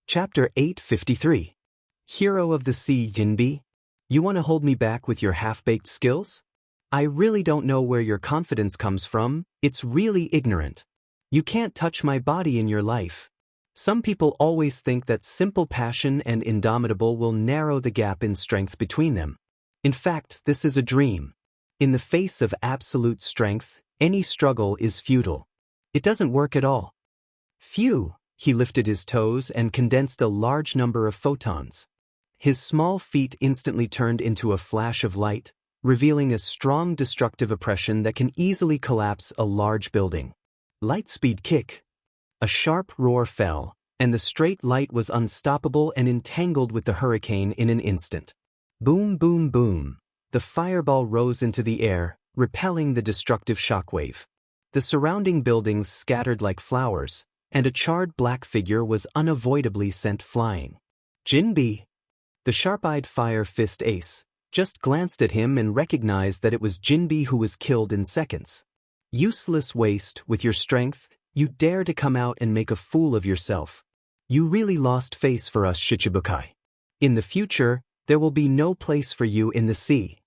Chapter 853. Hero of the Sea Jinbi? You want to hold me back with your half-baked skills? I really don't know where your confidence comes from, it's really ignorant. You can't touch my body in your life. Some people always think that simple passion and indomitable will narrow the gap in strength between them. In fact, this is a dream. In the face of absolute strength, any struggle is futile. It doesn't work at all. Phew! He lifted his toes and condensed a large number of photons. His small feet instantly turned into a flash of light, revealing a strong destructive oppression that can easily collapse a large building. Lightspeed kick. A sharp roar fell, and the straight light was unstoppable and entangled with the hurricane in an instant. Boom, boom, boom. The fireball rose into the air, repelling the destructive shockwave. The surrounding buildings scattered like flowers, and a charred black figure was unavoidably sent flying. Jinbi! The sharp-eyed Fire Fist Ace just glanced at him and recognized that it was Jinbi who was killed in seconds. Useless waste, with your strength, you dare to come out and make a fool of yourself. You really lost face for us, Shichibukai. In the future, there will be no place for you in the sea.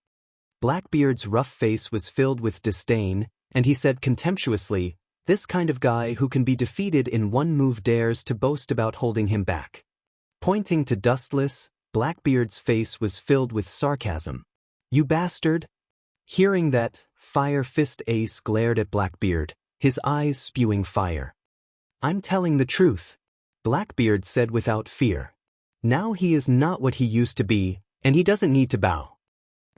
Blackbeard's rough face was filled with disdain, and he said contemptuously, "This kind of guy who can be defeated in one move dares to boast about holding him back." Pointing to Dustless, Blackbeard's face was filled with sarcasm. "You bastard!" Hearing that, Fire Fist Ace glared at Blackbeard, his eyes spewing fire. "I'm telling the truth," Blackbeard said without fear. "Now he is not what he used to be, and he doesn't need to bow."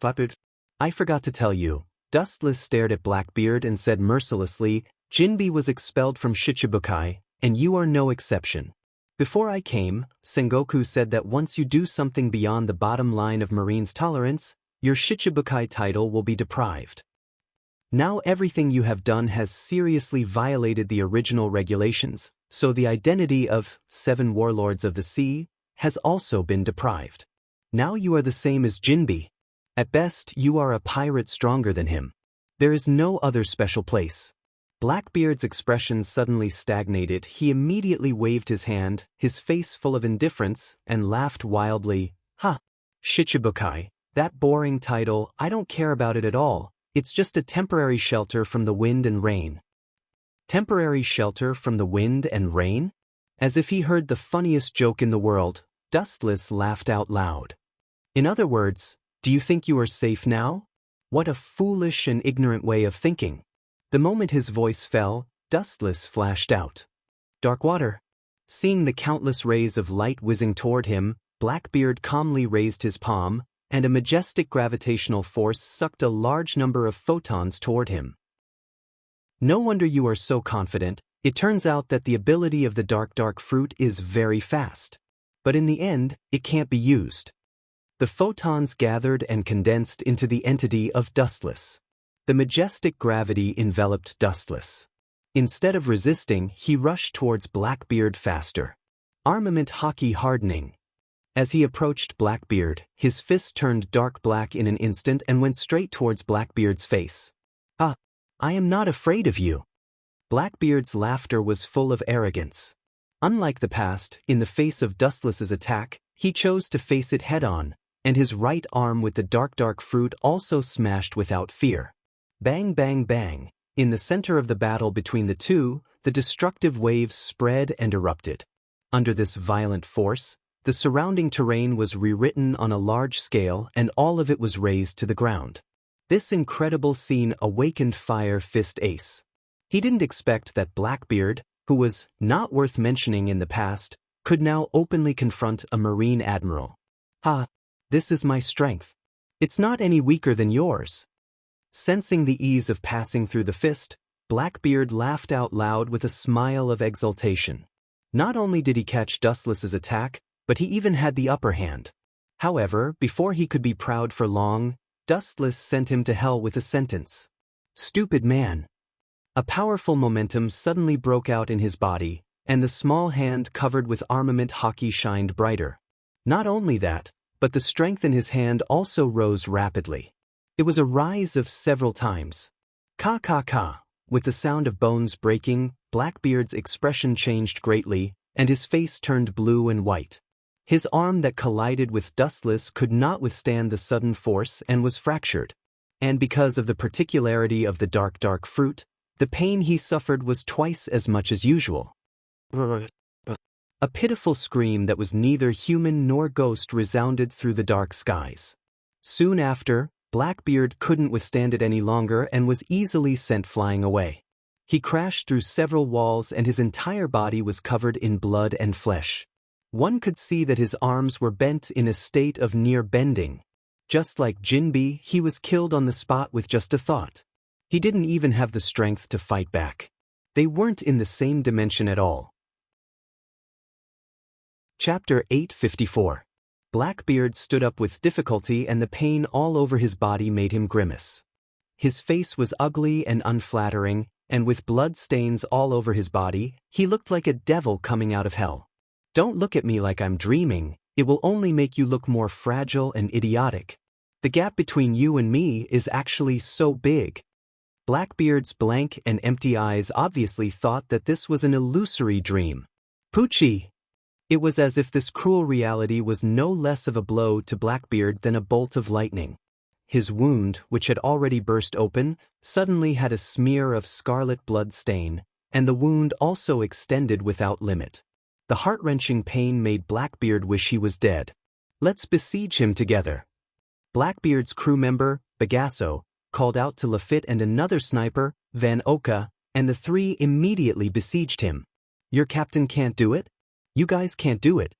"Blackbeard, I forgot to tell you." Dustless stared at Blackbeard and said mercilessly, "Jinbi was expelled from Shichibukai, and you are no exception. Before I came, Sengoku said that once you do something beyond the bottom line of Marine's tolerance, your Shichibukai title will be deprived. Now everything you have done has seriously violated the original regulations, so the identity of 7 Warlords of the Sea has also been deprived. Now you are the same as Jinbi. At best, you are a pirate stronger than him. There is no other special place." Blackbeard's expression suddenly stagnated. He immediately waved his hand, his face full of indifference, and laughed wildly. "Ha! Shichibukai, that boring title, I don't care about it at all. It's just a temporary shelter from the wind and rain." Temporary shelter from the wind and rain? As if he heard the funniest joke in the world, Dustless laughed out loud. "In other words, do you think you are safe now? What a foolish and ignorant way of thinking." The moment his voice fell, Dustless flashed out. "Dark water." Seeing the countless rays of light whizzing toward him, Blackbeard calmly raised his palm, and a majestic gravitational force sucked a large number of photons toward him. "No wonder you are so confident. It turns out that the ability of the dark fruit is very fast. But in the end, it can't be used." The photons gathered and condensed into the entity of Dustless. The majestic gravity enveloped Dustless. Instead of resisting, he rushed towards Blackbeard faster. Armament hockey hardening. As he approached Blackbeard, his fist turned dark black in an instant and went straight towards Blackbeard's face. "Ah, I am not afraid of you." Blackbeard's laughter was full of arrogance. Unlike the past, in the face of Dustless's attack, he chose to face it head-on, and his right arm with the dark fruit also smashed without fear. Bang, bang, bang. In the center of the battle between the two, the destructive waves spread and erupted. Under this violent force, the surrounding terrain was rewritten on a large scale and all of it was razed to the ground. This incredible scene awakened Fire Fist Ace. He didn't expect that Blackbeard, who was not worth mentioning in the past, could now openly confront a Marine admiral. "Ha! This is my strength. It's not any weaker than yours." Sensing the ease of passing through the fist, Blackbeard laughed out loud with a smile of exultation. Not only did he catch Dustless's attack, but he even had the upper hand. However, before he could be proud for long, Dustless sent him to hell with a sentence. "Stupid man." A powerful momentum suddenly broke out in his body, and the small hand covered with armament hockey shined brighter. Not only that, but the strength in his hand also rose rapidly. It was a rise of several times. "Ka ka ka." With the sound of bones breaking, Blackbeard's expression changed greatly, and his face turned blue and white. His arm that collided with Dustless could not withstand the sudden force and was fractured. And because of the particularity of the dark fruit, the pain he suffered was twice as much as usual. A pitiful scream that was neither human nor ghost resounded through the dark skies. Soon after, Blackbeard couldn't withstand it any longer and was easily sent flying away. He crashed through several walls and his entire body was covered in blood and flesh. One could see that his arms were bent in a state of near bending. Just like Jinbi, he was killed on the spot with just a thought. He didn't even have the strength to fight back. They weren't in the same dimension at all. Chapter 854. Blackbeard stood up with difficulty and the pain all over his body made him grimace. His face was ugly and unflattering, and with blood stains all over his body, he looked like a devil coming out of hell. Don't look at me like I'm dreaming, it will only make you look more fragile and idiotic. The gap between you and me is actually so big. Blackbeard's blank and empty eyes obviously thought that this was an illusory dream. Poochie! It was as if this cruel reality was no less of a blow to Blackbeard than a bolt of lightning. His wound, which had already burst open, suddenly had a smear of scarlet blood stain, and the wound also extended without limit. The heart-wrenching pain made Blackbeard wish he was dead. Let's besiege him together. Blackbeard's crew member, Bagasso, called out to Lafitte and another sniper, Van Oka, and the three immediately besieged him. Your captain can't do it? You guys can't do it.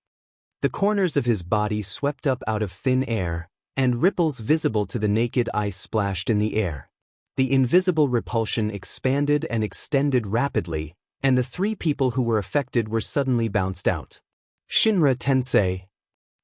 The corners of his body swept up out of thin air, and ripples visible to the naked eye splashed in the air. The invisible repulsion expanded and extended rapidly, and the three people who were affected were suddenly bounced out. Shinra Tensei.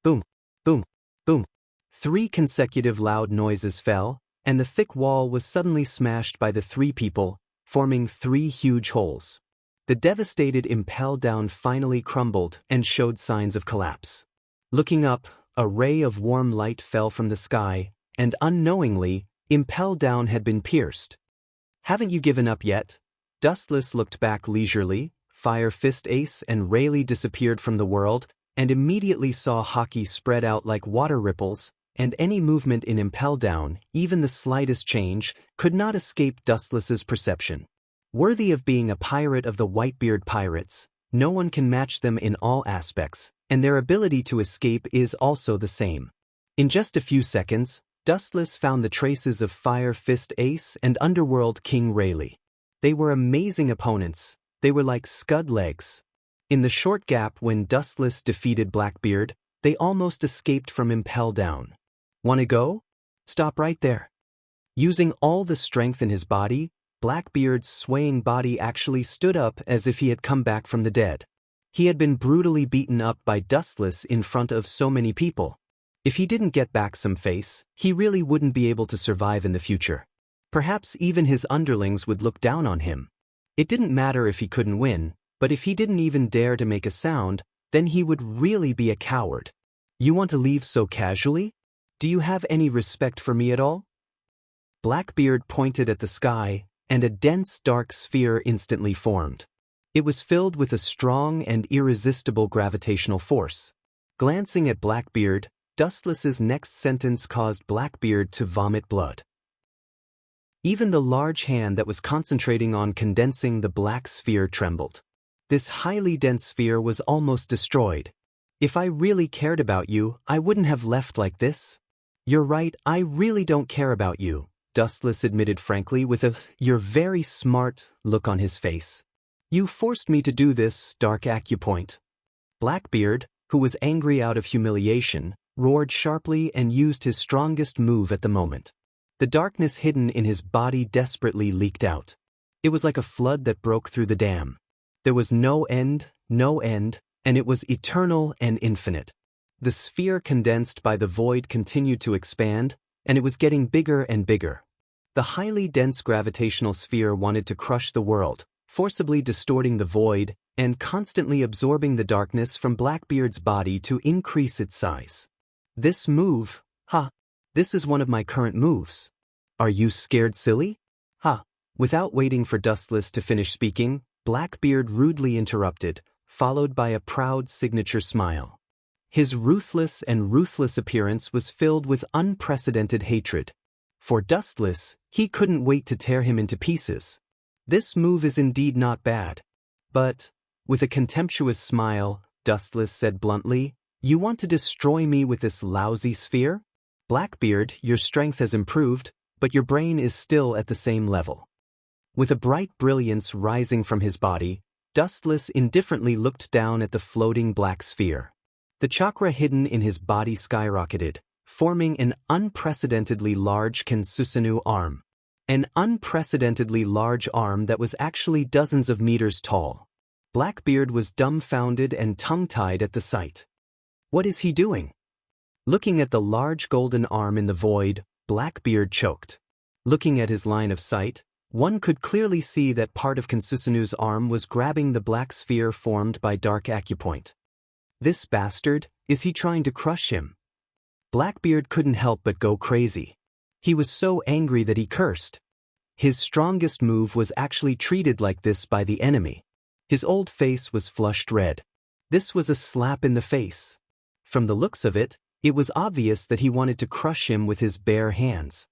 Boom, boom, boom. 3 consecutive loud noises fell, and the thick wall was suddenly smashed by the 3 people, forming 3 huge holes. The devastated Impel Down finally crumbled and showed signs of collapse. Looking up, a ray of warm light fell from the sky, and unknowingly, Impel Down had been pierced. Haven't you given up yet? Dustless looked back leisurely, Fire Fist Ace and Rayleigh disappeared from the world, and immediately saw Hockey spread out like water ripples, and any movement in Impel Down, even the slightest change, could not escape Dustless's perception. Worthy of being a pirate of the Whitebeard Pirates, no one can match them in all aspects, and their ability to escape is also the same. In just a few seconds, Dustless found the traces of Fire Fist Ace and Underworld King Rayleigh. They were amazing opponents, they were like scud legs. In the short gap when Dustless defeated Blackbeard, they almost escaped from Impel Down. Wanna go? Stop right there. Using all the strength in his body, Blackbeard's swaying body actually stood up as if he had come back from the dead. He had been brutally beaten up by Dustless in front of so many people. If he didn't get back some face, he really wouldn't be able to survive in the future. Perhaps even his underlings would look down on him. It didn't matter if he couldn't win, but if he didn't even dare to make a sound, then he would really be a coward. You want to leave so casually? Do you have any respect for me at all? Blackbeard pointed at the sky, and a dense dark sphere instantly formed. It was filled with a strong and irresistible gravitational force. Glancing at Blackbeard, Dustless's next sentence caused Blackbeard to vomit blood. Even the large hand that was concentrating on condensing the black sphere trembled. This highly dense sphere was almost destroyed. If I really cared about you, I wouldn't have left like this. You're right, I really don't care about you, Dustless admitted frankly with a "you're very smart" look on his face. You forced me to do this, Dark Acupoint. Blackbeard, who was angry out of humiliation, roared sharply and used his strongest move at the moment. The darkness hidden in his body desperately leaked out. It was like a flood that broke through the dam. There was no end, and it was eternal and infinite. The sphere condensed by the void continued to expand, and it was getting bigger and bigger. The highly dense gravitational sphere wanted to crush the world, forcibly distorting the void and constantly absorbing the darkness from Blackbeard's body to increase its size. This move, this is one of my current moves. Are you scared silly? Without waiting for Dustless to finish speaking, Blackbeard rudely interrupted, followed by a proud signature smile. His ruthless appearance was filled with unprecedented hatred. For Dustless, he couldn't wait to tear him into pieces. This move is indeed not bad. But, with a contemptuous smile, Dustless said bluntly, "You want to destroy me with this lousy sphere? Blackbeard, your strength has improved, but your brain is still at the same level." With a bright brilliance rising from his body, Dustless indifferently looked down at the floating black sphere. The chakra hidden in his body skyrocketed, forming an unprecedentedly large Kensusanu arm. An unprecedentedly large arm that was actually dozens of meters tall. Blackbeard was dumbfounded and tongue-tied at the sight. What is he doing? Looking at the large golden arm in the void, Blackbeard choked. Looking at his line of sight, one could clearly see that part of Kensusanu's arm was grabbing the black sphere formed by dark acupoint. This bastard, is he trying to crush him? Blackbeard couldn't help but go crazy. He was so angry that he cursed. His strongest move was actually treated like this by the enemy. His old face was flushed red. This was a slap in the face. From the looks of it, it was obvious that he wanted to crush him with his bare hands.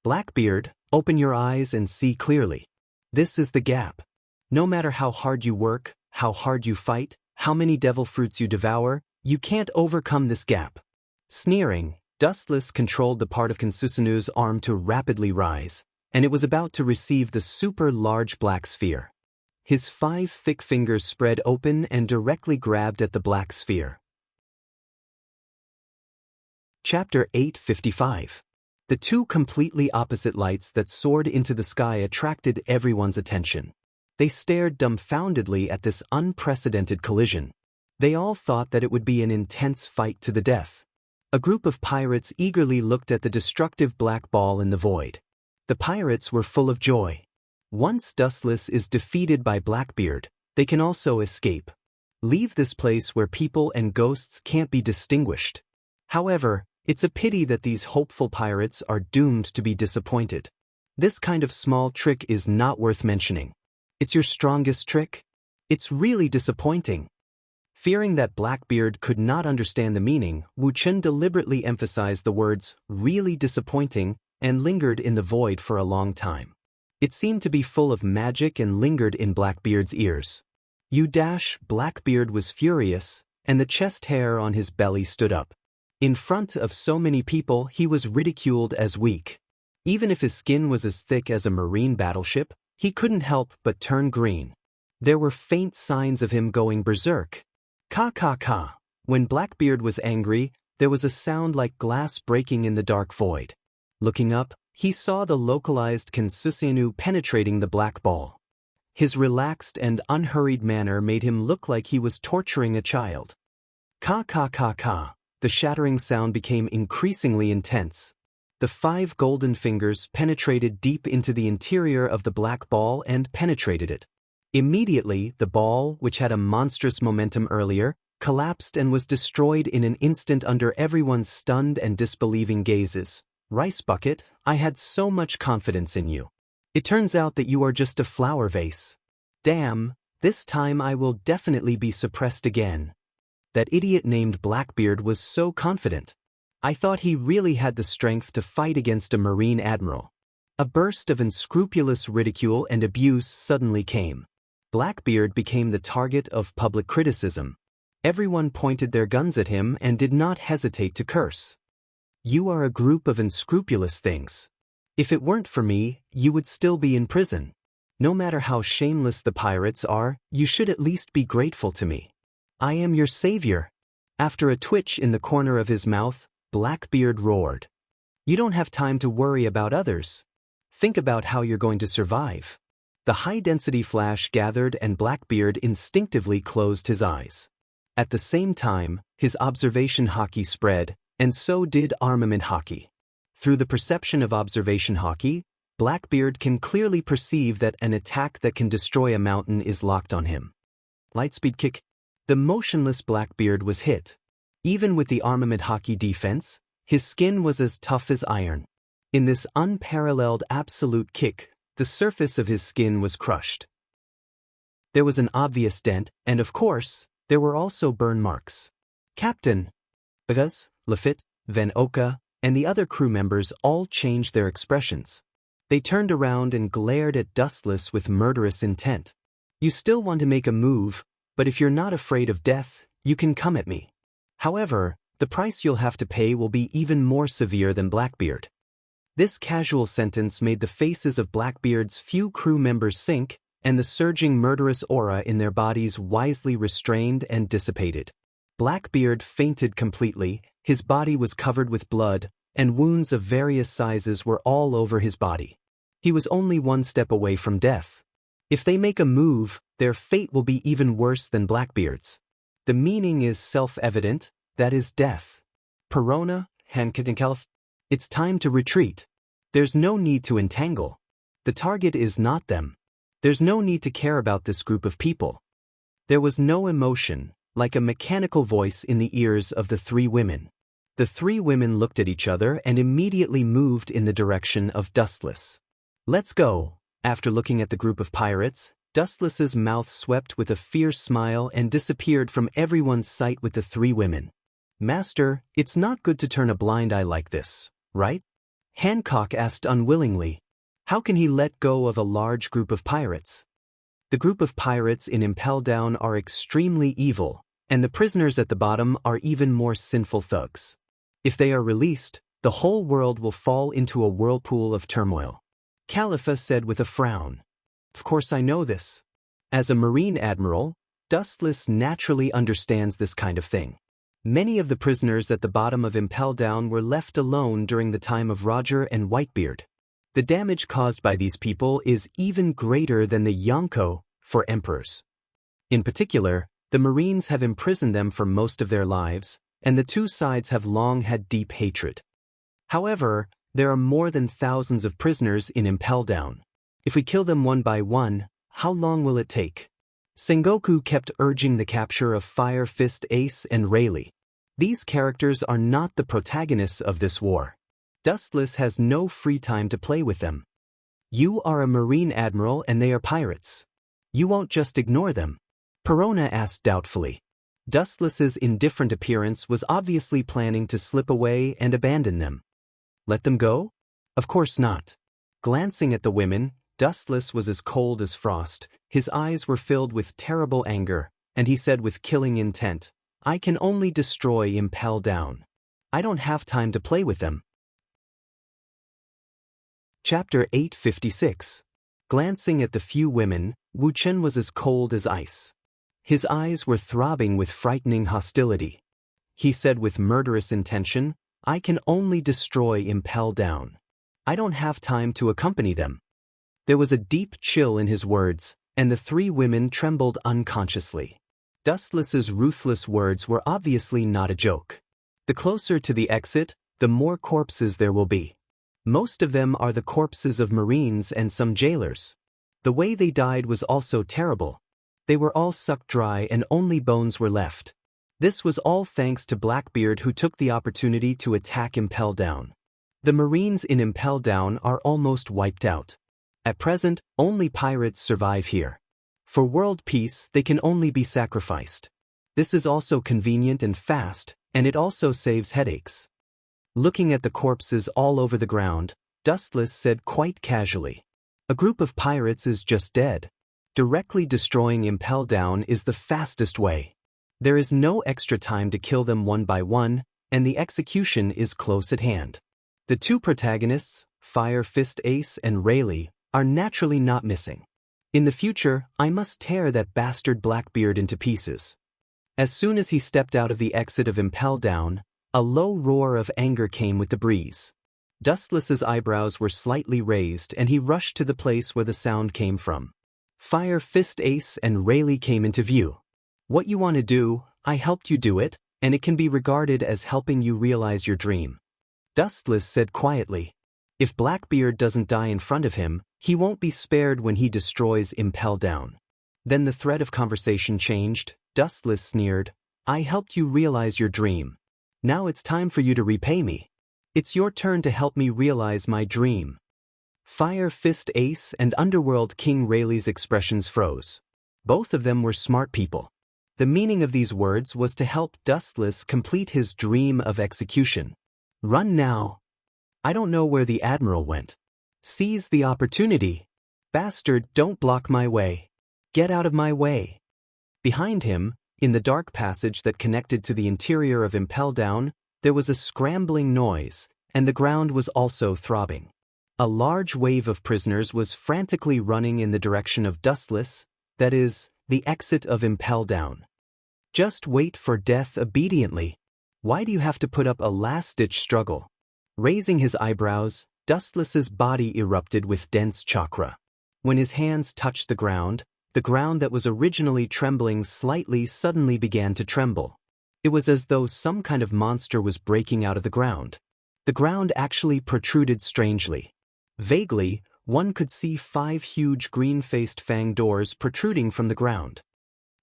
Blackbeard, open your eyes and see clearly. This is the gap. No matter how hard you work, how hard you fight, how many devil fruits you devour, you can't overcome this gap. Sneering, Dustless controlled the part of Kensusanu's arm to rapidly rise, and it was about to receive the super-large black sphere. His 5 thick fingers spread open and directly grabbed at the black sphere. Chapter 855. The two completely opposite lights that soared into the sky attracted everyone's attention. They stared dumbfoundedly at this unprecedented collision. They all thought that it would be an intense fight to the death. A group of pirates eagerly looked at the destructive black ball in the void. The pirates were full of joy. Once Dustless is defeated by Blackbeard, they can also escape. Leave this place where people and ghosts can't be distinguished. However, it's a pity that these hopeful pirates are doomed to be disappointed. This kind of small trick is not worth mentioning. It's your strongest trick? It's really disappointing. Fearing that Blackbeard could not understand the meaning, Wu Chen deliberately emphasized the words, "really disappointing," and lingered in the void for a long time. It seemed to be full of magic and lingered in Blackbeard's ears. Blackbeard was furious, and the chest hair on his belly stood up. In front of so many people, he was ridiculed as weak. Even if his skin was as thick as a marine battleship, he couldn't help but turn green. There were faint signs of him going berserk. Ka. When Blackbeard was angry, there was a sound like glass breaking in the dark void. Looking up, he saw the localized Kensusanu penetrating the black ball. His relaxed and unhurried manner made him look like he was torturing a child. Ka. The shattering sound became increasingly intense. The 5 golden fingers penetrated deep into the interior of the black ball and penetrated it. Immediately, the ball, which had a monstrous momentum earlier, collapsed and was destroyed in an instant under everyone's stunned and disbelieving gazes. Rice Bucket, I had so much confidence in you. It turns out that you are just a flower vase. Damn, this time I will definitely be suppressed again. That idiot named Blackbeard was so confident. I thought he really had the strength to fight against a marine admiral. A burst of unscrupulous ridicule and abuse suddenly came. Blackbeard became the target of public criticism. Everyone pointed their guns at him and did not hesitate to curse. You are a group of unscrupulous things. If it weren't for me, you would still be in prison. No matter how shameless the pirates are, you should at least be grateful to me. I am your savior. After a twitch in the corner of his mouth, Blackbeard roared. You don't have time to worry about others. Think about how you're going to survive. The high-density flash gathered and Blackbeard instinctively closed his eyes. At the same time, his observation hockey spread, and so did armament hockey. Through the perception of observation hockey, Blackbeard can clearly perceive that an attack that can destroy a mountain is locked on him. Lightspeed kick. The motionless Blackbeard was hit. Even with the armament hockey defense, his skin was as tough as iron. In this unparalleled absolute kick, the surface of his skin was crushed. There was an obvious dent, and of course, there were also burn marks. Captain Vegas, Lafitte, Van Oka, and the other crew members all changed their expressions. They turned around and glared at Dustless with murderous intent. You still want to make a move, but if you're not afraid of death, you can come at me. However, the price you'll have to pay will be even more severe than Blackbeard. This casual sentence made the faces of Blackbeard's few crew members sink, and the surging murderous aura in their bodies wisely restrained and dissipated. Blackbeard fainted completely, his body was covered with blood, and wounds of various sizes were all over his body. He was only one step away from death. If they make a move, their fate will be even worse than Blackbeard's. The meaning is self-evident, that is death. Perona, Hankitinkelf, it's time to retreat. There's no need to entangle. The target is not them. There's no need to care about this group of people. There was no emotion, like a mechanical voice in the ears of the three women. The three women looked at each other and immediately moved in the direction of Dustless. Let's go. After looking at the group of pirates, Dustless's mouth swept with a fierce smile and disappeared from everyone's sight with the three women. Master, it's not good to turn a blind eye like this, right? Hancock asked unwillingly. How can he let go of a large group of pirates? The group of pirates in Impel Down are extremely evil, and the prisoners at the bottom are even more sinful thugs. If they are released, the whole world will fall into a whirlpool of turmoil. Khalifa said with a frown. Of course I know this. As a Marine Admiral, Dustless naturally understands this kind of thing. Many of the prisoners at the bottom of Impel Down were left alone during the time of Roger and Whitebeard. The damage caused by these people is even greater than the Yonko for emperors. In particular, the Marines have imprisoned them for most of their lives, and the two sides have long had deep hatred. However, there are more than thousands of prisoners in Impel Down. If we kill them one by one, how long will it take? Sengoku kept urging the capture of Fire Fist Ace and Rayleigh. These characters are not the protagonists of this war. Dustless has no free time to play with them. You are a Marine Admiral and they are pirates. You won't just ignore them? Perona asked doubtfully. Dustless's indifferent appearance was obviously planning to slip away and abandon them. Let them go? Of course not. Glancing at the women, Dustless was as cold as frost, his eyes were filled with terrible anger, and he said with killing intent, I can only destroy Impel Down. I don't have time to play with them. Chapter 856. Glancing at the few women, Wu Chen was as cold as ice. His eyes were throbbing with frightening hostility. He said with murderous intention, I can only destroy Impel Down. I don't have time to accompany them. There was a deep chill in his words, and the three women trembled unconsciously. Dustless's ruthless words were obviously not a joke. The closer to the exit, the more corpses there will be. Most of them are the corpses of Marines and some jailers. The way they died was also terrible. They were all sucked dry and only bones were left. This was all thanks to Blackbeard, who took the opportunity to attack Impel Down. The Marines in Impel Down are almost wiped out. At present, only pirates survive here. For world peace, they can only be sacrificed. This is also convenient and fast, and it also saves headaches. Looking at the corpses all over the ground, Dustless said quite casually, a group of pirates is just dead. Directly destroying Impel Down is the fastest way. There is no extra time to kill them one by one, and the execution is close at hand. The two protagonists, Fire Fist Ace and Rayleigh, are naturally not missing. In the future, I must tear that bastard Blackbeard into pieces. As soon as he stepped out of the exit of Impel Down, a low roar of anger came with the breeze. Dustless's eyebrows were slightly raised and he rushed to the place where the sound came from. Fire Fist Ace and Rayleigh came into view. What you want to do, I helped you do it, and it can be regarded as helping you realize your dream. Dustless said quietly. If Blackbeard doesn't die in front of him, he won't be spared when he destroys Impel Down. Then the thread of conversation changed. Dustless sneered, I helped you realize your dream. Now it's time for you to repay me. It's your turn to help me realize my dream. Fire Fist Ace and Underworld King Rayleigh's expressions froze. Both of them were smart people. The meaning of these words was to help Dustless complete his dream of execution. Run now. I don't know where the Admiral went. Seize the opportunity. Bastard, don't block my way. Get out of my way. Behind him, in the dark passage that connected to the interior of Impel Down, there was a scrambling noise, and the ground was also throbbing. A large wave of prisoners was frantically running in the direction of Dustless, that is, the exit of Impel Down. Just wait for death obediently. Why do you have to put up a last-ditch struggle? Raising his eyebrows, Dustless's body erupted with dense chakra. When his hands touched the ground that was originally trembling slightly suddenly began to tremble. It was as though some kind of monster was breaking out of the ground. The ground actually protruded strangely. Vaguely, one could see 5 huge green-faced fang doors protruding from the ground.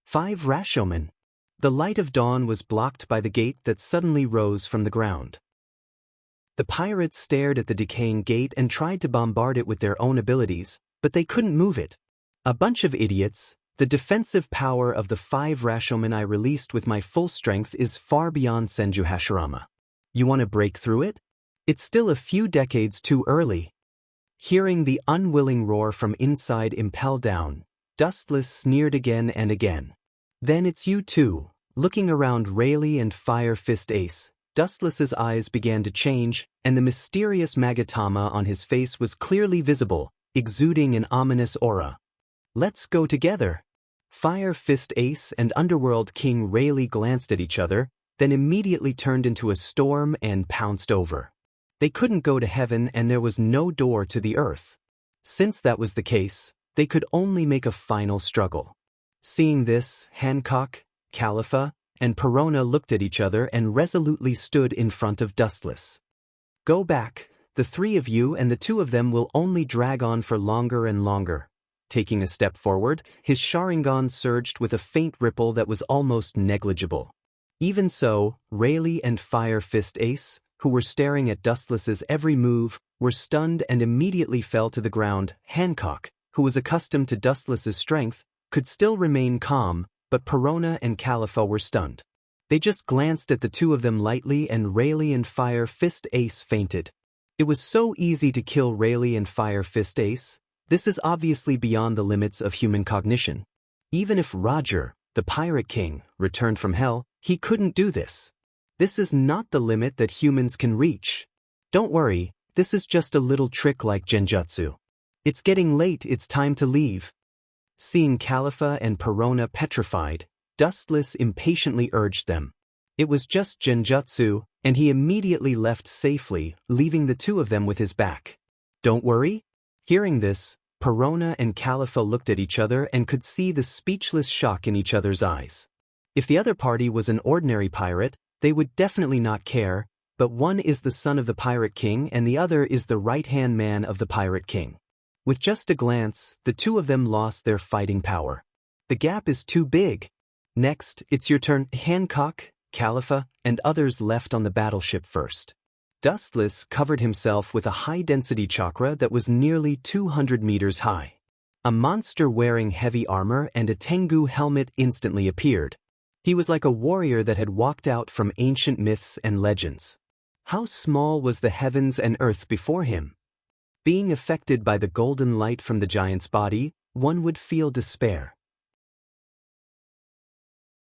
5 Rashomon. The light of dawn was blocked by the gate that suddenly rose from the ground. The pirates stared at the decaying gate and tried to bombard it with their own abilities, but they couldn't move it. A bunch of idiots. The defensive power of the 5 Rashomon I released with my full strength is far beyond Senju Hashirama. You want to break through it? It's still a few decades too early. Hearing the unwilling roar from inside Impel Down, Dustless sneered again and again. Then it's you two. Looking around Rayleigh and Fire Fist Ace, Dustless's eyes began to change, and the mysterious Magatama on his face was clearly visible, exuding an ominous aura. Let's go together. Fire Fist Ace and Underworld King Rayleigh glanced at each other, then immediately turned into a storm and pounced over. They couldn't go to heaven and there was no door to the earth. Since that was the case, they could only make a final struggle. Seeing this, Hancock, Khalifa, and Perona looked at each other and resolutely stood in front of Dustless. Go back. The 3 of you and the 2 of them will only drag on for longer and longer. Taking a step forward, his Sharingan surged with a faint ripple that was almost negligible. Even so, Rayleigh and Fire Fist Ace, who were staring at Dustless's every move, were stunned and immediately fell to the ground. Hancock, who was accustomed to Dustless's strength, could still remain calm, but Perona and Khalifa were stunned. They just glanced at the 2 of them lightly and Rayleigh and Fire Fist Ace fainted. It was so easy to kill Rayleigh and Fire Fist Ace. This is obviously beyond the limits of human cognition. Even if Roger, the Pirate King, returned from hell, he couldn't do this. This is not the limit that humans can reach. Don't worry, this is just a little trick like Genjutsu. It's getting late, it's time to leave. Seeing Khalifa and Perona petrified, Dustless impatiently urged them. It was just Genjutsu, and he immediately left safely, leaving the 2 of them with his back. Don't worry? Hearing this, Perona and Khalifa looked at each other and could see the speechless shock in each other's eyes. If the other party was an ordinary pirate, they would definitely not care, but one is the son of the Pirate King and the other is the right-hand man of the Pirate King. With just a glance, the 2 of them lost their fighting power. The gap is too big. Next, it's your turn. Hancock, Khalifa, and others left on the battleship first. Dustless covered himself with a high-density chakra that was nearly 200 meters high. A monster wearing heavy armor and a Tengu helmet instantly appeared. He was like a warrior that had walked out from ancient myths and legends. How small was the heavens and earth before him? Being affected by the golden light from the giant's body, one would feel despair.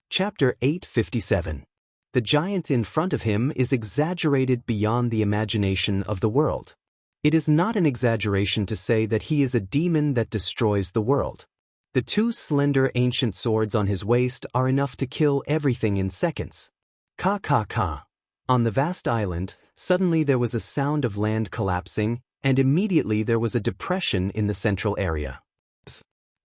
Chapter 857. The giant in front of him is exaggerated beyond the imagination of the world. It is not an exaggeration to say that he is a demon that destroys the world. The 2 slender ancient swords on his waist are enough to kill everything in seconds. Ka ka ka. On the vast island, suddenly there was a sound of land collapsing, and immediately there was a depression in the central area.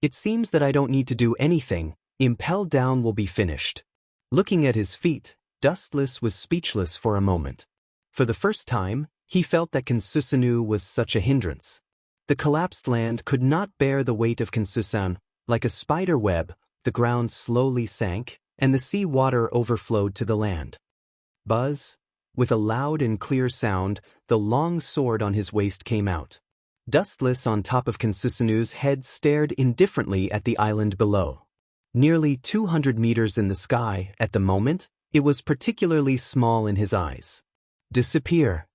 It seems that I don't need to do anything. Impel Down will be finished. Looking at his feet, Dustless was speechless for a moment. For the first time, he felt that Kansusanu was such a hindrance. The collapsed land could not bear the weight of Kansusan. Like a spider web, the ground slowly sank, and the sea water overflowed to the land. Buzz! With a loud and clear sound, the long sword on his waist came out. Dustless on top of Kansusanu's head stared indifferently at the island below. Nearly 200 meters in the sky at the moment, it was particularly small in his eyes. Disappear.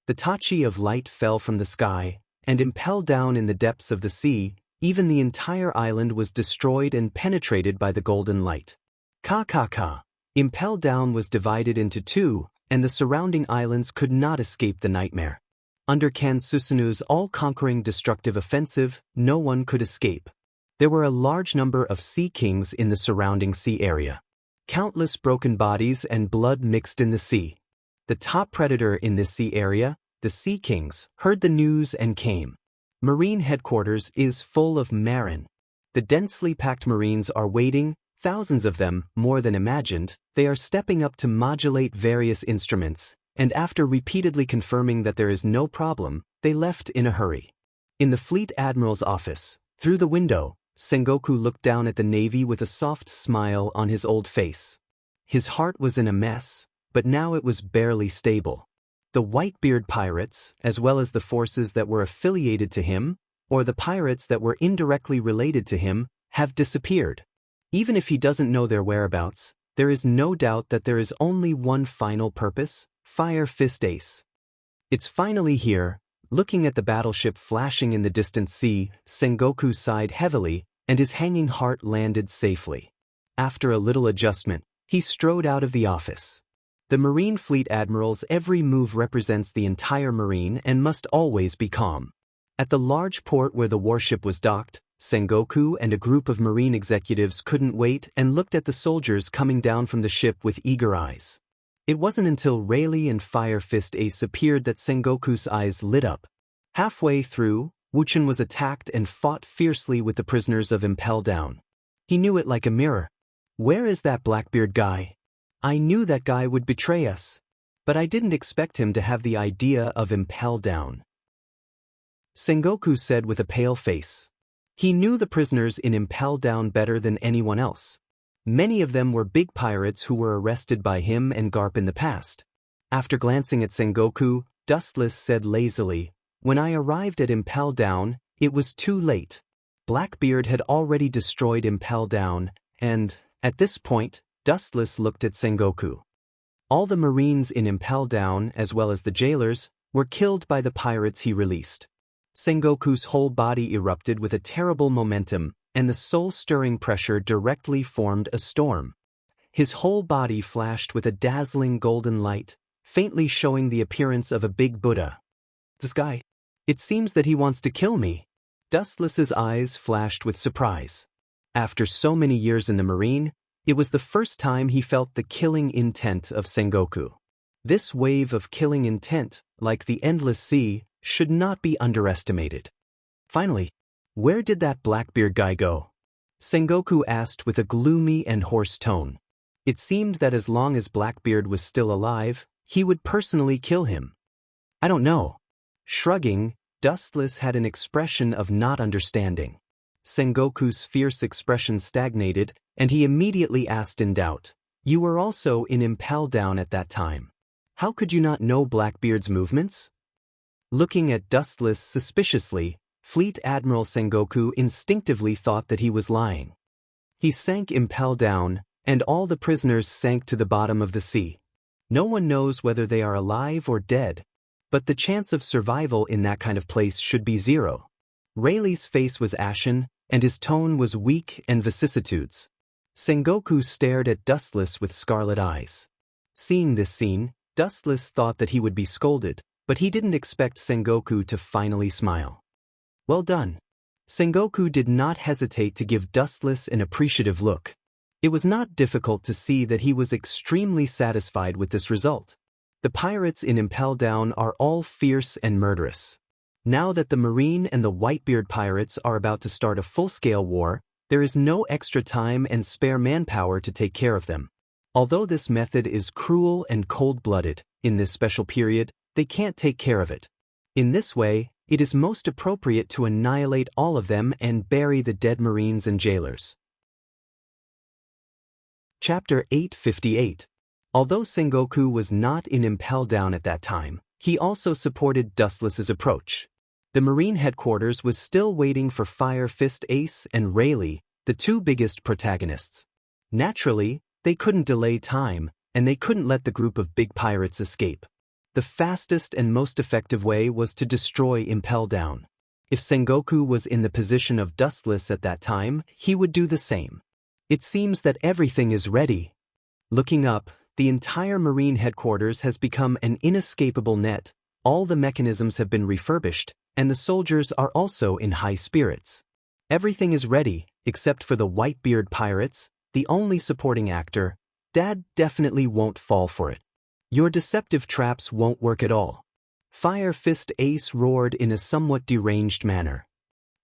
The tachi of light fell from the sky and impelled down in the depths of the sea. Even the entire island was destroyed and penetrated by the golden light. Ka. Impelled down was divided into two, and the surrounding islands could not escape the nightmare. Under Kan Susanu's all-conquering destructive offensive, no one could escape. There were a large number of sea kings in the surrounding sea area. Countless broken bodies and blood mixed in the sea. The top predator in this sea area, the Sea Kings, heard the news and came. Marine headquarters is full of Marin. The densely packed Marines are waiting, thousands of them, more than imagined. They are stepping up to modulate various instruments, and after repeatedly confirming that there is no problem, they left in a hurry. In the Fleet Admiral's office, through the window, Sengoku looked down at the Navy with a soft smile on his old face. His heart was in a mess, but now it was barely stable. The Whitebeard pirates, as well as the forces that were affiliated to him, or the pirates that were indirectly related to him, have disappeared. Even if he doesn't know their whereabouts, there is no doubt that there is only one final purpose: Fire Fist Ace. It's finally here. Looking at the battleship flashing in the distant sea, Sengoku sighed heavily, and his hanging heart landed safely. After a little adjustment, he strode out of the office. The Marine Fleet Admiral's every move represents the entire Marine and must always be calm. At the large port where the warship was docked, Sengoku and a group of Marine executives couldn't wait and looked at the soldiers coming down from the ship with eager eyes. It wasn't until Rayleigh and Fire Fist Ace appeared that Sengoku's eyes lit up. Halfway through, Wuchen was attacked and fought fiercely with the prisoners of Impel Down. He knew it like a mirror. Where is that Blackbeard guy? I knew that guy would betray us, but I didn't expect him to have the idea of Impel Down. Sengoku said with a pale face. He knew the prisoners in Impel Down better than anyone else. Many of them were big pirates who were arrested by him and Garp in the past. After glancing at Sengoku, Dustless said lazily, "When I arrived at Impel Down, it was too late. Blackbeard had already destroyed Impel Down, and, at this point, Dustless looked at Sengoku. All the Marines in Impel Down, as well as the jailers, were killed by the pirates he released. Sengoku's whole body erupted with a terrible momentum, and the soul-stirring pressure directly formed a storm. His whole body flashed with a dazzling golden light, faintly showing the appearance of a big Buddha. This guy, it seems that he wants to kill me. Dustless's eyes flashed with surprise. After so many years in the Marine, it was the first time he felt the killing intent of Sengoku. This wave of killing intent, like the endless sea, should not be underestimated. Finally, where did that Blackbeard guy go? Sengoku asked with a gloomy and hoarse tone. It seemed that as long as Blackbeard was still alive, he would personally kill him. I don't know. Shrugging, Dustless had an expression of not understanding. Sengoku's fierce expression stagnated, and he immediately asked in doubt, "You were also in Impel Down at that time. How could you not know Blackbeard's movements?" Looking at Dustless suspiciously, Fleet Admiral Sengoku instinctively thought that he was lying. He sank Impel Down, and all the prisoners sank to the bottom of the sea. No one knows whether they are alive or dead, but the chance of survival in that kind of place should be zero. Rayleigh's face was ashen, and his tone was weak and vicissitudes. Sengoku stared at Dustless with scarlet eyes. Seeing this scene, Dustless thought that he would be scolded, but he didn't expect Sengoku to finally smile. Well done. Sengoku did not hesitate to give Dustless an appreciative look. It was not difficult to see that he was extremely satisfied with this result. The pirates in Impel Down are all fierce and murderous. Now that the Marine and the Whitebeard pirates are about to start a full-scale war, there is no extra time and spare manpower to take care of them. Although this method is cruel and cold-blooded, in this special period, they can't take care of it. In this way, it is most appropriate to annihilate all of them and bury the dead Marines and jailers. Chapter 858. Although Sengoku was not in Impel Down at that time, he also supported Dustless's approach. The Marine headquarters was still waiting for Fire Fist Ace and Rayleigh, the two biggest protagonists. Naturally, they couldn't delay time, and they couldn't let the group of big pirates escape. The fastest and most effective way was to destroy Impel Down. If Sengoku was in the position of Dustless at that time, he would do the same. It seems that everything is ready. Looking up, the entire Marine headquarters has become an inescapable net, all the mechanisms have been refurbished, and the soldiers are also in high spirits. Everything is ready, except for the Whitebeard pirates, the only supporting actor. Dad definitely won't fall for it. Your deceptive traps won't work at all. Fire Fist Ace roared in a somewhat deranged manner.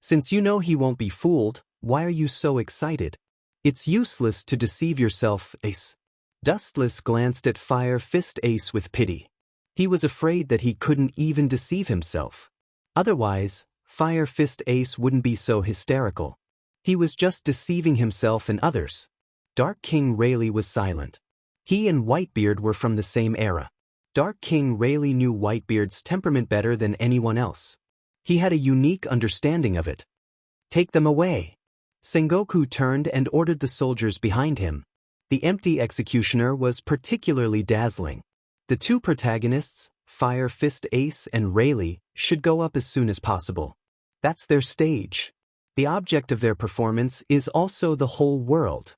Since you know he won't be fooled, why are you so excited? It's useless to deceive yourself, Ace. Dustless glanced at Fire Fist Ace with pity. He was afraid that he couldn't even deceive himself. Otherwise, Fire Fist Ace wouldn't be so hysterical. He was just deceiving himself and others. Dark King Rayleigh was silent. He and Whitebeard were from the same era. Dark King Rayleigh knew Whitebeard's temperament better than anyone else. He had a unique understanding of it. Take them away. Sengoku turned and ordered the soldiers behind him. The empty executioner was particularly dazzling. The two protagonists, Fire Fist Ace and Rayleigh, should go up as soon as possible. That's their stage. The object of their performance is also the whole world.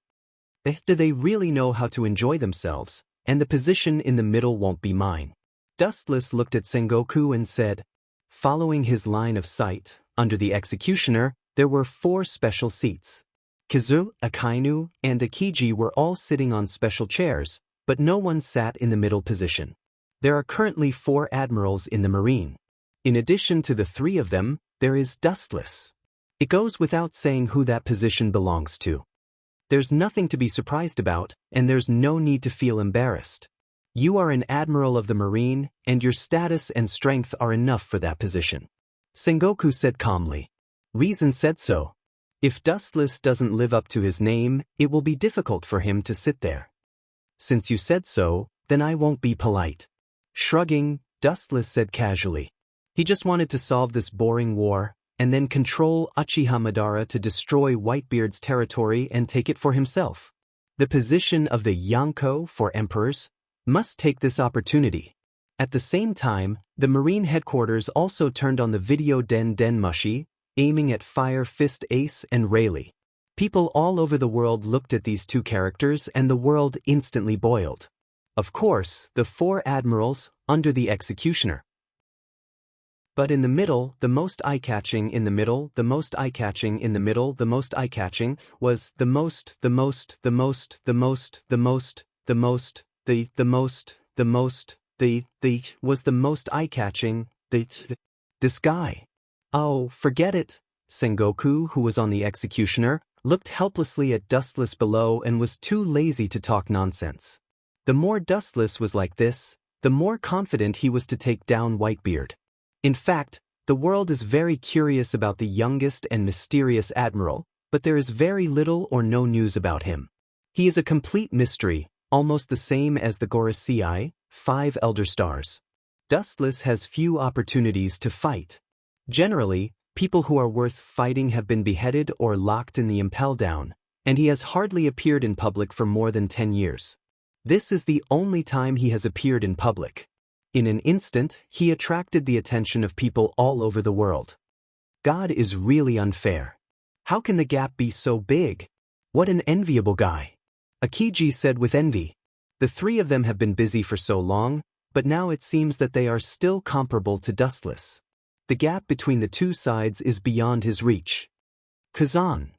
Do they really know how to enjoy themselves, and the position in the middle won't be mine. Dustless looked at Sengoku and said, following his line of sight, under the executioner, there were 4 special seats. Kazu, Akainu, and Akiji were all sitting on special chairs, but no one sat in the middle position. There are currently 4 admirals in the Marine. In addition to the 3 of them, there is Dustless. It goes without saying who that position belongs to. There's nothing to be surprised about, and there's no need to feel embarrassed. You are an admiral of the Marine, and your status and strength are enough for that position. Sengoku said calmly. Reason said so. If Dustless doesn't live up to his name, it will be difficult for him to sit there. Since you said so, then I won't be polite. Shrugging, Dustless said casually. He just wanted to solve this boring war, and then control Uchiha Madara to destroy Whitebeard's territory and take it for himself. The position of the Yonko for emperors must take this opportunity. At the same time, the Marine headquarters also turned on the video Den Mushi, aiming at Fire Fist Ace and Rayleigh. People all over the world looked at these 2 characters and the world instantly boiled. Of course, the 4 admirals, under the executioner. But in the middle, the most eye-catching in the middle, the most eye-catching in the middle, the most eye-catching was the most was the most eye-catching, this guy. Oh, forget it. Sengoku, who was on the executioner, looked helplessly at Dustless below and was too lazy to talk nonsense. The more Dustless was like this, the more confident he was to take down Whitebeard. In fact, the world is very curious about the youngest and mysterious admiral, but there is very little or no news about him. He is a complete mystery, almost the same as the Gorosei, 5 Elder Stars. Dustless has few opportunities to fight. Generally, people who are worth fighting have been beheaded or locked in the Impel Down, and he has hardly appeared in public for more than 10 years. This is the only time he has appeared in public. In an instant, he attracted the attention of people all over the world. God is really unfair. How can the gap be so big? What an enviable guy. Akiji said with envy. The 3 of them have been busy for so long, but now it seems that they are still comparable to Dustless. The gap between the 2 sides is beyond his reach. Kazan.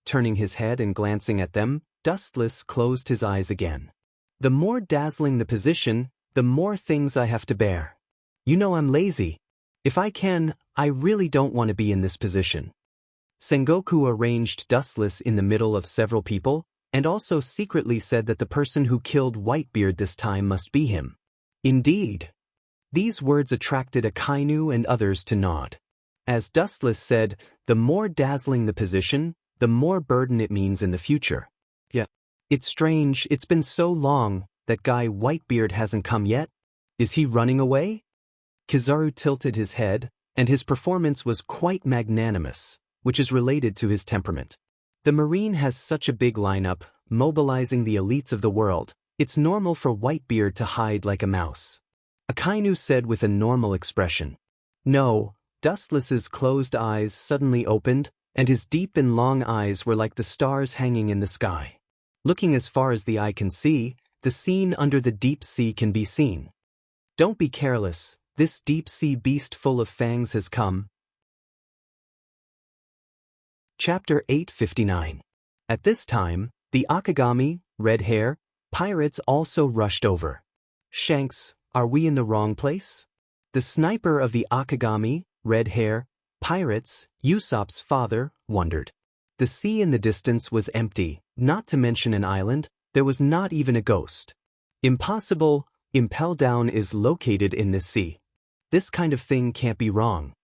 Turning his head and glancing at them, Dustless closed his eyes again. The more dazzling the position, the more things I have to bear. You know I'm lazy. If I can, I really don't want to be in this position. Sengoku arranged Dustless in the middle of several people, and also secretly said that the person who killed Whitebeard this time must be him. Indeed. These words attracted Akainu and others to nod. As Dustless said, the more dazzling the position, the more burden it means in the future. Yeah. It's strange, it's been so long. That guy Whitebeard hasn't come yet? Is he running away? Kizaru tilted his head, and his performance was quite magnanimous, which is related to his temperament. The Marine has such a big lineup, mobilizing the elites of the world. It's normal for Whitebeard to hide like a mouse. Akainu said with a normal expression. No, Dustless's closed eyes suddenly opened, and his deep and long eyes were like the stars hanging in the sky. Looking as far as the eye can see, the scene under the deep sea can be seen. Don't be careless, this deep sea beast full of fangs has come. Chapter 859. At this time, the Akagami, red hair, pirates also rushed over. Shanks, are we in the wrong place? The sniper of the Akagami, red hair, pirates, Usopp's father, wondered. The sea in the distance was empty, not to mention an island, there was not even a ghost. Impossible, Impel Down is located in this sea. This kind of thing can't be wrong.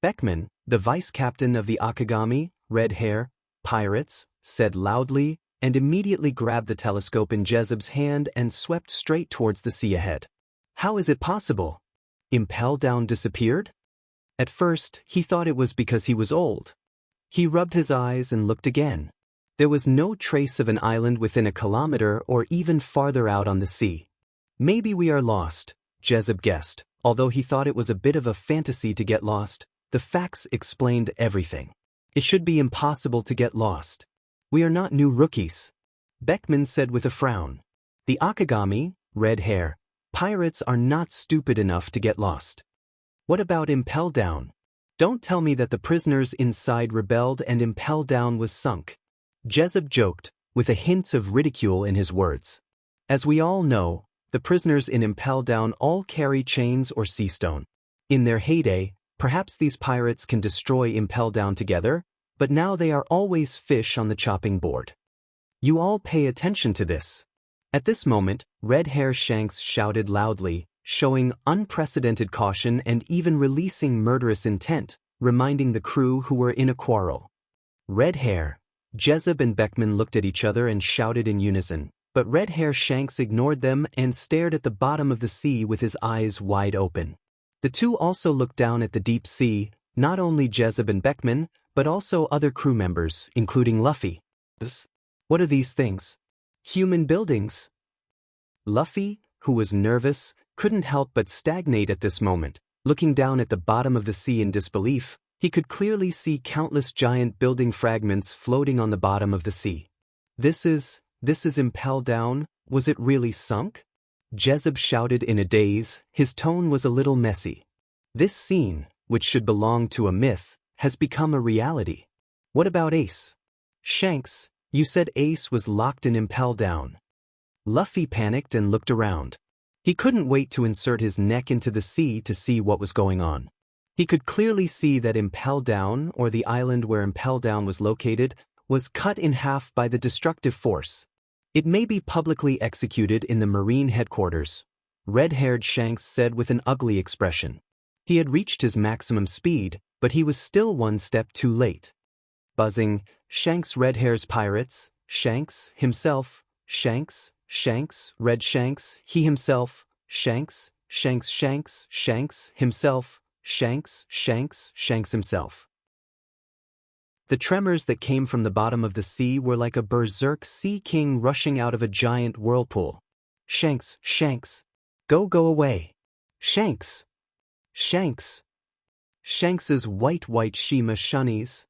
Beckman, the vice-captain of the Akagami, red hair, pirates, said loudly, and immediately grabbed the telescope in Jezeb's hand and swept straight towards the sea ahead. How is it possible? Impel Down disappeared? At first, he thought it was because he was old. He rubbed his eyes and looked again. There was no trace of an island within a kilometer or even farther out on the sea. Maybe we are lost, Jezeb guessed. Although he thought it was a bit of a fantasy to get lost, the facts explained everything. It should be impossible to get lost. We are not new rookies, Beckman said with a frown. The Akagami, red hair, pirates are not stupid enough to get lost. What about Impel Down? Don't tell me that the prisoners inside rebelled and Impel Down was sunk. Jezeb joked, with a hint of ridicule in his words. As we all know, the prisoners in Impel Down all carry chains or sea stone. In their heyday, perhaps these pirates can destroy Impel Down together, but now they are always fish on the chopping board. You all pay attention to this. At this moment, Red Hair Shanks shouted loudly, showing unprecedented caution and even releasing murderous intent, reminding the crew who were in a quarrel. Red Hair, Jezeb and Beckman looked at each other and shouted in unison, but Red Hair Shanks ignored them and stared at the bottom of the sea with his eyes wide open. The two also looked down at the deep sea, not only Jezeb and Beckman, but also other crew members, including Luffy. What are these things? Human buildings? Luffy, who was nervous, couldn't help but stagnate at this moment. Looking down at the bottom of the sea in disbelief, he could clearly see countless giant building fragments floating on the bottom of the sea. This is Impel Down? Was it really sunk? Jezeb shouted in a daze, his tone was a little messy. This scene, which should belong to a myth, has become a reality. What about Ace? Shanks, you said Ace was locked in Impel Down. Luffy panicked and looked around. He couldn't wait to insert his neck into the sea to see what was going on. He could clearly see that Impel Down, or the island where Impel Down was located, was cut in half by the destructive force. It may be publicly executed in the Marine headquarters, red-haired Shanks said with an ugly expression. He had reached his maximum speed, but he was still one step too late. Buzzing, Shanks Red Hair's pirates, Shanks, himself, Shanks, Red Shanks, he himself, Shanks, himself, Shanks himself. The tremors that came from the bottom of the sea were like a berserk sea king rushing out of a giant whirlpool. Shanks, go away. Shanks's white Shima shunnies.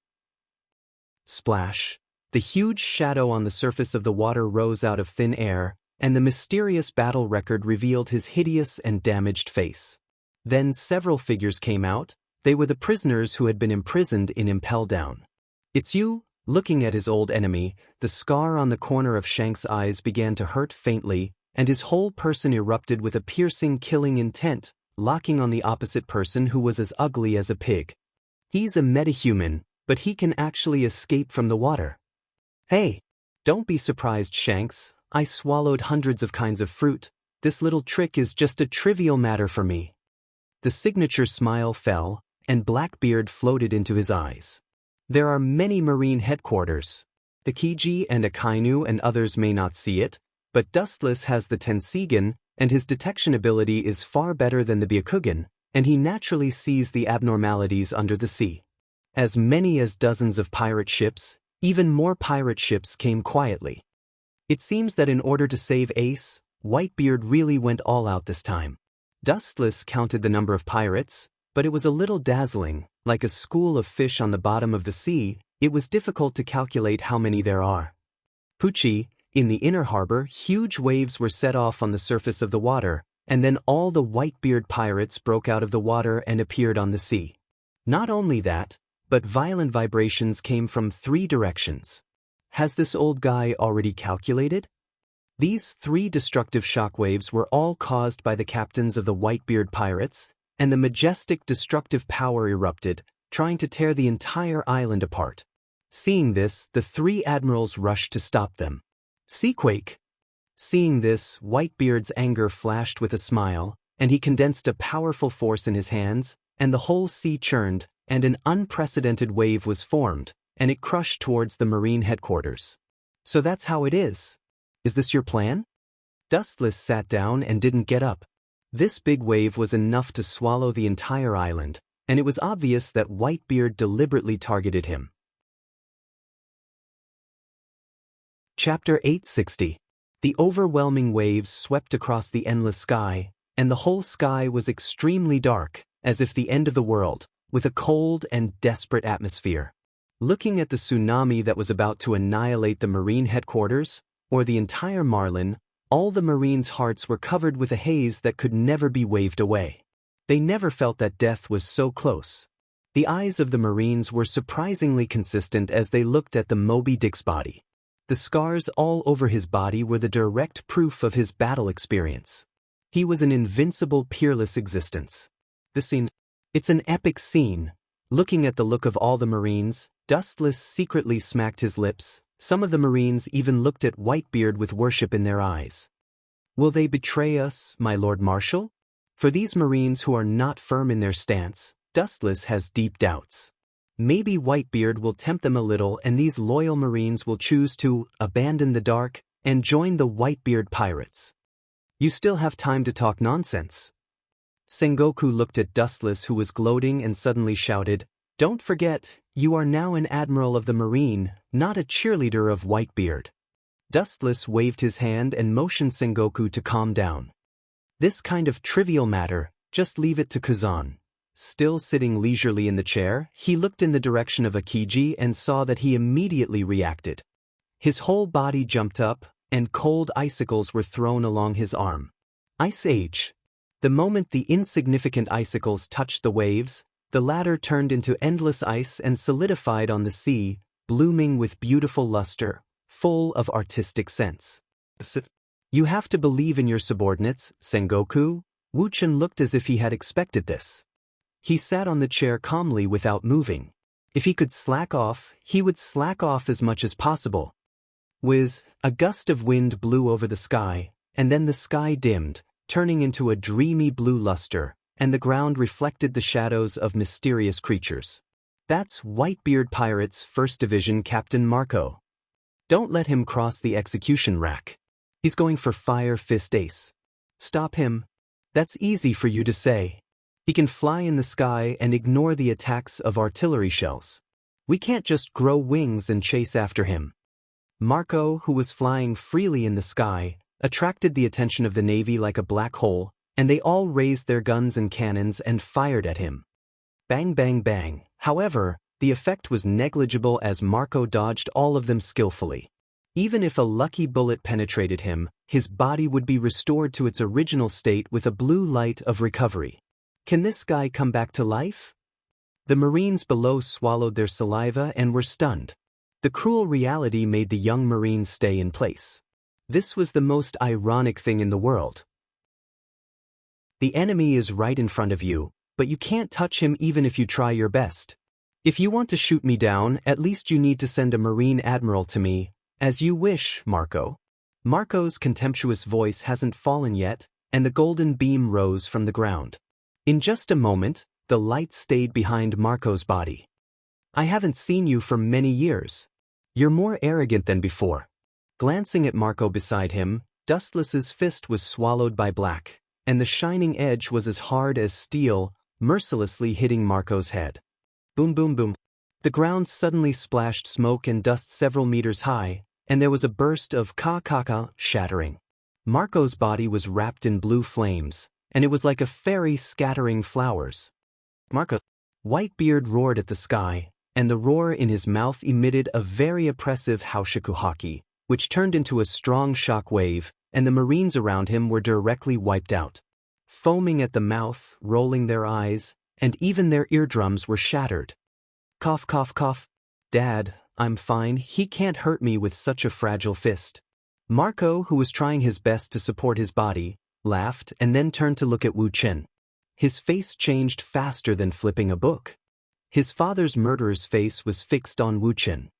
Splash. The huge shadow on the surface of the water rose out of thin air, and the mysterious battle record revealed his hideous and damaged face. Then several figures came out. They were the prisoners who had been imprisoned in Impel Down. It's you? Looking at his old enemy, the scar on the corner of Shanks' eyes began to hurt faintly, and his whole person erupted with a piercing, killing intent, locking on the opposite person who was as ugly as a pig. He's a metahuman, but he can actually escape from the water. Hey! Don't be surprised, Shanks. I swallowed hundreds of kinds of fruit. This little trick is just a trivial matter for me. The signature smile fell, and Blackbeard floated into his eyes. There are many Marine headquarters. Ikiji and Akainu and others may not see it, but Dustless has the Tensigan, and his detection ability is far better than the Byakugan, and he naturally sees the abnormalities under the sea. As many as dozens of pirate ships, Even more pirate ships came quietly. It seems that in order to save Ace, Whitebeard really went all out this time. Dustless counted the number of pirates, but it was a little dazzling. Like a school of fish on the bottom of the sea, it was difficult to calculate how many there are. Pucci, in the inner harbor, huge waves were set off on the surface of the water, and then all the Whitebeard pirates broke out of the water and appeared on the sea. Not only that, but violent vibrations came from 3 directions. Has this old guy already calculated? These 3 destructive shockwaves were all caused by the captains of the Whitebeard pirates, and the majestic destructive power erupted, trying to tear the entire island apart. Seeing this, the 3 admirals rushed to stop them. Seaquake! Seeing this, Whitebeard's anger flashed with a smile, and he condensed a powerful force in his hands, and the whole sea churned, and an unprecedented wave was formed, and it crushed towards the marine headquarters. So that's how it is. Is this your plan? Dustless sat down and didn't get up. This big wave was enough to swallow the entire island, and it was obvious that Whitebeard deliberately targeted him. Chapter 860. The overwhelming waves swept across the endless sky, and the whole sky was extremely dark, as if the end of the world, with a cold and desperate atmosphere. Looking at the tsunami that was about to annihilate the marine headquarters, or the entire Marlin, all the Marines' hearts were covered with a haze that could never be waved away. They never felt that death was so close. The eyes of the Marines were surprisingly consistent as they looked at the Moby Dick's body. The scars all over his body were the direct proof of his battle experience. He was an invincible, peerless existence. The scene. It's an epic scene. Looking at the look of all the Marines, Dustless secretly smacked his lips. Some of the Marines even looked at Whitebeard with worship in their eyes. Will they betray us, my Lord Marshal? For these Marines who are not firm in their stance, Dustless has deep doubts. Maybe Whitebeard will tempt them a little and these loyal Marines will choose to abandon the dark and join the Whitebeard pirates. You still have time to talk nonsense. Sengoku looked at Dustless who was gloating and suddenly shouted, "Don't forget, you are now an admiral of the Marine, not a cheerleader of Whitebeard." Dustless waved his hand and motioned Sengoku to calm down. This kind of trivial matter, just leave it to Kazan. Still sitting leisurely in the chair, he looked in the direction of Akiji and saw that he immediately reacted. His whole body jumped up, and cold icicles were thrown along his arm. Ice Age. The moment the insignificant icicles touched the waves, the latter turned into endless ice and solidified on the sea, blooming with beautiful luster, full of artistic sense. You have to believe in your subordinates, Sengoku. Wuchen looked as if he had expected this. He sat on the chair calmly without moving. If he could slack off, he would slack off as much as possible. Whiz, a gust of wind blew over the sky, and then the sky dimmed, turning into a dreamy blue luster, and the ground reflected the shadows of mysterious creatures. That's Whitebeard Pirates 1st Division Captain Marco. Don't let him cross the execution rack. He's going for Fire Fist Ace. Stop him. That's easy for you to say. He can fly in the sky and ignore the attacks of artillery shells. We can't just grow wings and chase after him. Marco, who was flying freely in the sky, attracted the attention of the Navy like a black hole, and they all raised their guns and cannons and fired at him. Bang bang bang. However, the effect was negligible as Marco dodged all of them skillfully. Even if a lucky bullet penetrated him, his body would be restored to its original state with a blue light of recovery. Can this guy come back to life? The Marines below swallowed their saliva and were stunned. The cruel reality made the young Marines stay in place. This was the most ironic thing in the world. The enemy is right in front of you, but you can't touch him even if you try your best. If you want to shoot me down, at least you need to send a Marine Admiral to me. As you wish, Marco. Marco's contemptuous voice hasn't fallen yet, and the golden beam rose from the ground. In just a moment, the light stayed behind Marco's body. I haven't seen you for many years. You're more arrogant than before. Glancing at Marco beside him, Dustless's fist was swallowed by black, and the shining edge was as hard as steel, mercilessly hitting Marco's head. Boom boom boom. The ground suddenly splashed smoke and dust several meters high, and there was a burst of ka-ka-ka shattering. Marco's body was wrapped in blue flames, and it was like a fairy scattering flowers. Marco. Whitebeard roared at the sky, and the roar in his mouth emitted a very oppressive haushaku-haki, which turned into a strong shock wave, and the marines around him were directly wiped out. Foaming at the mouth, rolling their eyes, and even their eardrums were shattered. Cough, cough, cough. Dad, I'm fine, he can't hurt me with such a fragile fist. Marco, who was trying his best to support his body, laughed and then turned to look at Wu Chen. His face changed faster than flipping a book. His father's murderer's face was fixed on Wu Chen.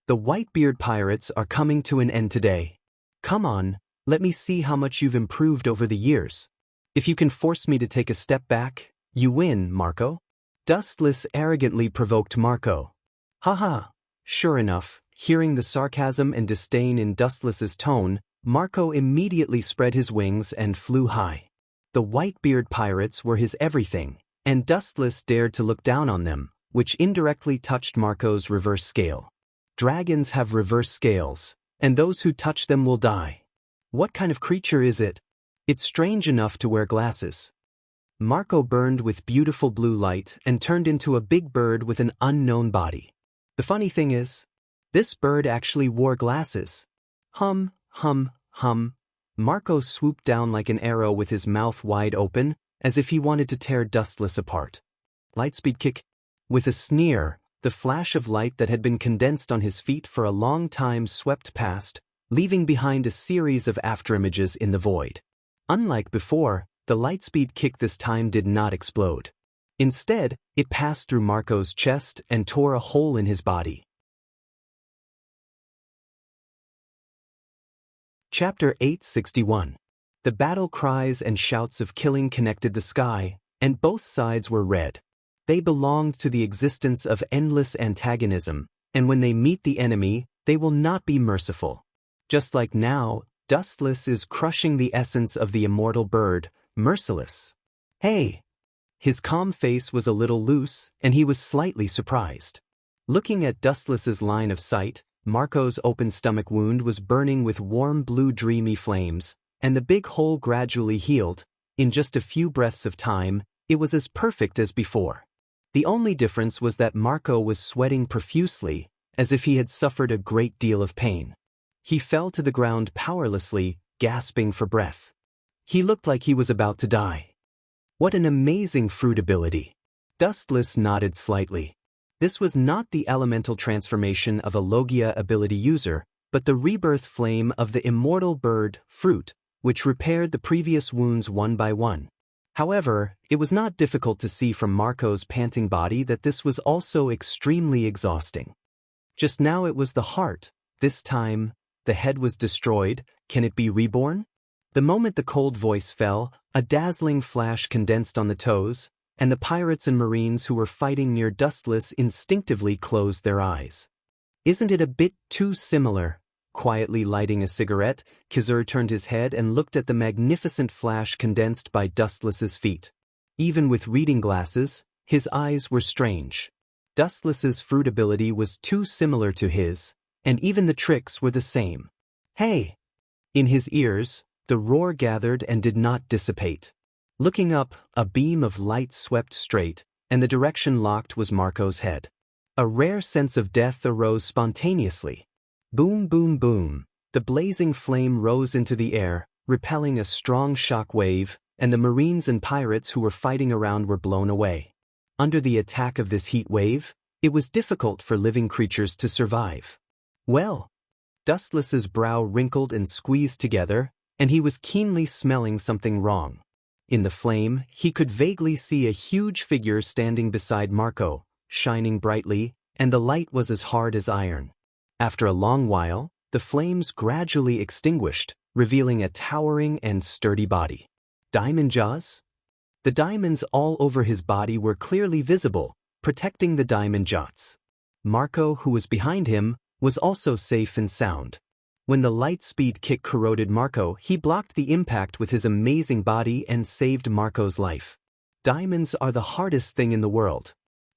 The Whitebeard pirates are coming to an end today. Come on, let me see how much you've improved over the years. If you can force me to take a step back, you win, Marco. Dustless arrogantly provoked Marco. Haha. Sure enough, hearing the sarcasm and disdain in Dustless's tone, Marco immediately spread his wings and flew high. The Whitebeard pirates were his everything, and Dustless dared to look down on them, which indirectly touched Marco's reverse scale. Dragons have reverse scales, and those who touch them will die. What kind of creature is it? It's strange enough to wear glasses. Marco burned with beautiful blue light and turned into a big bird with an unknown body. The funny thing is, this bird actually wore glasses. Hum, hum, hum. Marco swooped down like an arrow with his mouth wide open, as if he wanted to tear Dustless apart. Lightspeed kick. With a sneer, the flash of light that had been condensed on his feet for a long time swept past, leaving behind a series of afterimages in the void. Unlike before, the lightspeed kick this time did not explode. Instead, it passed through Marco's chest and tore a hole in his body. Chapter 861. The battle cries and shouts of killing connected the sky, and both sides were red. They belonged to the existence of endless antagonism, and when they meet the enemy, they will not be merciful. Just like now, Dustless is crushing the essence of the immortal bird, merciless. Hey! His calm face was a little loose, and he was slightly surprised. Looking at Dustless's line of sight, Marco's open stomach wound was burning with warm blue dreamy flames, and the big hole gradually healed. In just a few breaths of time, it was as perfect as before. The only difference was that Marco was sweating profusely, as if he had suffered a great deal of pain. He fell to the ground powerlessly, gasping for breath. He looked like he was about to die. What an amazing fruit ability! Dustless nodded slightly. This was not the elemental transformation of a Logia ability user, but the rebirth flame of the immortal bird, fruit, which repaired the previous wounds one by one. However, it was not difficult to see from Marco's panting body that this was also extremely exhausting. Just now it was the heart. This time, the head was destroyed. Can it be reborn? The moment the cold voice fell, a dazzling flash condensed on the toes, and the pirates and marines who were fighting near Dustless instinctively closed their eyes. Isn't it a bit too similar? Quietly lighting a cigarette, Kizur turned his head and looked at the magnificent flash condensed by Dustless's feet. Even with reading glasses, his eyes were strange. Dustless's fruit ability was too similar to his, and even the tricks were the same. Hey! In his ears, the roar gathered and did not dissipate. Looking up, a beam of light swept straight, and the direction locked was Marco's head. A rare sense of death arose spontaneously. Boom, boom, boom. The blazing flame rose into the air, repelling a strong shock wave, and the marines and pirates who were fighting around were blown away. Under the attack of this heat wave, it was difficult for living creatures to survive. Well, Dustless's brow wrinkled and squeezed together, and he was keenly smelling something wrong. In the flame, he could vaguely see a huge figure standing beside Marco, shining brightly, and the light was as hard as iron. After a long while, the flames gradually extinguished, revealing a towering and sturdy body. Diamond jaws? The diamonds all over his body were clearly visible, protecting the diamond jaws. Marco, who was behind him, was also safe and sound. When the lightspeed kick corroded Marco, he blocked the impact with his amazing body and saved Marco's life. Diamonds are the hardest thing in the world.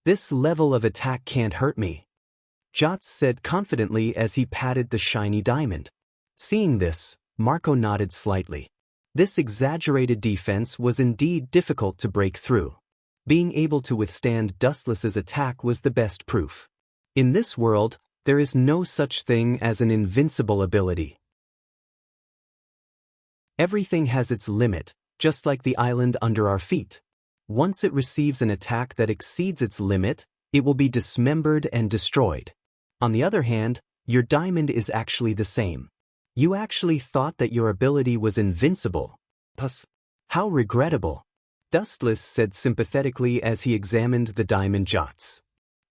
This level of attack can't hurt me, Jots said confidently as he patted the shiny diamond. Seeing this, Marco nodded slightly. This exaggerated defense was indeed difficult to break through. Being able to withstand Dustless's attack was the best proof. In this world, there is no such thing as an invincible ability. Everything has its limit, just like the island under our feet. Once it receives an attack that exceeds its limit, it will be dismembered and destroyed. On the other hand, your diamond is actually the same. You actually thought that your ability was invincible. How regrettable, Dustless said sympathetically as he examined the diamond Jots.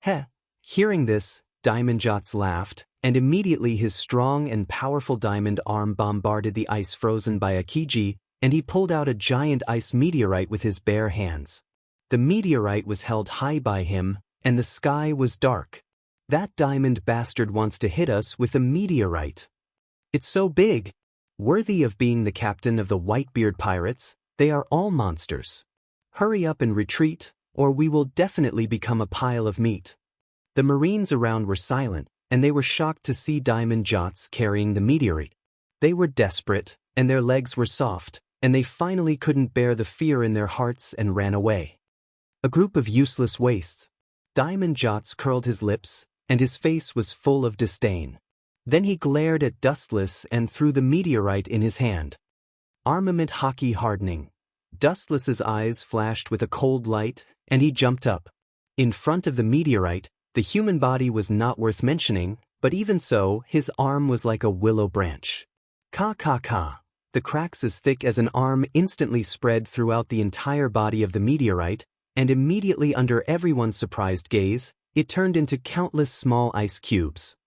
Heh. Hearing this, Diamond Jots laughed, and immediately his strong and powerful diamond arm bombarded the ice frozen by Akiji, and he pulled out a giant ice meteorite with his bare hands. The meteorite was held high by him, and the sky was dark. That diamond bastard wants to hit us with a meteorite. It's so big. Worthy of being the captain of the Whitebeard pirates, they are all monsters. Hurry up and retreat, or we will definitely become a pile of meat. The Marines around were silent, and they were shocked to see Diamond Jots carrying the meteorite. They were desperate, and their legs were soft, and they finally couldn't bear the fear in their hearts and ran away. A group of useless wastes. Diamond Jots curled his lips, and his face was full of disdain. Then he glared at Dustless and threw the meteorite in his hand. Armament hockey hardening. Dustless's eyes flashed with a cold light, and he jumped up. In front of the meteorite, the human body was not worth mentioning, but even so, his arm was like a willow branch. Ka. The cracks as thick as an arm instantly spread throughout the entire body of the meteorite, and immediately under everyone's surprised gaze, it turned into countless small ice cubes.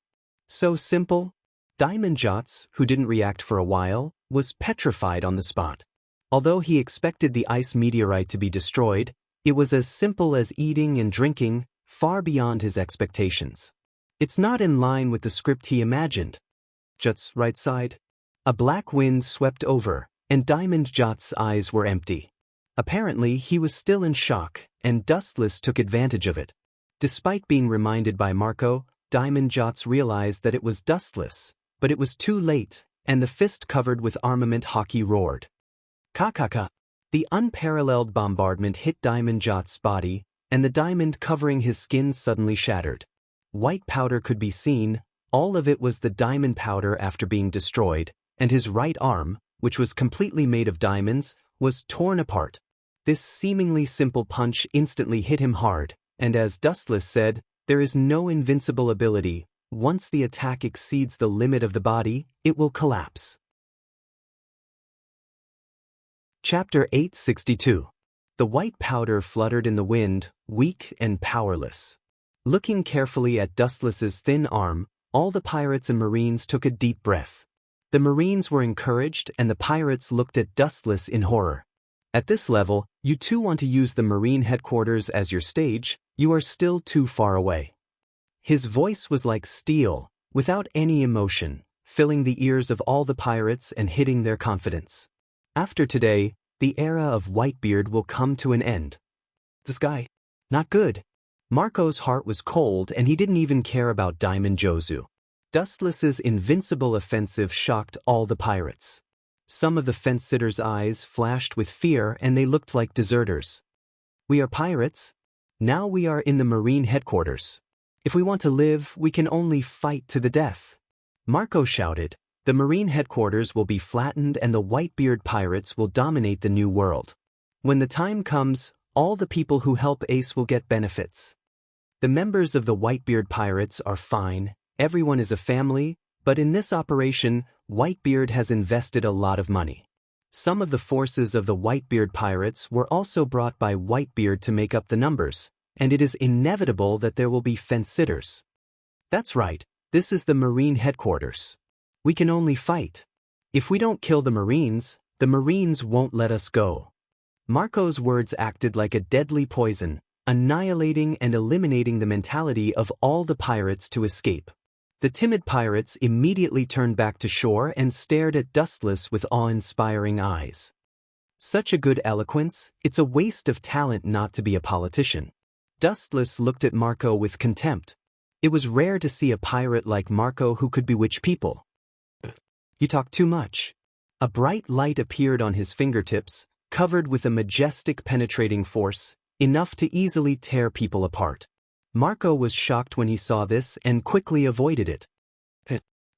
So simple? Diamond Jots, who didn't react for a while, was petrified on the spot. Although he expected the ice meteorite to be destroyed, it was as simple as eating and drinking, far beyond his expectations. It's not in line with the script he imagined. Jots' right side. A black wind swept over, and Diamond Jots' eyes were empty. Apparently, he was still in shock, and Dustless took advantage of it. Despite being reminded by Marco, Diamond Jots realized that it was Dustless, but it was too late, and the fist covered with armament hockey roared. Ka. The unparalleled bombardment hit Diamond Jots' body, and the diamond covering his skin suddenly shattered. White powder could be seen, all of it was the diamond powder after being destroyed, and his right arm, which was completely made of diamonds, was torn apart. This seemingly simple punch instantly hit him hard, and as Dustless said, there is no invincible ability. Once the attack exceeds the limit of the body, it will collapse. Chapter 862. The white powder fluttered in the wind, weak and powerless. Looking carefully at Dustless's thin arm, all the pirates and Marines took a deep breath. The Marines were encouraged and the pirates looked at Dustless in horror. At this level, you too want to use the Marine headquarters as your stage, you are still too far away. His voice was like steel, without any emotion, filling the ears of all the pirates and hitting their confidence. After today, the era of Whitebeard will come to an end. This guy, not good. Marco's heart was cold and he didn't even care about Diamond Jozu. Dustless's invincible offensive shocked all the pirates. Some of the fence-sitters' eyes flashed with fear and they looked like deserters. We are pirates. Now we are in the Marine headquarters. If we want to live, we can only fight to the death. Marco shouted, the Marine headquarters will be flattened and the Whitebeard pirates will dominate the new world. When the time comes, all the people who help Ace will get benefits. The members of the Whitebeard pirates are fine, everyone is a family, but in this operation, Whitebeard has invested a lot of money. Some of the forces of the Whitebeard pirates were also brought by Whitebeard to make up the numbers, and it is inevitable that there will be fence-sitters. That's right, this is the Marine headquarters. We can only fight. If we don't kill the Marines won't let us go. Marco's words acted like a deadly poison, annihilating and eliminating the mentality of all the pirates to escape. The timid pirates immediately turned back to shore and stared at Dustless with awe-inspiring eyes. Such a good eloquence, it's a waste of talent not to be a politician. Dustless looked at Marco with contempt. It was rare to see a pirate like Marco who could bewitch people. You talk too much. A bright light appeared on his fingertips, covered with a majestic penetrating force, enough to easily tear people apart. Marco was shocked when he saw this and quickly avoided it.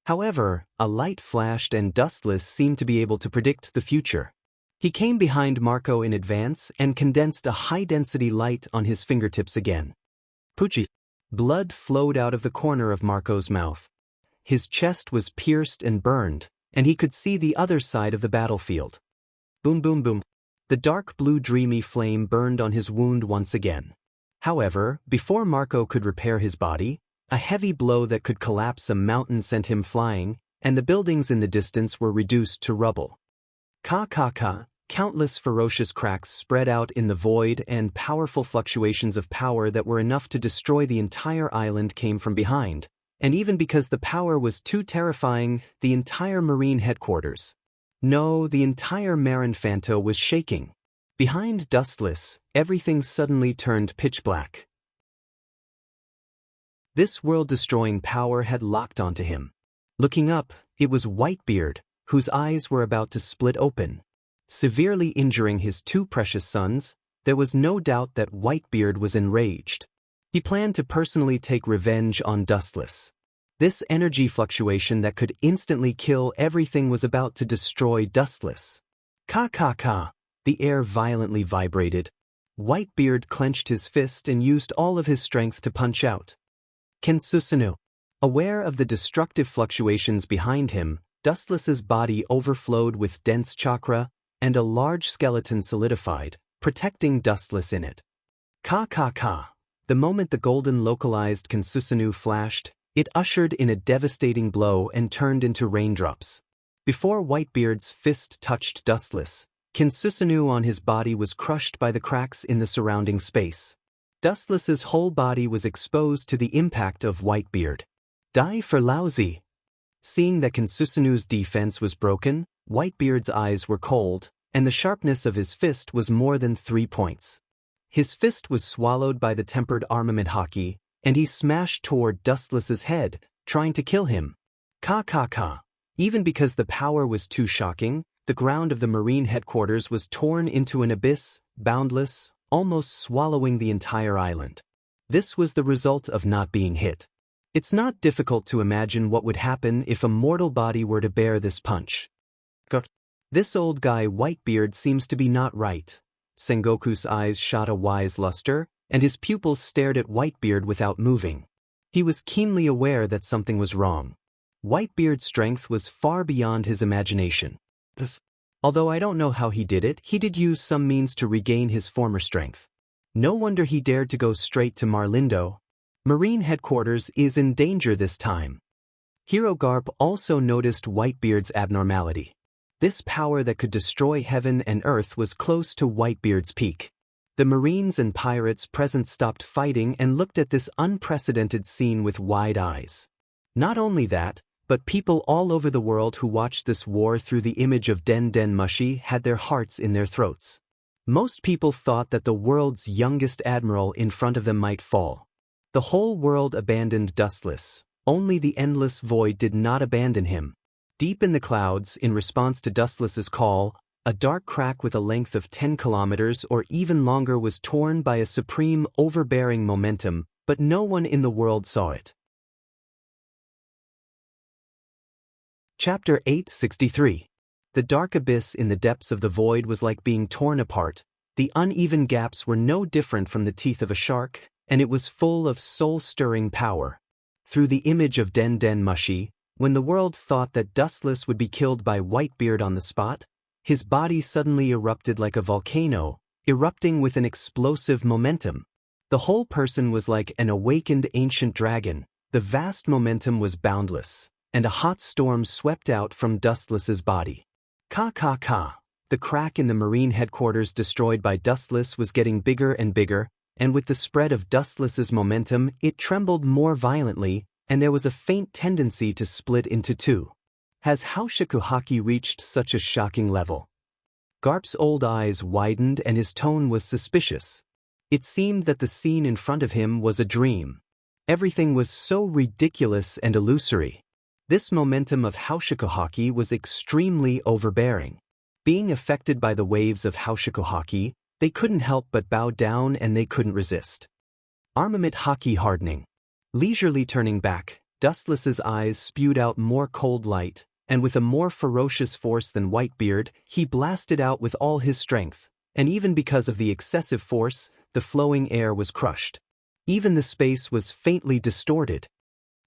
However, a light flashed and Dustless seemed to be able to predict the future. He came behind Marco in advance and condensed a high-density light on his fingertips again. Poochie. Blood flowed out of the corner of Marco's mouth. His chest was pierced and burned, and he could see the other side of the battlefield. Boom boom boom. The dark blue dreamy flame burned on his wound once again. However, before Marco could repair his body, a heavy blow that could collapse a mountain sent him flying, and the buildings in the distance were reduced to rubble. Ka. Countless ferocious cracks spread out in the void and powerful fluctuations of power that were enough to destroy the entire island came from behind, and even because the power was too terrifying, the entire marine headquarters. No, the entire Marinfanto was shaking. Behind Dustless, everything suddenly turned pitch black. This world-destroying power had locked onto him. Looking up, it was Whitebeard, whose eyes were about to split open. Severely injuring his two precious sons, there was no doubt that Whitebeard was enraged. He planned to personally take revenge on Dustless. This energy fluctuation that could instantly kill everything was about to destroy Dustless. Ka. The air violently vibrated. Whitebeard clenched his fist and used all of his strength to punch out. Kensusunu. Aware of the destructive fluctuations behind him, Dustless's body overflowed with dense chakra, and a large skeleton solidified, protecting Dustless in it. Ka. The moment the golden localized Kensusunu flashed, it ushered in a devastating blow and turned into raindrops. Before Whitebeard's fist touched Dustless, Kensusunu on his body was crushed by the cracks in the surrounding space. Dustless's whole body was exposed to the impact of Whitebeard. Die for lousy. Seeing that Kensusunu's defense was broken, Whitebeard's eyes were cold, and the sharpness of his fist was more than 3 points. His fist was swallowed by the tempered armament haki, and he smashed toward Dustless's head, trying to kill him. Ka. Even because the power was too shocking, the ground of the marine headquarters was torn into an abyss, boundless, almost swallowing the entire island. This was the result of not being hit. It's not difficult to imagine what would happen if a mortal body were to bear this punch. This old guy Whitebeard seems to be not right. Sengoku's eyes shot a wise luster, and his pupils stared at Whitebeard without moving. He was keenly aware that something was wrong. Whitebeard's strength was far beyond his imagination. Although I don't know how he did it, he did use some means to regain his former strength. No wonder he dared to go straight to Marlindo. Marine headquarters is in danger this time. Hero Garp also noticed Whitebeard's abnormality. This power that could destroy heaven and earth was close to Whitebeard's peak. The Marines and pirates present stopped fighting and looked at this unprecedented scene with wide eyes. Not only that, but people all over the world who watched this war through the image of Den Mushi had their hearts in their throats. Most people thought that the world's youngest admiral in front of them might fall. The whole world abandoned Dustless. Only the endless void did not abandon him. Deep in the clouds, in response to Dustless's call, a dark crack with a length of 10 kilometers or even longer was torn by a supreme, overbearing momentum, but no one in the world saw it. Chapter 863. The dark abyss in the depths of the void was like being torn apart. The uneven gaps were no different from the teeth of a shark, and it was full of soul-stirring power. Through the image of Den Mushi, when the world thought that Dustless would be killed by Whitebeard on the spot, his body suddenly erupted like a volcano, erupting with an explosive momentum. The whole person was like an awakened ancient dragon. The vast momentum was boundless, and a hot storm swept out from Dustless's body. Ka. The crack in the marine headquarters destroyed by Dustless was getting bigger and bigger, and with the spread of Dustless's momentum, it trembled more violently, and there was a faint tendency to split into two. Has Haoshiku Haki reached such a shocking level? Garp's old eyes widened and his tone was suspicious. It seemed that the scene in front of him was a dream. Everything was so ridiculous and illusory. This momentum of Haushikuhaki was extremely overbearing. Being affected by the waves of Haushikuhaki, they couldn't help but bow down and they couldn't resist. Armament haki hardening. Leisurely turning back, Dustless's eyes spewed out more cold light, and with a more ferocious force than Whitebeard, he blasted out with all his strength, and even because of the excessive force, the flowing air was crushed. Even the space was faintly distorted.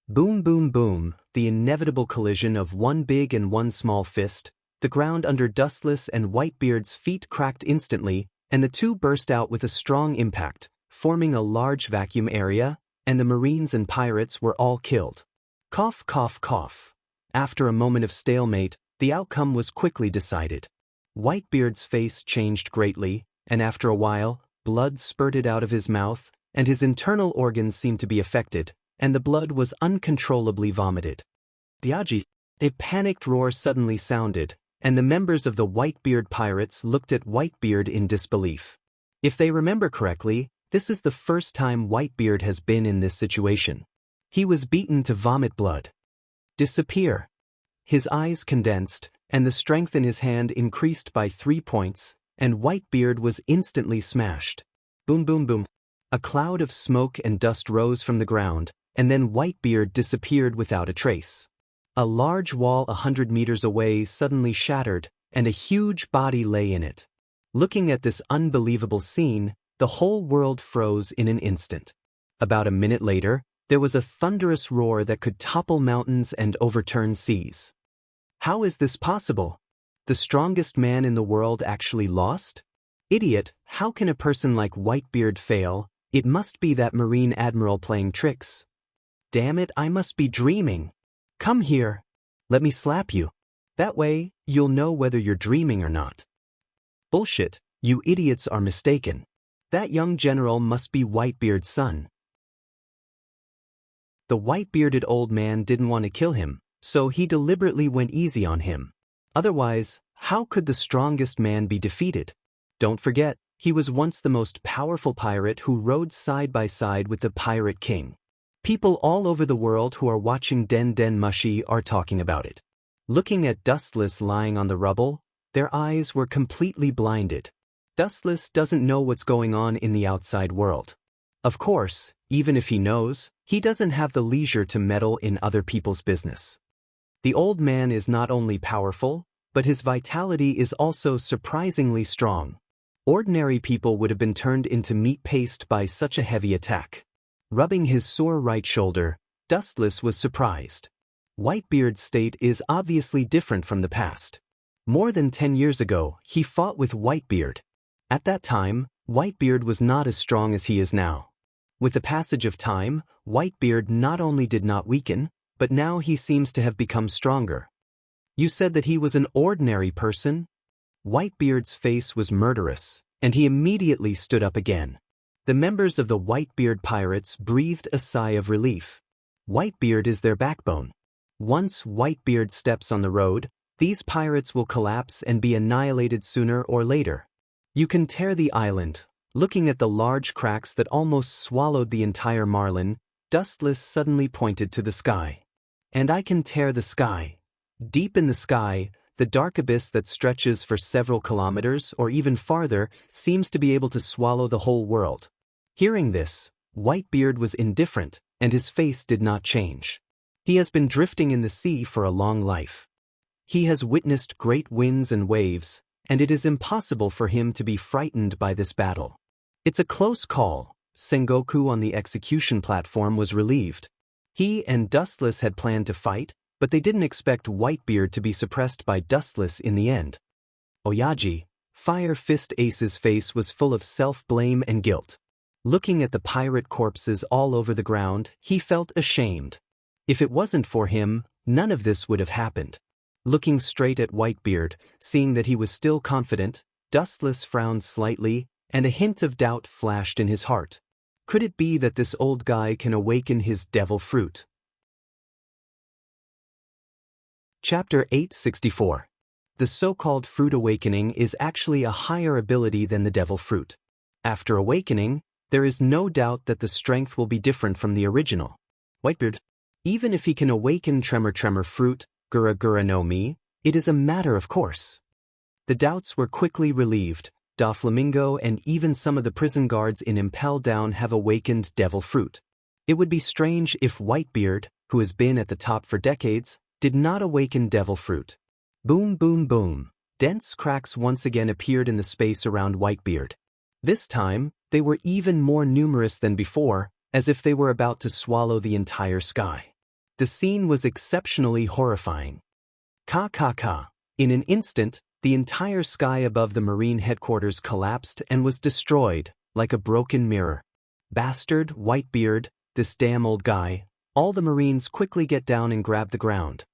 Boom boom boom, the inevitable collision of one big and one small fist. The ground under Dustless and Whitebeard's feet cracked instantly, and the two burst out with a strong impact, forming a large vacuum area, and the Marines and pirates were all killed. Cough cough cough. After a moment of stalemate, the outcome was quickly decided. Whitebeard's face changed greatly, and after a while, blood spurted out of his mouth, and his internal organs seemed to be affected, and the blood was uncontrollably vomited. Diagi! A panicked roar suddenly sounded, and the members of the Whitebeard pirates looked at Whitebeard in disbelief. If they remember correctly, this is the first time Whitebeard has been in this situation. He was beaten to vomit blood. Disappear. His eyes condensed, and the strength in his hand increased by 3 points, and Whitebeard was instantly smashed. Boom boom boom. A cloud of smoke and dust rose from the ground, and then Whitebeard disappeared without a trace. A large wall 100 meters away suddenly shattered, and a huge body lay in it. Looking at this unbelievable scene, the whole world froze in an instant. About a minute later, there was a thunderous roar that could topple mountains and overturn seas. How is this possible? The strongest man in the world actually lost? Idiot, how can a person like Whitebeard fail? It must be that Marine Admiral playing tricks. Damn it, I must be dreaming. Come here. Let me slap you. That way, you'll know whether you're dreaming or not. Bullshit, you idiots are mistaken. That young general must be Whitebeard's son. The white-bearded old man didn't want to kill him, so he deliberately went easy on him. Otherwise, how could the strongest man be defeated? Don't forget, he was once the most powerful pirate who rode side by side with the Pirate King. People all over the world who are watching Den Den Mushi are talking about it. Looking at Dustless lying on the rubble, their eyes were completely blinded. Dustless doesn't know what's going on in the outside world. Of course, even if he knows, he doesn't have the leisure to meddle in other people's business. The old man is not only powerful, but his vitality is also surprisingly strong. Ordinary people would have been turned into meat paste by such a heavy attack. Rubbing his sore right shoulder, Dustless was surprised. Whitebeard's state is obviously different from the past. More than 10 years ago, he fought with Whitebeard. At that time, Whitebeard was not as strong as he is now. With the passage of time, Whitebeard not only did not weaken, but now he seems to have become stronger. You said that he was an ordinary person? Whitebeard's face was murderous, and he immediately stood up again. The members of the Whitebeard pirates breathed a sigh of relief. Whitebeard is their backbone. Once Whitebeard steps on the road, these pirates will collapse and be annihilated sooner or later. You can tear the island. Looking at the large cracks that almost swallowed the entire Marlin, Dustless suddenly pointed to the sky. And I can tear the sky. Deep in the sky, the dark abyss that stretches for several kilometers or even farther seems to be able to swallow the whole world. Hearing this, Whitebeard was indifferent, and his face did not change. He has been drifting in the sea for a long life. He has witnessed great winds and waves, and it is impossible for him to be frightened by this battle. It's a close call. Sengoku on the execution platform was relieved. He and Dustless had planned to fight, but they didn't expect Whitebeard to be suppressed by Dustless in the end. Oyaji, Fire Fist Ace's face was full of self-blame and guilt. Looking at the pirate corpses all over the ground, he felt ashamed. If it wasn't for him, none of this would have happened. Looking straight at Whitebeard, seeing that he was still confident, Dustless frowned slightly, and a hint of doubt flashed in his heart. Could it be that this old guy can awaken his devil fruit? Chapter 864. The so-called fruit awakening is actually a higher ability than the devil fruit. After awakening, There is no doubt that the strength will be different from the original. Whitebeard. Even if he can awaken Tremor fruit, Gura Gura no Mi, it is a matter of course. The doubts were quickly relieved. Doflamingo and even some of the prison guards in Impel Down have awakened devil fruit. It would be strange if Whitebeard, who has been at the top for decades, did not awaken devil fruit. Boom boom boom. Dense cracks once again appeared in the space around Whitebeard. This time, they were even more numerous than before, as if they were about to swallow the entire sky. The scene was exceptionally horrifying. Ka ka ka. In an instant, the entire sky above the Marine headquarters collapsed and was destroyed, like a broken mirror. Bastard, Whitebeard, this damn old guy. All the Marines quickly get down and grab the ground.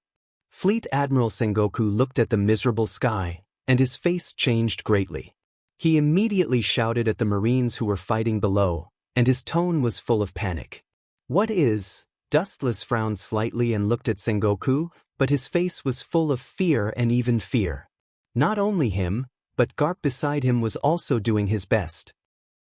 Fleet Admiral Sengoku looked at the miserable sky, and his face changed greatly. He immediately shouted at the Marines who were fighting below, and his tone was full of panic. What is? Dustless frowned slightly and looked at Sengoku, but his face was full of fear and even fear. Not only him, but Garp beside him was also doing his best.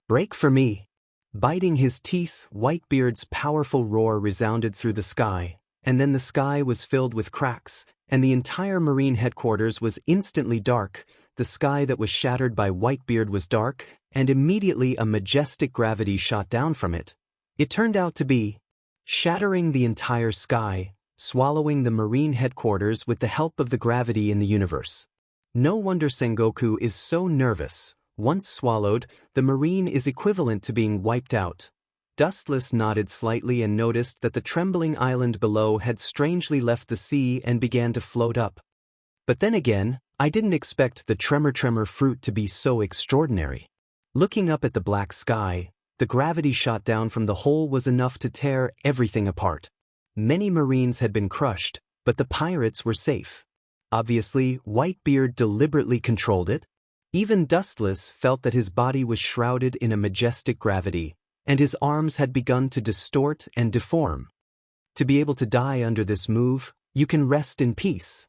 Break for me. Biting his teeth, Whitebeard's powerful roar resounded through the sky, and then the sky was filled with cracks, and the entire Marine headquarters was instantly dark. The sky that was shattered by Whitebeard was dark, and immediately a majestic gravity shot down from it. It turned out to be shattering the entire sky, swallowing the Marine headquarters with the help of the gravity in the universe. No wonder Sengoku is so nervous. Once swallowed, the Marine is equivalent to being wiped out. Dustless nodded slightly and noticed that the trembling island below had strangely left the sea and began to float up. But then again, I didn't expect the Tremor fruit to be so extraordinary. Looking up at the black sky, the gravity shot down from the hole was enough to tear everything apart. Many Marines had been crushed, but the pirates were safe. Obviously, Whitebeard deliberately controlled it. Even Dustless felt that his body was shrouded in a majestic gravity, and his arms had begun to distort and deform. To be able to die under this move, you can rest in peace.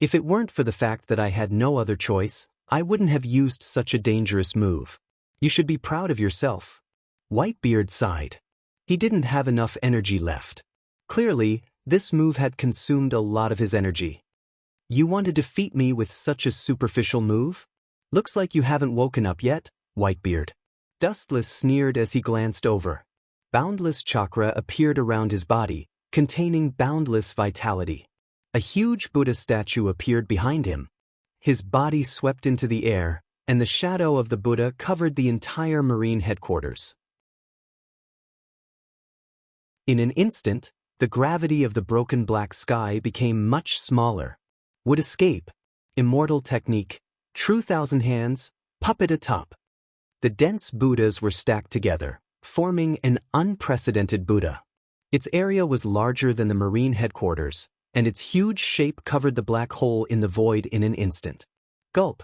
If it weren't for the fact that I had no other choice, I wouldn't have used such a dangerous move. You should be proud of yourself. Whitebeard sighed. He didn't have enough energy left. Clearly, this move had consumed a lot of his energy. You want to defeat me with such a superficial move? Looks like you haven't woken up yet, Whitebeard. Dustless sneered as he glanced over. Boundless chakra appeared around his body, containing boundless vitality. A huge Buddha statue appeared behind him. His body swept into the air, and the shadow of the Buddha covered the entire Marine headquarters. In an instant, the gravity of the broken black sky became much smaller. Would escape. Immortal technique. True thousand hands. Puppet atop. The dense Buddhas were stacked together, forming an unprecedented Buddha. Its area was larger than the Marine headquarters, and its huge shape covered the black hole in the void in an instant. Gulp.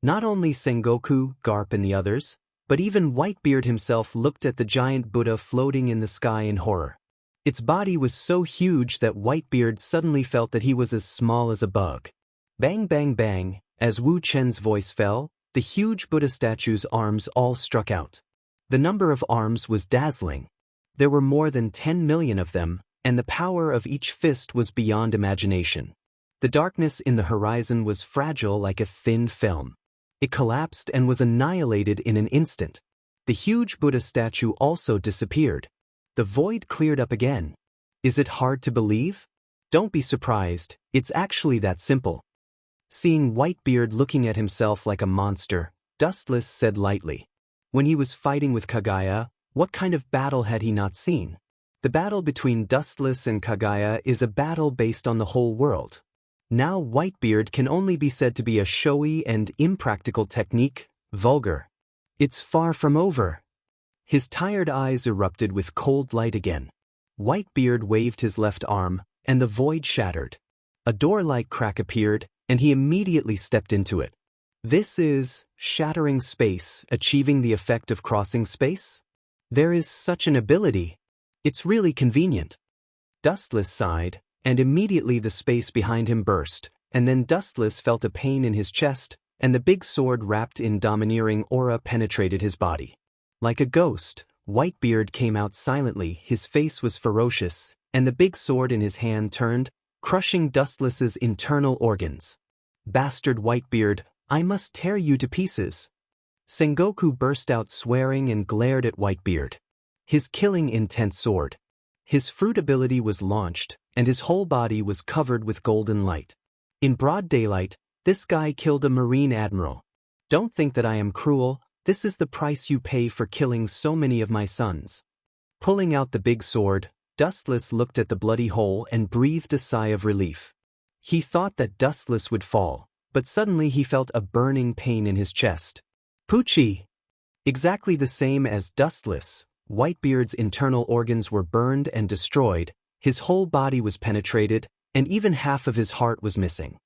Not only Sengoku, Garp and the others, but even Whitebeard himself looked at the giant Buddha floating in the sky in horror. Its body was so huge that Whitebeard suddenly felt that he was as small as a bug. Bang bang bang, as Wu Chen's voice fell, the huge Buddha statue's arms all struck out. The number of arms was dazzling. There were more than 10 million of them, and the power of each fist was beyond imagination. The darkness in the horizon was fragile like a thin film. It collapsed and was annihilated in an instant. The huge Buddha statue also disappeared. The void cleared up again. Is it hard to believe? Don't be surprised, it's actually that simple. Seeing Whitebeard looking at himself like a monster, Dustless said lightly. When he was fighting with Kagaya, what kind of battle had he not seen? The battle between Dustless and Kagaya is a battle based on the whole world. Now Whitebeard can only be said to be a showy and impractical technique, vulgar. It's far from over. His tired eyes erupted with cold light again. Whitebeard waved his left arm, and the void shattered. A door-like crack appeared, and he immediately stepped into it. This is shattering space, achieving the effect of crossing space? There is such an ability. It's really convenient. Dustless sighed, and immediately the space behind him burst, and then Dustless felt a pain in his chest, and the big sword wrapped in domineering aura penetrated his body. Like a ghost, Whitebeard came out silently, his face was ferocious, and the big sword in his hand turned, crushing Dustless's internal organs. Bastard Whitebeard, I must tear you to pieces. Sengoku burst out swearing and glared at Whitebeard. His killing intent soared. His fruit ability was launched, and his whole body was covered with golden light. In broad daylight, this guy killed a Marine admiral. Don't think that I am cruel, this is the price you pay for killing so many of my sons. Pulling out the big sword, Dustless looked at the bloody hole and breathed a sigh of relief. He thought that Dustless would fall, but suddenly he felt a burning pain in his chest. Poochie! Exactly the same as Dustless, Whitebeard's internal organs were burned and destroyed, his whole body was penetrated, and even half of his heart was missing.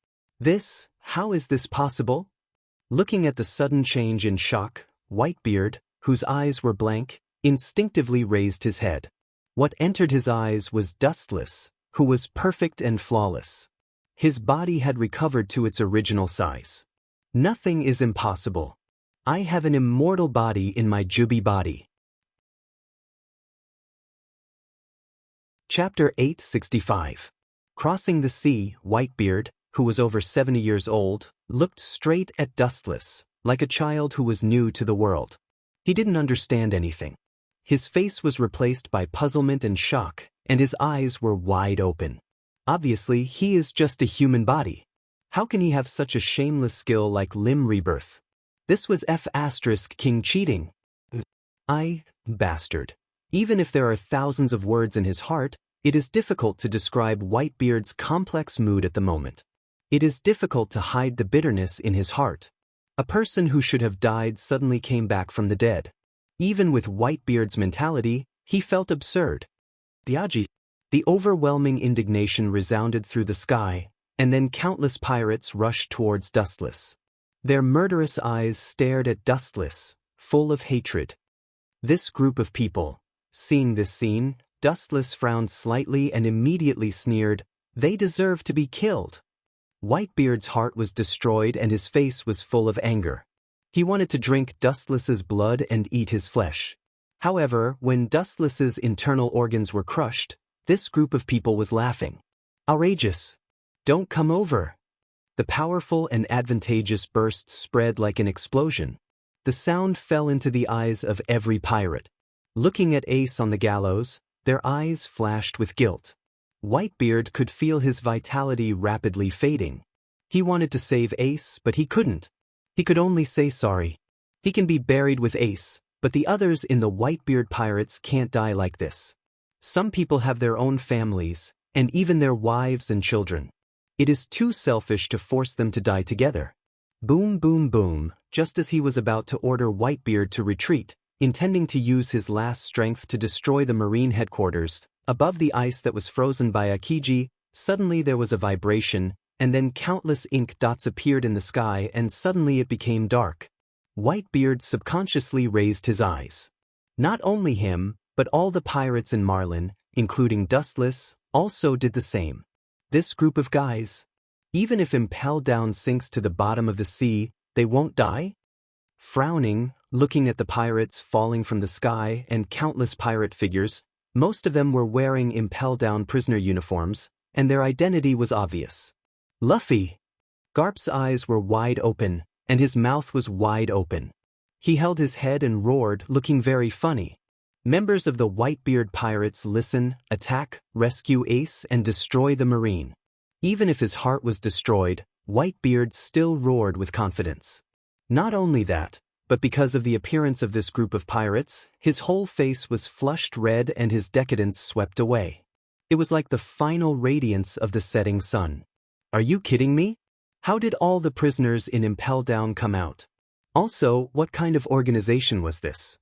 How is this possible? Looking at the sudden change in shock, Whitebeard, whose eyes were blank, instinctively raised his head. What entered his eyes was Dustless, who was perfect and flawless. His body had recovered to its original size. Nothing is impossible. I have an immortal body in my Jubi body. Chapter 865. Crossing the sea, Whitebeard, who was over 70 years old, looked straight at Dustless, like a child who was new to the world. He didn't understand anything. His face was replaced by puzzlement and shock, and his eyes were wide open. Obviously, he is just a human body. How can he have such a shameless skill like limb rebirth? This was King cheating. Bastard. Even if there are thousands of words in his heart, it is difficult to describe Whitebeard's complex mood at the moment. It is difficult to hide the bitterness in his heart. A person who should have died suddenly came back from the dead. Even with Whitebeard's mentality, he felt absurd. The overwhelming indignation resounded through the sky, and then countless pirates rushed towards Dustless. Their murderous eyes stared at Dustless, full of hatred. This group of people, seeing this scene, Dustless frowned slightly and immediately sneered, "They deserve to be killed." Whitebeard's heart was destroyed and his face was full of anger. He wanted to drink Dustless's blood and eat his flesh. However, when Dustless's internal organs were crushed, this group of people was laughing. Outrageous! Don't come over! The powerful and advantageous burst spread like an explosion. The sound fell into the eyes of every pirate. Looking at Ace on the gallows, their eyes flashed with guilt. Whitebeard could feel his vitality rapidly fading. He wanted to save Ace, but he couldn't. He could only say sorry. He can be buried with Ace, but the others in the Whitebeard pirates can't die like this. Some people have their own families, and even their wives and children. It is too selfish to force them to die together. Boom, boom, boom, just as he was about to order Whitebeard to retreat, intending to use his last strength to destroy the marine headquarters, above the ice that was frozen by Akiji, suddenly there was a vibration, and then countless ink dots appeared in the sky and suddenly it became dark. Whitebeard subconsciously raised his eyes. Not only him, but all the pirates in Marlin, including Dustless, also did the same. This group of guys, even if Impel Down sinks to the bottom of the sea, they won't die? Frowning, looking at the pirates falling from the sky and countless pirate figures, most of them were wearing Impel Down prisoner uniforms, and their identity was obvious. Luffy! Garp's eyes were wide open, and his mouth was wide open. He held his head and roared, looking very funny. Members of the Whitebeard pirates listen, attack, rescue Ace, and destroy the marine. Even if his heart was destroyed, Whitebeard still roared with confidence. Not only that, but because of the appearance of this group of pirates, his whole face was flushed red and his decadence swept away. It was like the final radiance of the setting sun. Are you kidding me? How did all the prisoners in Impel Down come out? Also, what kind of organization was this?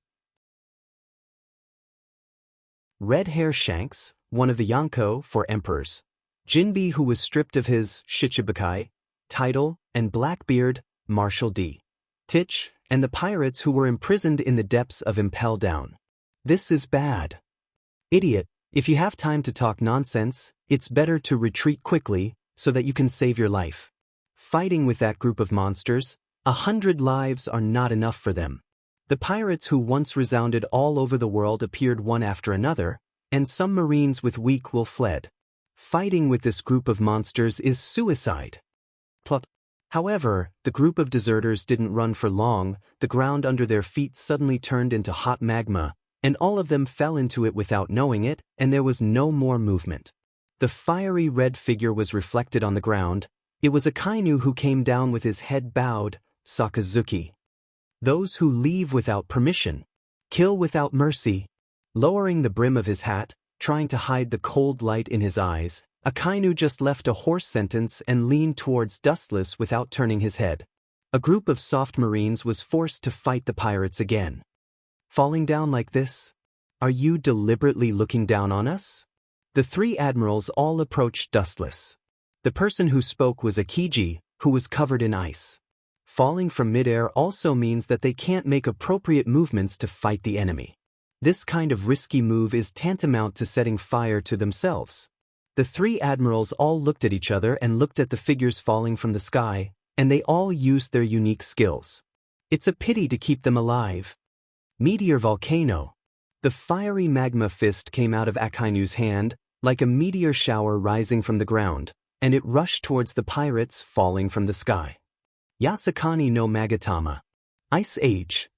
Red Hair Shanks, one of the Yonko for emperors. Jinbe, who was stripped of his Shichibukai title, and Blackbeard, Marshal D. Titch, and the pirates who were imprisoned in the depths of Impel Down. This is bad. Idiot, if you have time to talk nonsense, it's better to retreat quickly so that you can save your life. Fighting with that group of monsters, 100 lives are not enough for them. The pirates who once resounded all over the world appeared one after another, and some marines with weak will fled. Fighting with this group of monsters is suicide. Plop. However, the group of deserters didn't run for long. The ground under their feet suddenly turned into hot magma, and all of them fell into it without knowing it, and there was no more movement. The fiery red figure was reflected on the ground. It was a kainu who came down with his head bowed, Sakazuki. Those who leave without permission, kill without mercy. Lowering the brim of his hat, trying to hide the cold light in his eyes, Akainu just left a hoarse sentence and leaned towards Dustless without turning his head. A group of soft marines was forced to fight the pirates again. Falling down like this? Are you deliberately looking down on us? The three admirals all approached Dustless. The person who spoke was Akiji, who was covered in ice. Falling from midair also means that they can't make appropriate movements to fight the enemy. This kind of risky move is tantamount to setting fire to themselves. The three admirals all looked at each other and looked at the figures falling from the sky, and they all used their unique skills. It's a pity to keep them alive. Meteor volcano. The fiery magma fist came out of Akainu's hand, like a meteor shower rising from the ground, and it rushed towards the pirates falling from the sky. Yasakani no Magatama. Ice Age.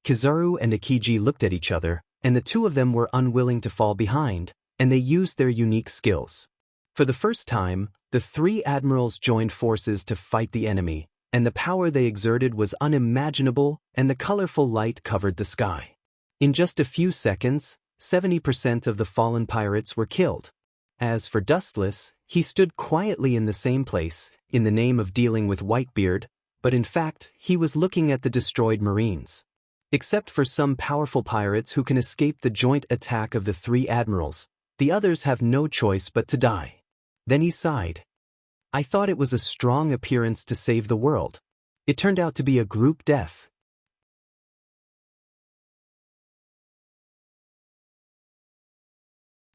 Kizaru and Akiji looked at each other, and the two of them were unwilling to fall behind, and they used their unique skills. For the first time, the three admirals joined forces to fight the enemy, and the power they exerted was unimaginable, and the colorful light covered the sky. In just a few seconds, 70% of the fallen pirates were killed. As for Dustless, he stood quietly in the same place, in the name of dealing with Whitebeard, but in fact, he was looking at the destroyed marines. Except for some powerful pirates who can escape the joint attack of the three admirals, the others have no choice but to die. Then he sighed. I thought it was a strong appearance to save the world. It turned out to be a group death.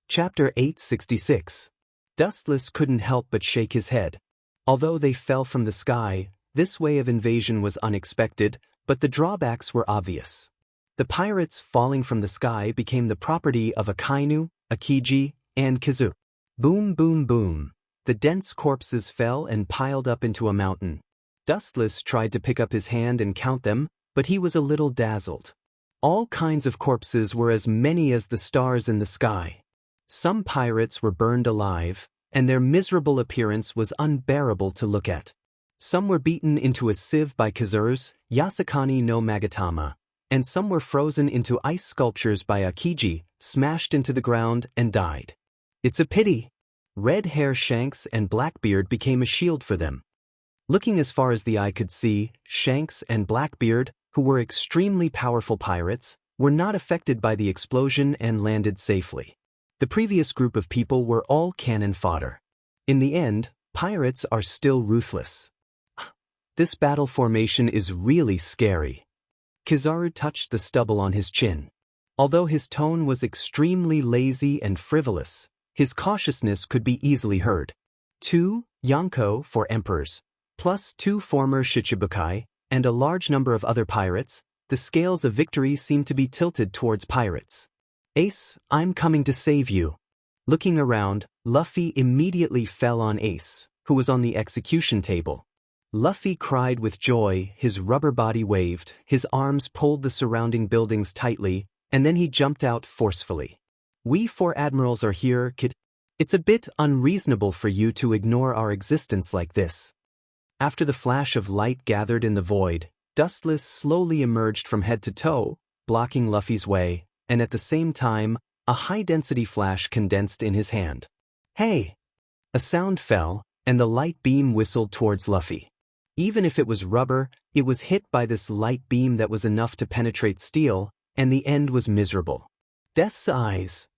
Chapter 866. Dustless couldn't help but shake his head. Although they fell from the sky, this way of invasion was unexpected, but the drawbacks were obvious. The pirates falling from the sky became the property of Akainu, Akiji, and Kizu. Boom, boom, boom. The dense corpses fell and piled up into a mountain. Dustless tried to pick up his hand and count them, but he was a little dazzled. All kinds of corpses were as many as the stars in the sky. Some pirates were burned alive, and their miserable appearance was unbearable to look at. Some were beaten into a sieve by Kizaru's Yasakani no Magatama, and some were frozen into ice sculptures by Akiji, smashed into the ground and died. It's a pity. Red Hair Shanks and Blackbeard became a shield for them. Looking as far as the eye could see, Shanks and Blackbeard, who were extremely powerful pirates, were not affected by the explosion and landed safely. The previous group of people were all cannon fodder. In the end, pirates are still ruthless. This battle formation is really scary. Kizaru touched the stubble on his chin. Although his tone was extremely lazy and frivolous, his cautiousness could be easily heard. 2 Yonko for emperors, plus 2 former Shichibukai, and a large number of other pirates, the scales of victory seemed to be tilted towards pirates. Ace, I'm coming to save you. Looking around, Luffy immediately fell on Ace, who was on the execution table. Luffy cried with joy, his rubber body waved, his arms pulled the surrounding buildings tightly, and then he jumped out forcefully. We 4 admirals are here, kid. It's a bit unreasonable for you to ignore our existence like this. After the flash of light gathered in the void, Dustless slowly emerged from head to toe, blocking Luffy's way, and at the same time, a high-density flash condensed in his hand. Hey! A sound fell, and the light beam whistled towards Luffy. Even if it was rubber, it was hit by this light beam that was enough to penetrate steel, and the end was miserable. Death's eyes.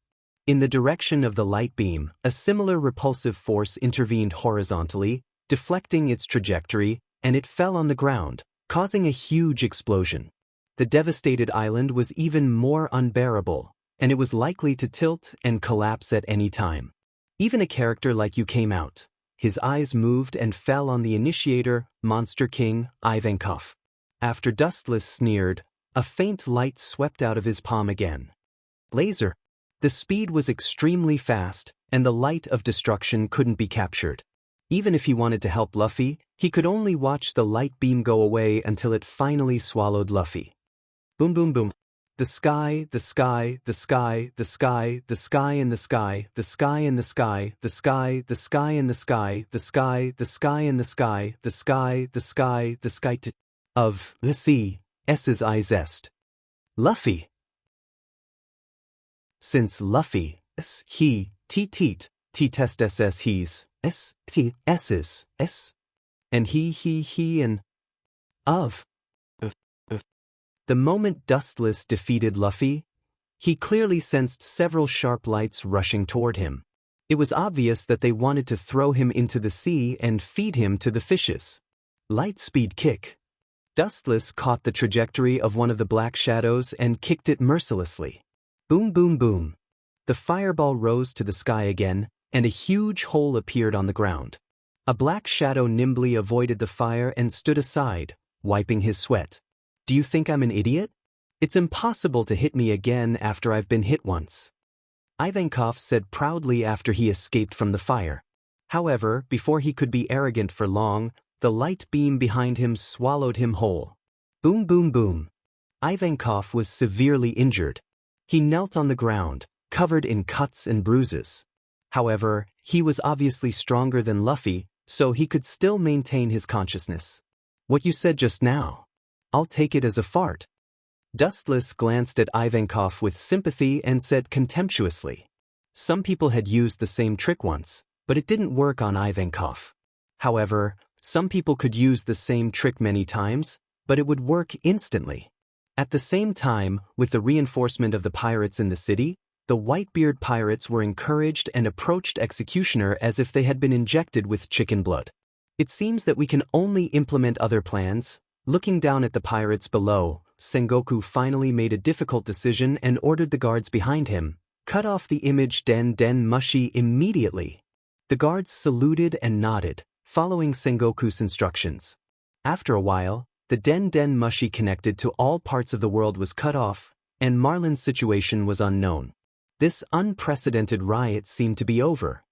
In the direction of the light beam, a similar repulsive force intervened horizontally, deflecting its trajectory, and it fell on the ground, causing a huge explosion. The devastated island was even more unbearable, and it was likely to tilt and collapse at any time. Even a character like you came out. His eyes moved and fell on the initiator, Monster King, Ivankov. After Dustless sneered, A faint light swept out of his palm again. Laser. The speed was extremely fast, and the light of destruction couldn't be captured. Even if he wanted to help Luffy, he could only watch the light beam go away until it finally swallowed Luffy. Boom boom boom. The sky, the sky, the sky, the sky, the sky in the sky, the sky in the sky, the sky, the sky in the sky, the sky, the sky in the sky, the sky, the sky, the sky of the sea, S's eye zest. Luffy. Since Luffy, s, he, t teat, t test ss he's, s, t, s's, s, and he and of. The moment Dustless defeated Luffy, he clearly sensed several sharp lights rushing toward him. It was obvious that they wanted to throw him into the sea and feed him to the fishes. Light speed kick. Dustless caught the trajectory of one of the black shadows and kicked it mercilessly. Boom boom boom. The fireball rose to the sky again, and a huge hole appeared on the ground. A black shadow nimbly avoided the fire and stood aside, wiping his sweat. Do you think I'm an idiot? It's impossible to hit me again after I've been hit once. Ivankov said proudly after he escaped from the fire. However, before he could be arrogant for long, the light beam behind him swallowed him whole. Boom boom boom. Ivankov was severely injured. He knelt on the ground, covered in cuts and bruises. However, he was obviously stronger than Luffy, so he could still maintain his consciousness. What you said just now? I'll take it as a fart. Dustless glanced at Ivankov with sympathy and said contemptuously. Some people had used the same trick once, but it didn't work on Ivankov. However, some people could use the same trick many times, but it would work instantly. At the same time, with the reinforcement of the pirates in the city, the Whitebeard pirates were encouraged and approached Executioner as if they had been injected with chicken blood. It seems that we can only implement other plans. Looking down at the pirates below, Sengoku finally made a difficult decision and ordered the guards behind him, cut off the image Den Den Mushi immediately. The guards saluted and nodded, following Sengoku's instructions. After a while, the Den Den Mushi connected to all parts of the world was cut off, and Marlin's situation was unknown. This unprecedented riot seemed to be over.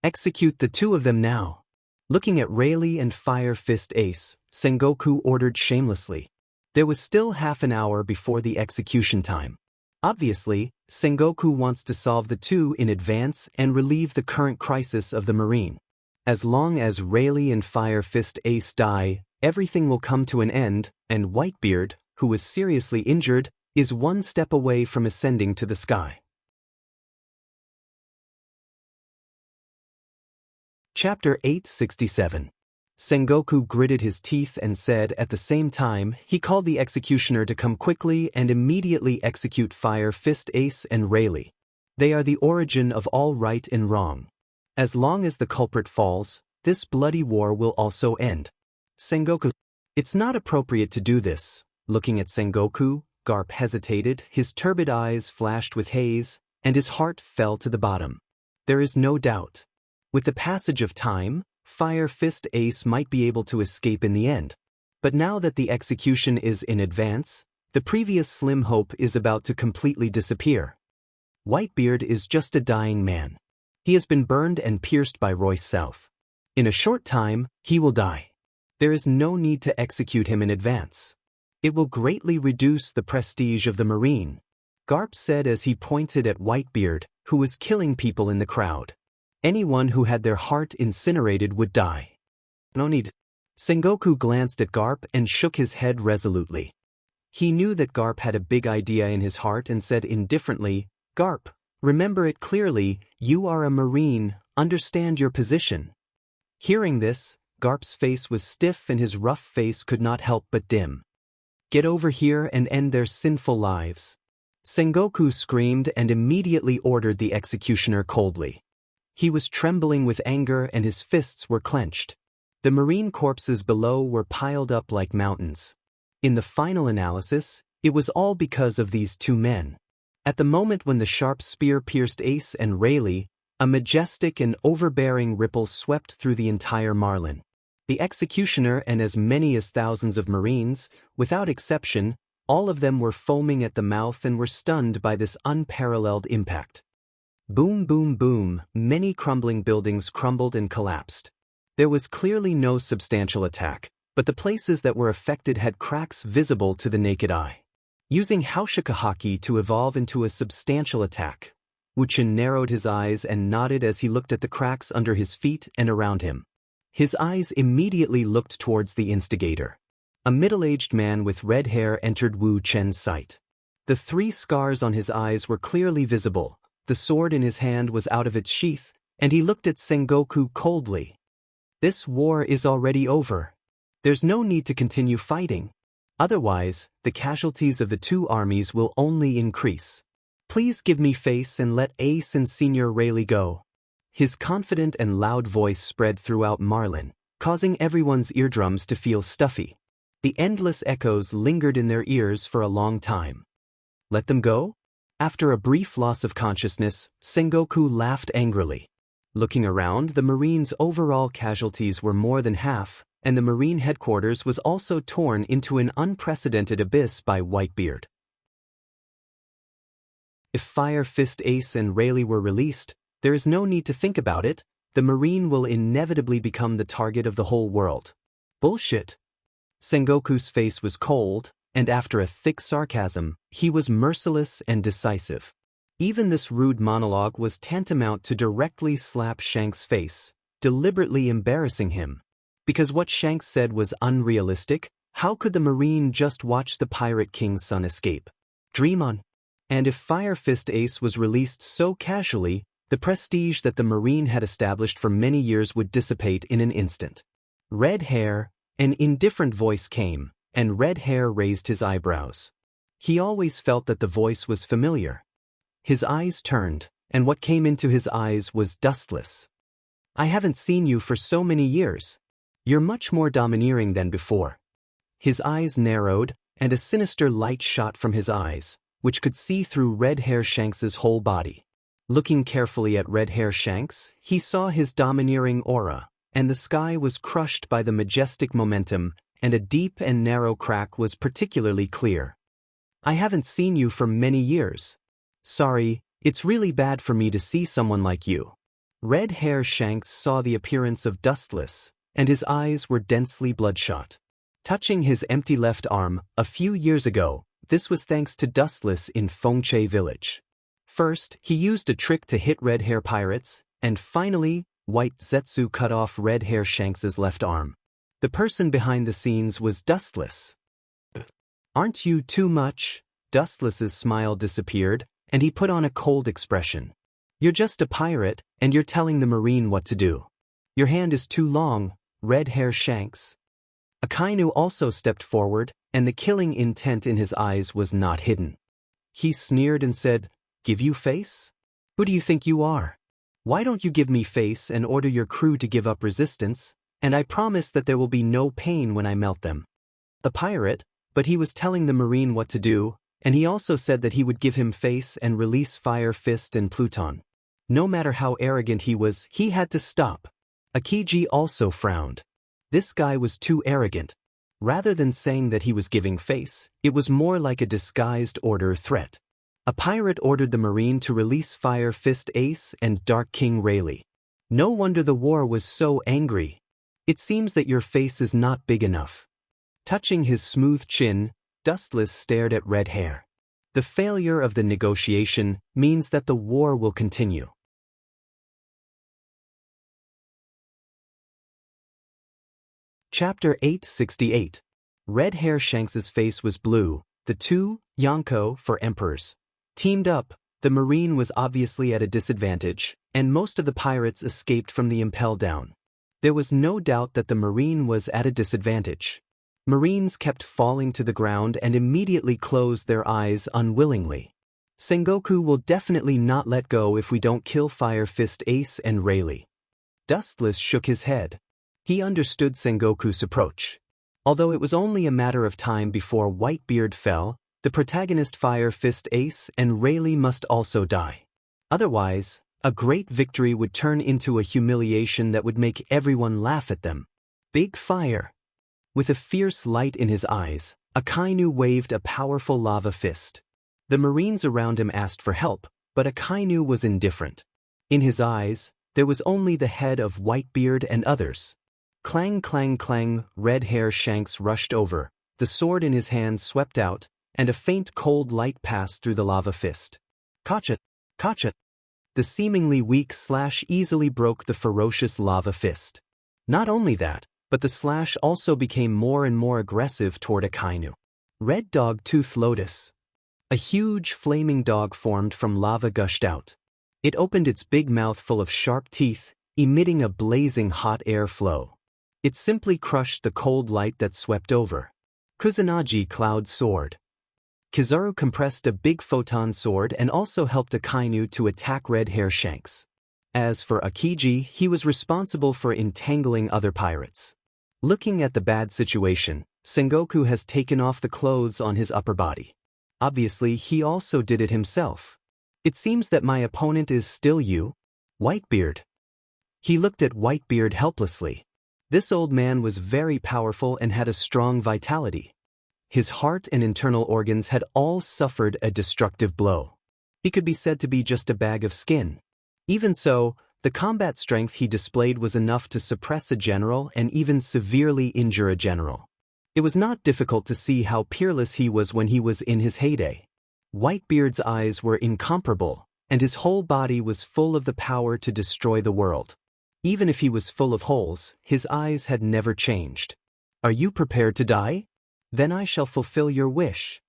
Execute the two of them now. Looking at Rayleigh and Fire Fist Ace, Sengoku ordered shamelessly. There was still half an hour before the execution time. Obviously, Sengoku wants to solve the two in advance and relieve the current crisis of the Marine. As long as Rayleigh and Fire Fist Ace die, everything will come to an end, and Whitebeard, who was seriously injured, is one step away from ascending to the sky. Chapter 867. Sengoku gritted his teeth and said at the same time he called the executioner to come quickly and immediately execute Fire Fist Ace and Rayleigh. They are the origin of all right and wrong. As long as the culprit falls, this bloody war will also end. Sengoku. It's not appropriate to do this. Looking at Sengoku, Garp hesitated, his turbid eyes flashed with haze, and his heart fell to the bottom. There is no doubt. With the passage of time, Fire Fist Ace might be able to escape in the end. But now that the execution is in advance, the previous slim hope is about to completely disappear. Whitebeard is just a dying man. He has been burned and pierced by Royce South. In a short time, he will die. There is no need to execute him in advance. It will greatly reduce the prestige of the Marine, Garp said as he pointed at Whitebeard, who was killing people in the crowd. Anyone who had their heart incinerated would die. No need. Sengoku glanced at Garp and shook his head resolutely. He knew that Garp had a big idea in his heart and said indifferently, Garp, remember it clearly, you are a Marine, understand your position. Hearing this, Garp's face was stiff and his rough face could not help but dim. Get over here and end their sinful lives. Sengoku screamed and immediately ordered the executioner coldly. He was trembling with anger and his fists were clenched. The Marine corpses below were piled up like mountains. In the final analysis, it was all because of these two men. At the moment when the sharp spear pierced Ace and Rayleigh, a majestic and overbearing ripple swept through the entire Marlin. The executioner and as many as thousands of Marines, without exception, All of them were foaming at the mouth and were stunned by this unparalleled impact. Boom, boom, boom, many crumbling buildings crumbled and collapsed. There was clearly no substantial attack, but the places that were affected had cracks visible to the naked eye. Using Haushika Haki to evolve into a substantial attack, Wuchen narrowed his eyes and nodded as he looked at the cracks under his feet and around him. His eyes immediately looked towards the instigator. A middle-aged man with red hair entered Wu Chen's sight. The 3 scars on his eyes were clearly visible, the sword in his hand was out of its sheath, and he looked at Sengoku coldly. This war is already over. There's no need to continue fighting. Otherwise, the casualties of the 2 armies will only increase. Please give me face and let Ace and Senior Rayleigh go. His confident and loud voice spread throughout Marlin, causing everyone's eardrums to feel stuffy. The endless echoes lingered in their ears for a long time. Let them go? After a brief loss of consciousness, Sengoku laughed angrily. Looking around, the Marines' overall casualties were more than half, and the Marine headquarters was also torn into an unprecedented abyss by Whitebeard. If Fire Fist Ace and Rayleigh were released, there is no need to think about it, the Marine will inevitably become the target of the whole world. Bullshit. Sengoku's face was cold, and after a thick sarcasm, he was merciless and decisive. Even this rude monologue was tantamount to directly slap Shanks' face, deliberately embarrassing him. Because what Shanks said was unrealistic, how could the Marine just watch the Pirate King's son escape? Dream on. And if Fire Fist Ace was released so casually, the prestige that the Marine had established for many years would dissipate in an instant. Red Hair, an indifferent voice came, and Red Hair raised his eyebrows. He always felt that the voice was familiar. His eyes turned, and what came into his eyes was dustless. I haven't seen you for so many years. You're much more domineering than before. His eyes narrowed, and a sinister light shot from his eyes, which could see through Red Hair Shanks's whole body. Looking carefully at Red Hair Shanks, he saw his domineering aura, and the sky was crushed by the majestic momentum, and a deep and narrow crack was particularly clear. I haven't seen you for many years. Sorry, it's really bad for me to see someone like you. Red Hair Shanks saw the appearance of Dustless, and his eyes were densely bloodshot. Touching his empty left arm, a few years ago, this was thanks to Dustless in Fengche village. First, he used a trick to hit Red Hair pirates, and finally, White Zetsu cut off Red Hair Shanks's left arm. The person behind the scenes was Dustless. Aren't you too much? Dustless's smile disappeared, and he put on a cold expression. You're just a pirate, and you're telling the Marine what to do. Your hand is too long, Red Hair Shanks. Akainu also stepped forward, and the killing intent in his eyes was not hidden. He sneered and said, Give you face? Who do you think you are? Why don't you give me face and order your crew to give up resistance, and I promise that there will be no pain when I melt them. A pirate, but he was telling the Marine what to do, and he also said that he would give him face and release Fire Fist and Pluton. No matter how arrogant he was, he had to stop. Akiji also frowned. This guy was too arrogant. Rather than saying that he was giving face, it was more like a disguised order threat. A pirate ordered the Marine to release Fire Fist Ace and Dark King Rayleigh. No wonder the war was so angry. It seems that your face is not big enough. Touching his smooth chin, Dustless stared at Red Hair. The failure of the negotiation means that the war will continue. Chapter 868. Red Hair Shanks's face was blue. The two, Yonko for emperors, teamed up. The Marine was obviously at a disadvantage, and most of the pirates escaped from the Impel Down. There was no doubt that the Marine was at a disadvantage. Marines kept falling to the ground and immediately closed their eyes unwillingly. Sengoku will definitely not let go if we don't kill Fire Fist Ace and Rayleigh. Dustless shook his head. He understood Sengoku's approach. Although it was only a matter of time before Whitebeard fell, the protagonist Fire Fist Ace and Rayleigh must also die. Otherwise, a great victory would turn into a humiliation that would make everyone laugh at them. Big Fire. With a fierce light in his eyes, Akainu waved a powerful lava fist. The Marines around him asked for help, but Akainu was indifferent. In his eyes, there was only the head of Whitebeard and others. Clang clang clang, red hair shanks rushed over, the sword in his hand swept out, and a faint cold light passed through the lava fist. Kacha! Kacha! The seemingly weak slash easily broke the ferocious lava fist. Not only that, but the slash also became more and more aggressive toward Akainu. Red Dog Tooth Lotus. A huge flaming dog formed from lava gushed out. It opened its big mouth full of sharp teeth, emitting a blazing hot air flow. It simply crushed the cold light that swept over. Kusanagi Cloud Sword. Kizaru compressed a big photon sword and also helped Akainu to attack Red Hair Shanks. As for Akiji, he was responsible for entangling other pirates. Looking at the bad situation, Sengoku has taken off the clothes on his upper body. Obviously, he also did it himself. It seems that my opponent is still you, Whitebeard. He looked at Whitebeard helplessly. This old man was very powerful and had a strong vitality. His heart and internal organs had all suffered a destructive blow. He could be said to be just a bag of skin. Even so, the combat strength he displayed was enough to suppress a general and even severely injure a general. It was not difficult to see how peerless he was when he was in his heyday. Whitebeard's eyes were incomparable, and his whole body was full of the power to destroy the world. Even if he was full of holes, his eyes had never changed. Are you prepared to die? Then I shall fulfill your wish.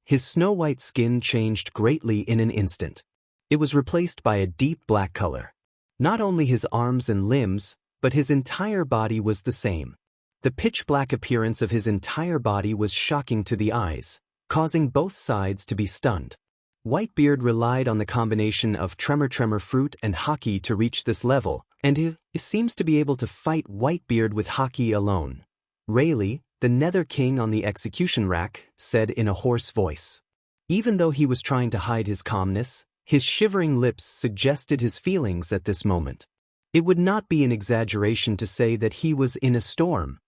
His snow-white skin changed greatly in an instant. It was replaced by a deep black color. Not only his arms and limbs, but his entire body was the same. The pitch-black appearance of his entire body was shocking to the eyes, causing both sides to be stunned. Whitebeard relied on the combination of Tremor Fruit and Haki to reach this level, and he seems to be able to fight Whitebeard with Haki alone. Rayleigh, the Nether King on the execution rack, said in a hoarse voice. Even though he was trying to hide his calmness, his shivering lips suggested his feelings at this moment. It would not be an exaggeration to say that he was in a storm.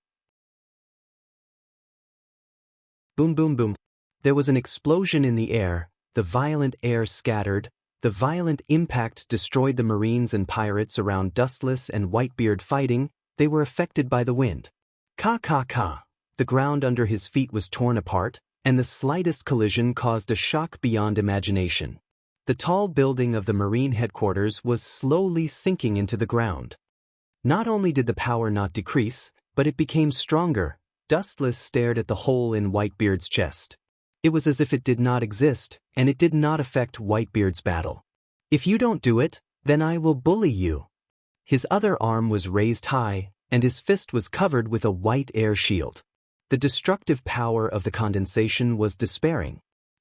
Boom boom boom. There was an explosion in the air, the violent air scattered, the violent impact destroyed the Marines and pirates around Dustless and Whitebeard fighting, they were affected by the wind. Ka ka ka. The ground under his feet was torn apart, and the slightest collision caused a shock beyond imagination. The tall building of the Marine headquarters was slowly sinking into the ground. Not only did the power not decrease, but it became stronger. Dustless stared at the hole in Whitebeard's chest. It was as if it did not exist, and it did not affect Whitebeard's battle. If you don't do it, then I will bully you. His other arm was raised high, and his fist was covered with a white air shield. The destructive power of the condensation was despairing.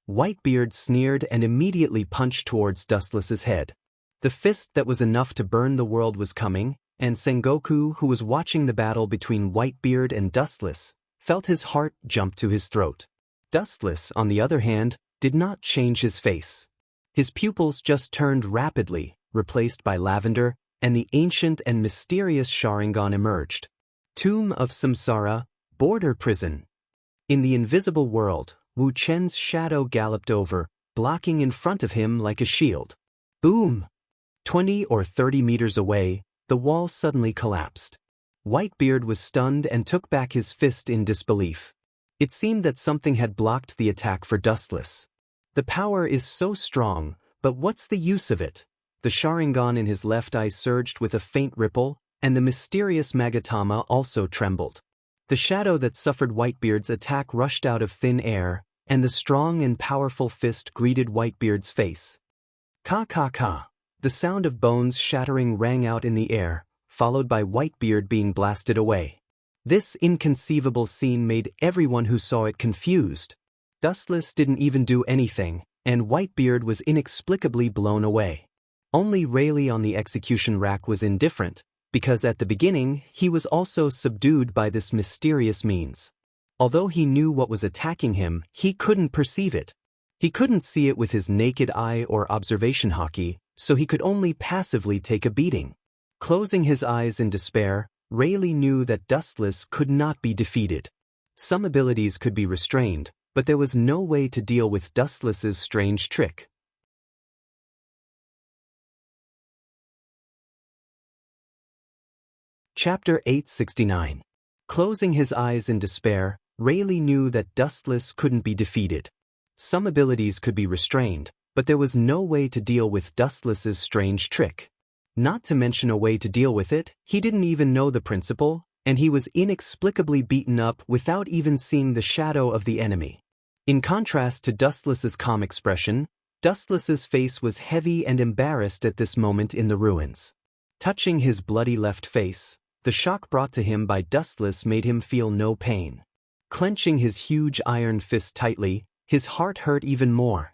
Whitebeard sneered and immediately punched towards Dustless's head. The fist that was enough to burn the world was coming, and Sengoku, who was watching the battle between Whitebeard and Dustless, felt his heart jump to his throat. Dustless, on the other hand, did not change his face. His pupils just turned rapidly, replaced by lavender, and the ancient and mysterious Sharingan emerged. Tomb of Samsara, Border Prison. In the invisible world, Wu Chen's shadow galloped over, blocking in front of him like a shield. Boom! 20 or 30 meters away, the wall suddenly collapsed. Whitebeard was stunned and took back his fist in disbelief. It seemed that something had blocked the attack for Dustless. The power is so strong, but what's the use of it? The Sharingan in his left eye surged with a faint ripple, and the mysterious Magatama also trembled. The shadow that suffered Whitebeard's attack rushed out of thin air, and the strong and powerful fist greeted Whitebeard's face. Ka ka ka. The sound of bones shattering rang out in the air, followed by Whitebeard being blasted away. This inconceivable scene made everyone who saw it confused. Dustless didn't even do anything, and Whitebeard was inexplicably blown away. Only Rayleigh on the execution rack was indifferent, because at the beginning he was also subdued by this mysterious means. Although he knew what was attacking him, he couldn't perceive it. He couldn't see it with his naked eye or observation Haki, so he could only passively take a beating. Closing his eyes in despair, Rayleigh knew that Dustless could not be defeated. Some abilities could be restrained, but there was no way to deal with Dustless's strange trick. Chapter 869. Closing his eyes in despair, Rayleigh knew that Dustless couldn't be defeated. Some abilities could be restrained, but there was no way to deal with Dustless's strange trick. Not to mention a way to deal with it, he didn't even know the principle, and he was inexplicably beaten up without even seeing the shadow of the enemy. In contrast to Dustless's calm expression, Dustless's face was heavy and embarrassed at this moment in the ruins. Touching his bloody left face, the shock brought to him by Dustless made him feel no pain. Clenching his huge iron fist tightly, his heart hurt even more.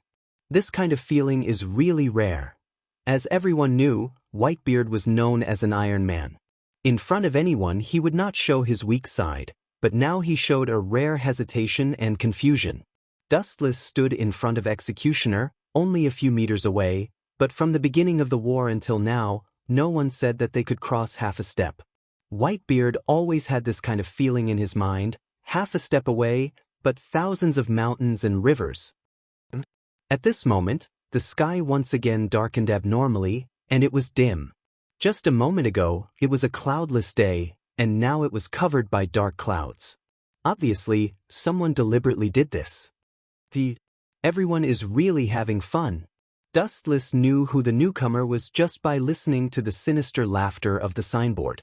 This kind of feeling is really rare. As everyone knew, Whitebeard was known as an Iron Man. In front of anyone he would not show his weak side, but now he showed a rare hesitation and confusion. Dustless stood in front of Executioner, only a few meters away, but from the beginning of the war until now, no one said that they could cross half a step. Whitebeard always had this kind of feeling in his mind, half a step away, but thousands of mountains and rivers. At this moment, the sky once again darkened abnormally, and it was dim. Just a moment ago, it was a cloudless day, and now it was covered by dark clouds. Obviously, someone deliberately did this. Everyone is really having fun. Dustless knew who the newcomer was just by listening to the sinister laughter of the signboard.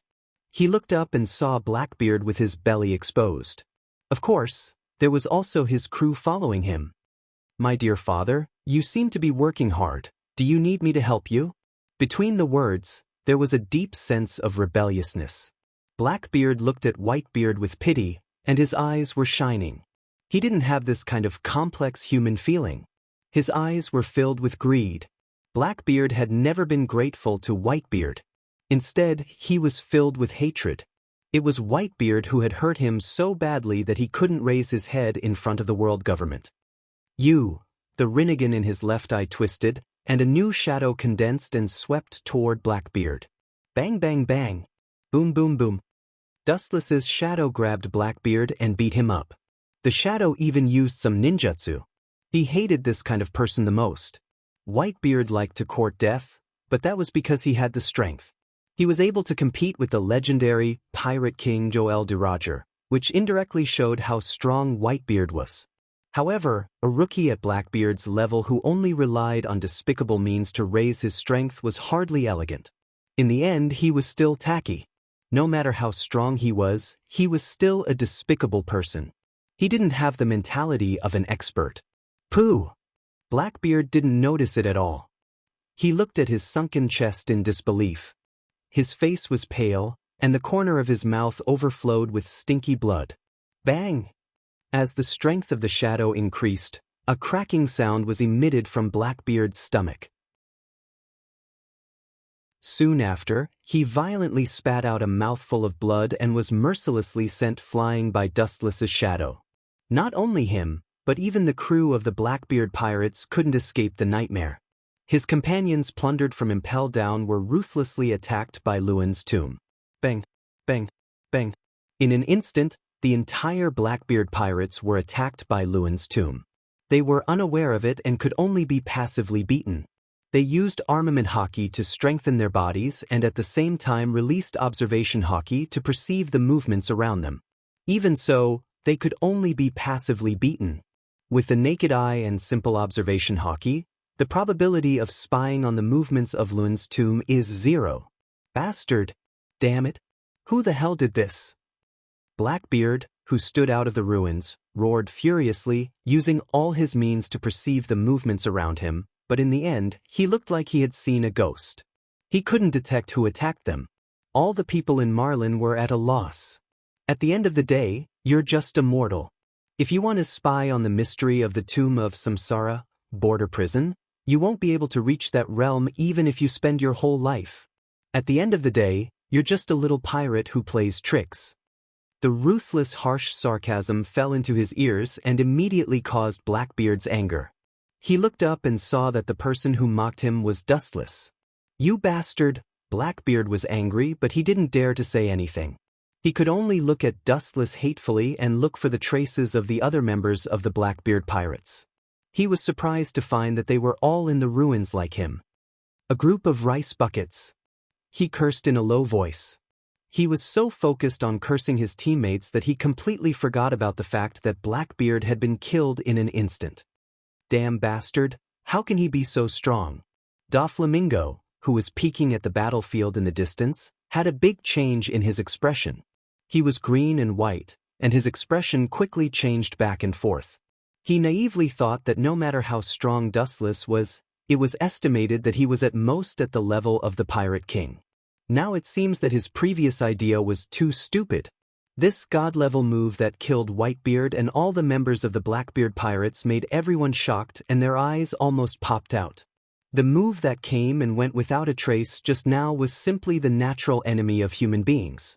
He looked up and saw Blackbeard with his belly exposed. Of course, there was also his crew following him. "My dear father, you seem to be working hard. Do you need me to help you?" Between the words, there was a deep sense of rebelliousness. Blackbeard looked at Whitebeard with pity, and his eyes were shining. He didn't have this kind of complex human feeling. His eyes were filled with greed. Blackbeard had never been grateful to Whitebeard. Instead, he was filled with hatred. It was Whitebeard who had hurt him so badly that he couldn't raise his head in front of the world government. "You!" The Rinnegan in his left eye twisted, and a new shadow condensed and swept toward Blackbeard. Bang bang bang. Boom boom boom. Dustless's shadow grabbed Blackbeard and beat him up. The shadow even used some ninjutsu. He hated this kind of person the most. Whitebeard liked to court death, but that was because he had the strength. He was able to compete with the legendary Pirate King Joel de Roger, which indirectly showed how strong Whitebeard was. However, a rookie at Blackbeard's level who only relied on despicable means to raise his strength was hardly elegant. In the end, he was still tacky. No matter how strong he was still a despicable person. He didn't have the mentality of an expert. Pooh! Blackbeard didn't notice it at all. He looked at his sunken chest in disbelief. His face was pale, and the corner of his mouth overflowed with stinky blood. Bang! As the strength of the shadow increased, a cracking sound was emitted from Blackbeard's stomach. Soon after, he violently spat out a mouthful of blood and was mercilessly sent flying by Dustless's shadow. Not only him, but even the crew of the Blackbeard pirates couldn't escape the nightmare. His companions plundered from Impel Down were ruthlessly attacked by Lewin's tomb. Bang, bang, bang. In an instant, the entire Blackbeard pirates were attacked by Lewin's tomb. They were unaware of it and could only be passively beaten. They used armament hockey to strengthen their bodies and at the same time released observation hockey to perceive the movements around them. Even so, they could only be passively beaten. With the naked eye and simple observation hockey, the probability of spying on the movements of Lewin's tomb is 0. Bastard! Damn it! Who the hell did this? Blackbeard, who stood out of the ruins, roared furiously, using all his means to perceive the movements around him, but in the end, he looked like he had seen a ghost. He couldn't detect who attacked them. All the people in Marlin were at a loss. At the end of the day, you're just a mortal. If you want to spy on the mystery of the tomb of Samsara, border prison, you won't be able to reach that realm even if you spend your whole life. At the end of the day, you're just a little pirate who plays tricks. The ruthless, harsh sarcasm fell into his ears and immediately caused Blackbeard's anger. He looked up and saw that the person who mocked him was Dustless. "You bastard!" Blackbeard was angry, but he didn't dare to say anything. He could only look at Dustless hatefully and look for the traces of the other members of the Blackbeard pirates. He was surprised to find that they were all in the ruins like him. A group of rice buckets. He cursed in a low voice. He was so focused on cursing his teammates that he completely forgot about the fact that Blackbeard had been killed in an instant. Damn bastard, how can he be so strong? Doflamingo, who was peeking at the battlefield in the distance, had a big change in his expression. He was green and white, and his expression quickly changed back and forth. He naively thought that no matter how strong Dustless was, it was estimated that he was at most at the level of the Pirate King. Now it seems that his previous idea was too stupid. This god-level move that killed Whitebeard and all the members of the Blackbeard pirates made everyone shocked and their eyes almost popped out. The move that came and went without a trace just now was simply the natural enemy of human beings.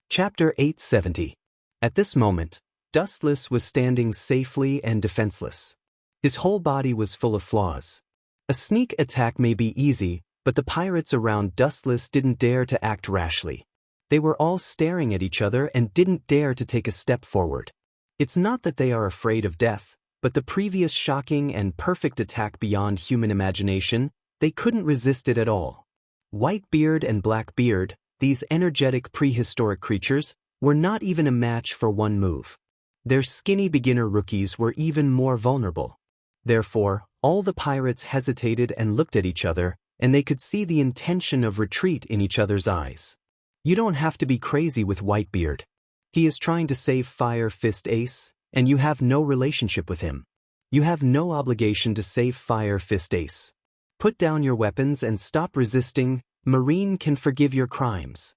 Chapter 870. At this moment, Dustless was standing safely and defenseless. His whole body was full of flaws. A sneak attack may be easy, but the pirates around Dustless didn't dare to act rashly. They were all staring at each other and didn't dare to take a step forward. It's not that they are afraid of death, but the previous shocking and perfect attack beyond human imagination, they couldn't resist it at all. Whitebeard and Blackbeard, these energetic prehistoric creatures, were not even a match for one move. Their skinny beginner rookies were even more vulnerable. Therefore, all the pirates hesitated and looked at each other, and they could see the intention of retreat in each other's eyes. You don't have to be crazy with Whitebeard. He is trying to save Fire Fist Ace, and you have no relationship with him. You have no obligation to save Fire Fist Ace. Put down your weapons and stop resisting. Marine can forgive your crimes.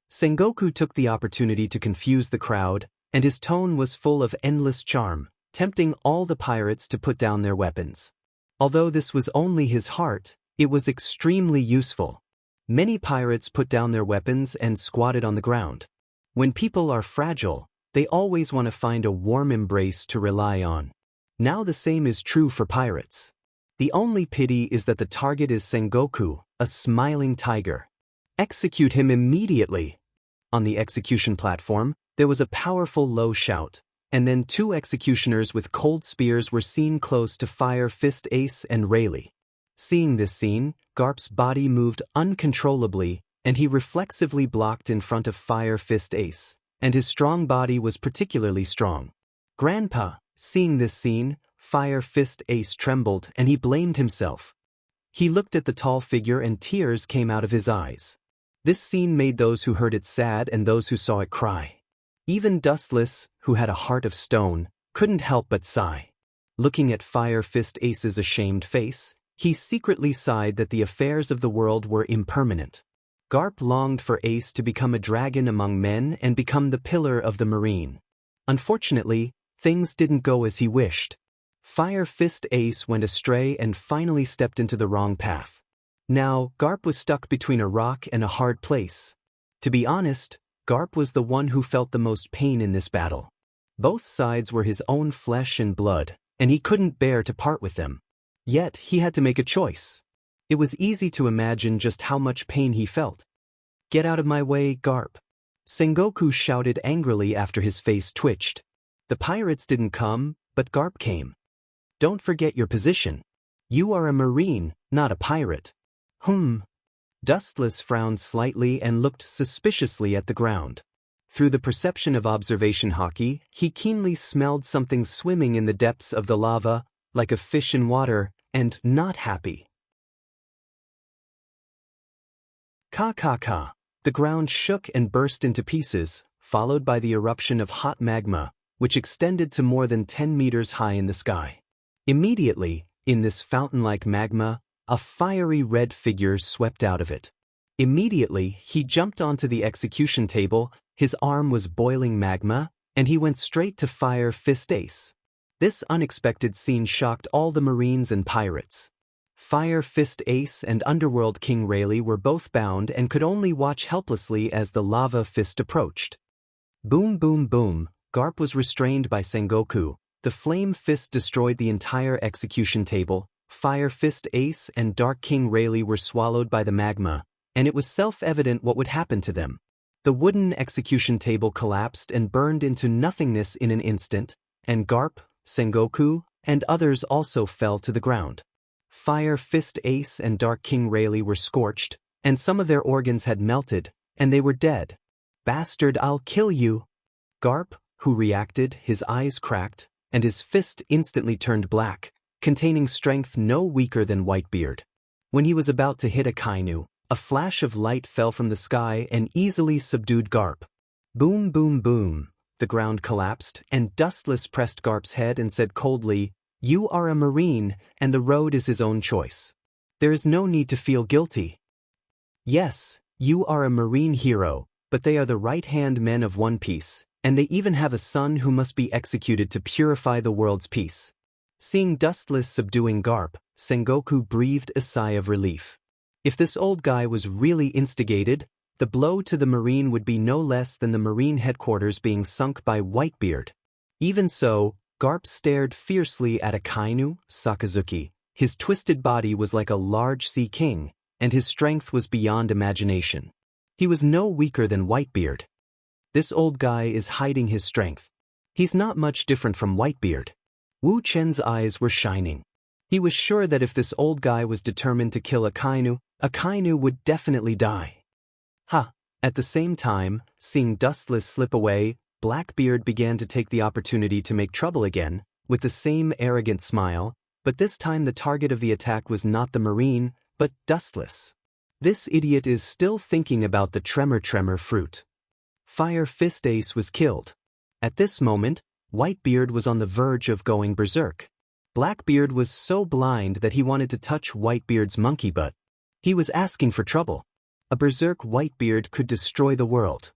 Sengoku took the opportunity to confuse the crowd, and his tone was full of endless charm, tempting all the pirates to put down their weapons. Although this was only his heart, it was extremely useful. Many pirates put down their weapons and squatted on the ground. When people are fragile, they always want to find a warm embrace to rely on. Now the same is true for pirates. The only pity is that the target is Sengoku, a smiling tiger. Execute him immediately. On the execution platform, there was a powerful low shout, and then two executioners with cold spears were seen close to Fire Fist Ace and Rayleigh. Seeing this scene, Garp's body moved uncontrollably, and he reflexively blocked in front of Fire Fist Ace, and his strong body was particularly strong. Grandpa, seeing this scene, Fire Fist Ace trembled and he blamed himself. He looked at the tall figure and tears came out of his eyes. This scene made those who heard it sad and those who saw it cry. Even Dustless, who had a heart of stone, couldn't help but sigh. Looking at Fire Fist Ace's ashamed face, he secretly sighed that the affairs of the world were impermanent. Garp longed for Ace to become a dragon among men and become the pillar of the marine. Unfortunately, things didn't go as he wished. Fire Fist Ace went astray and finally stepped into the wrong path. Now, Garp was stuck between a rock and a hard place. To be honest, Garp was the one who felt the most pain in this battle. Both sides were his own flesh and blood, and he couldn't bear to part with them. Yet, he had to make a choice. It was easy to imagine just how much pain he felt. "Get out of my way, Garp!" Sengoku shouted angrily after his face twitched. The pirates didn't come, but Garp came. "Don't forget your position. You are a marine, not a pirate." Dustless frowned slightly and looked suspiciously at the ground. Through the perception of observation hockey, he keenly smelled something swimming in the depths of the lava, like a fish in water, and not happy. Ka. The ground shook and burst into pieces, followed by the eruption of hot magma, which extended to more than 10 meters high in the sky. Immediately, in this fountain-like magma, a fiery red figure swept out of it. Immediately, he jumped onto the execution table, his arm was boiling magma, and he went straight to Fire Fist Ace. This unexpected scene shocked all the Marines and pirates. Fire Fist Ace and Underworld King Rayleigh were both bound and could only watch helplessly as the lava fist approached. Boom boom boom, Garp was restrained by Sengoku. The flame fist destroyed the entire execution table, Fire Fist Ace and Dark King Rayleigh were swallowed by the magma, and it was self-evident what would happen to them. The wooden execution table collapsed and burned into nothingness in an instant, and Garp, Sengoku, and others also fell to the ground. Fire Fist Ace and Dark King Rayleigh were scorched, and some of their organs had melted, and they were dead. "Bastard, I'll kill you!" Garp, who reacted, his eyes cracked, and his fist instantly turned black, containing strength no weaker than Whitebeard. When he was about to hit Akainu, a flash of light fell from the sky and easily subdued Garp. Boom, boom, boom. The ground collapsed, and Dustless pressed Garp's head and said coldly, "You are a Marine, and the road is his own choice. There is no need to feel guilty. Yes, you are a Marine hero, but they are the right-hand men of One Piece, and they even have a son who must be executed to purify the world's peace." Seeing Dustless subduing Garp, Sengoku breathed a sigh of relief. If this old guy was really instigated, the blow to the Marine would be no less than the Marine headquarters being sunk by Whitebeard. Even so, Garp stared fiercely at Akainu, Sakazuki. His twisted body was like a large sea king, and his strength was beyond imagination. He was no weaker than Whitebeard. This old guy is hiding his strength. He's not much different from Whitebeard. Wu Chen's eyes were shining. He was sure that if this old guy was determined to kill Akainu, Akainu would definitely die. At the same time, seeing Dustless slip away, Blackbeard began to take the opportunity to make trouble again, with the same arrogant smile, but this time the target of the attack was not the Marine, but Dustless. This idiot is still thinking about the tremor fruit. Fire Fist Ace was killed. At this moment, Whitebeard was on the verge of going berserk. Blackbeard was so blind that he wanted to touch Whitebeard's monkey butt. He was asking for trouble. A berserk Whitebeard could destroy the world.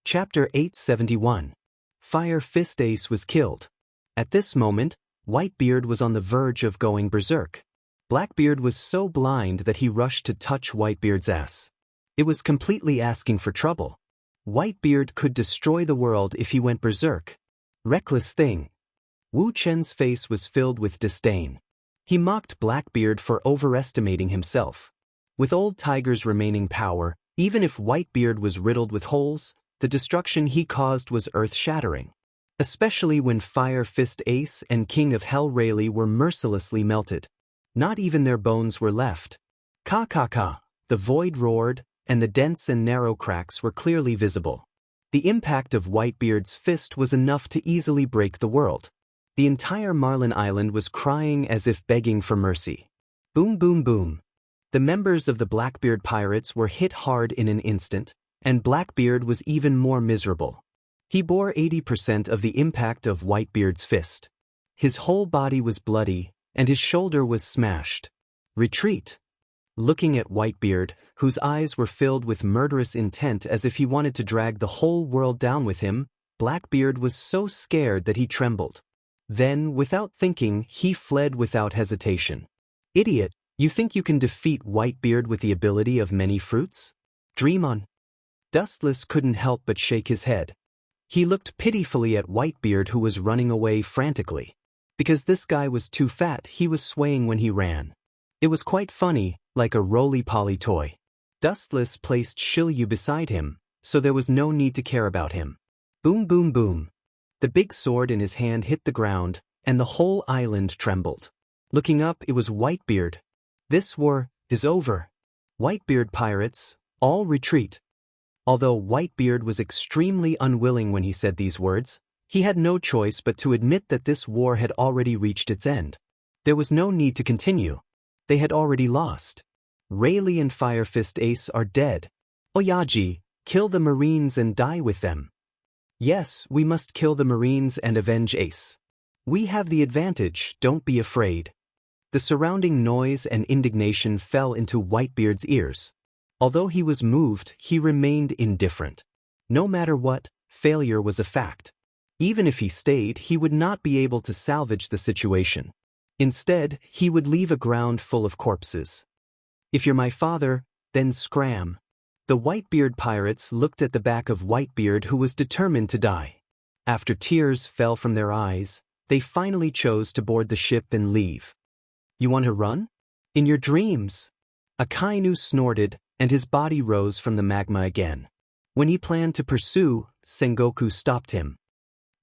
Chapter 871. Fire Fist Ace was killed. At this moment, Whitebeard was on the verge of going berserk. Blackbeard was so blind that he rushed to touch Whitebeard's ass. It was completely asking for trouble. Whitebeard could destroy the world if he went berserk. Reckless thing. Wu Chen's face was filled with disdain. He mocked Blackbeard for overestimating himself. With Old Tiger's remaining power, even if Whitebeard was riddled with holes, the destruction he caused was earth-shattering. Especially when Fire Fist Ace and King of Hell Rayleigh were mercilessly melted. Not even their bones were left. Ka. The void roared, and the dense and narrow cracks were clearly visible. The impact of Whitebeard's fist was enough to easily break the world. The entire Marlin Island was crying as if begging for mercy. Boom, boom, boom. The members of the Blackbeard pirates were hit hard in an instant, and Blackbeard was even more miserable. He bore 80% of the impact of Whitebeard's fist. His whole body was bloody, and his shoulder was smashed. Retreat. Looking at Whitebeard, whose eyes were filled with murderous intent as if he wanted to drag the whole world down with him, Blackbeard was so scared that he trembled. Then, without thinking, he fled without hesitation. Idiot, you think you can defeat Whitebeard with the ability of many fruits? Dream on. Dustless couldn't help but shake his head. He looked pitifully at Whitebeard, who was running away frantically. Because this guy was too fat, he was swaying when he ran. It was quite funny, like a roly-poly toy. Dustless placed Shiryu beside him, so there was no need to care about him. Boom, boom, boom. The big sword in his hand hit the ground, and the whole island trembled. Looking up, it was Whitebeard. This war is over. Whitebeard pirates, all retreat. Although Whitebeard was extremely unwilling when he said these words, he had no choice but to admit that this war had already reached its end. There was no need to continue. They had already lost. Rayleigh and Fire Fist Ace are dead. Oyaji, kill the Marines and die with them. Yes, we must kill the Marines and avenge Ace. We have the advantage, don't be afraid. The surrounding noise and indignation fell into Whitebeard's ears. Although he was moved, he remained indifferent. No matter what, failure was a fact. Even if he stayed, he would not be able to salvage the situation. Instead, he would leave a ground full of corpses. If you're my father, then scram. The Whitebeard pirates looked at the back of Whitebeard, who was determined to die. After tears fell from their eyes, they finally chose to board the ship and leave. You want to run? In your dreams. Akainu snorted, and his body rose from the magma again. When he planned to pursue, Sengoku stopped him.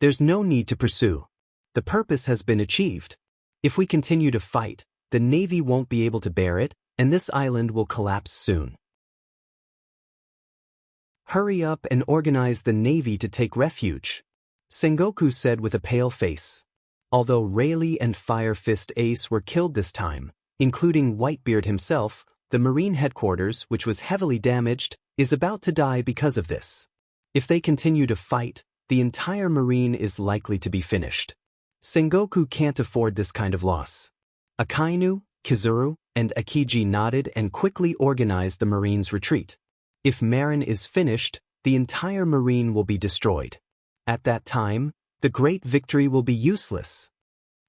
There's no need to pursue. The purpose has been achieved. If we continue to fight, the Navy won't be able to bear it, and this island will collapse soon. Hurry up and organize the Navy to take refuge, Sengoku said with a pale face. Although Rayleigh and Fire Fist Ace were killed this time, including Whitebeard himself, the Marine headquarters, which was heavily damaged, is about to die because of this. If they continue to fight, the entire Marine is likely to be finished. Sengoku can't afford this kind of loss. Akainu, Kizuru, and Akiji nodded and quickly organized the Marine's retreat. If Marin is finished, the entire Marine will be destroyed. At that time, the great victory will be useless.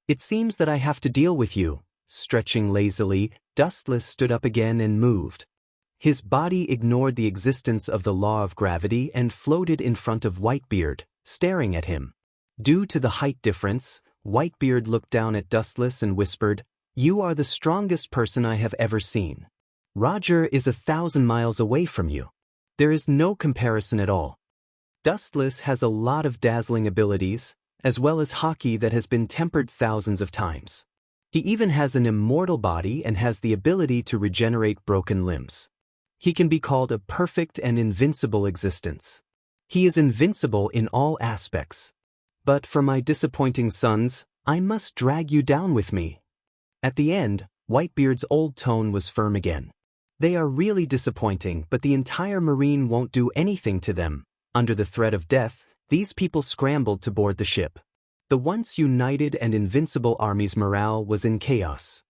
It seems that I have to deal with you. Stretching lazily, Dustless stood up again and moved. His body ignored the existence of the law of gravity and floated in front of Whitebeard, staring at him. Due to the height difference, Whitebeard looked down at Dustless and whispered, "You are the strongest person I have ever seen. Roger is 1,000 miles away from you. There is no comparison at all." Dustless has a lot of dazzling abilities, as well as hockey that has been tempered thousands of times. He even has an immortal body and has the ability to regenerate broken limbs. He can be called a perfect and invincible existence. He is invincible in all aspects. But for my disappointing sons, I must drag you down with me. At the end, Whitebeard's old tone was firm again. They are really disappointing, but the entire Marine won't do anything to them. Under the threat of death, these people scrambled to board the ship. The once united and invincible army's morale was in chaos.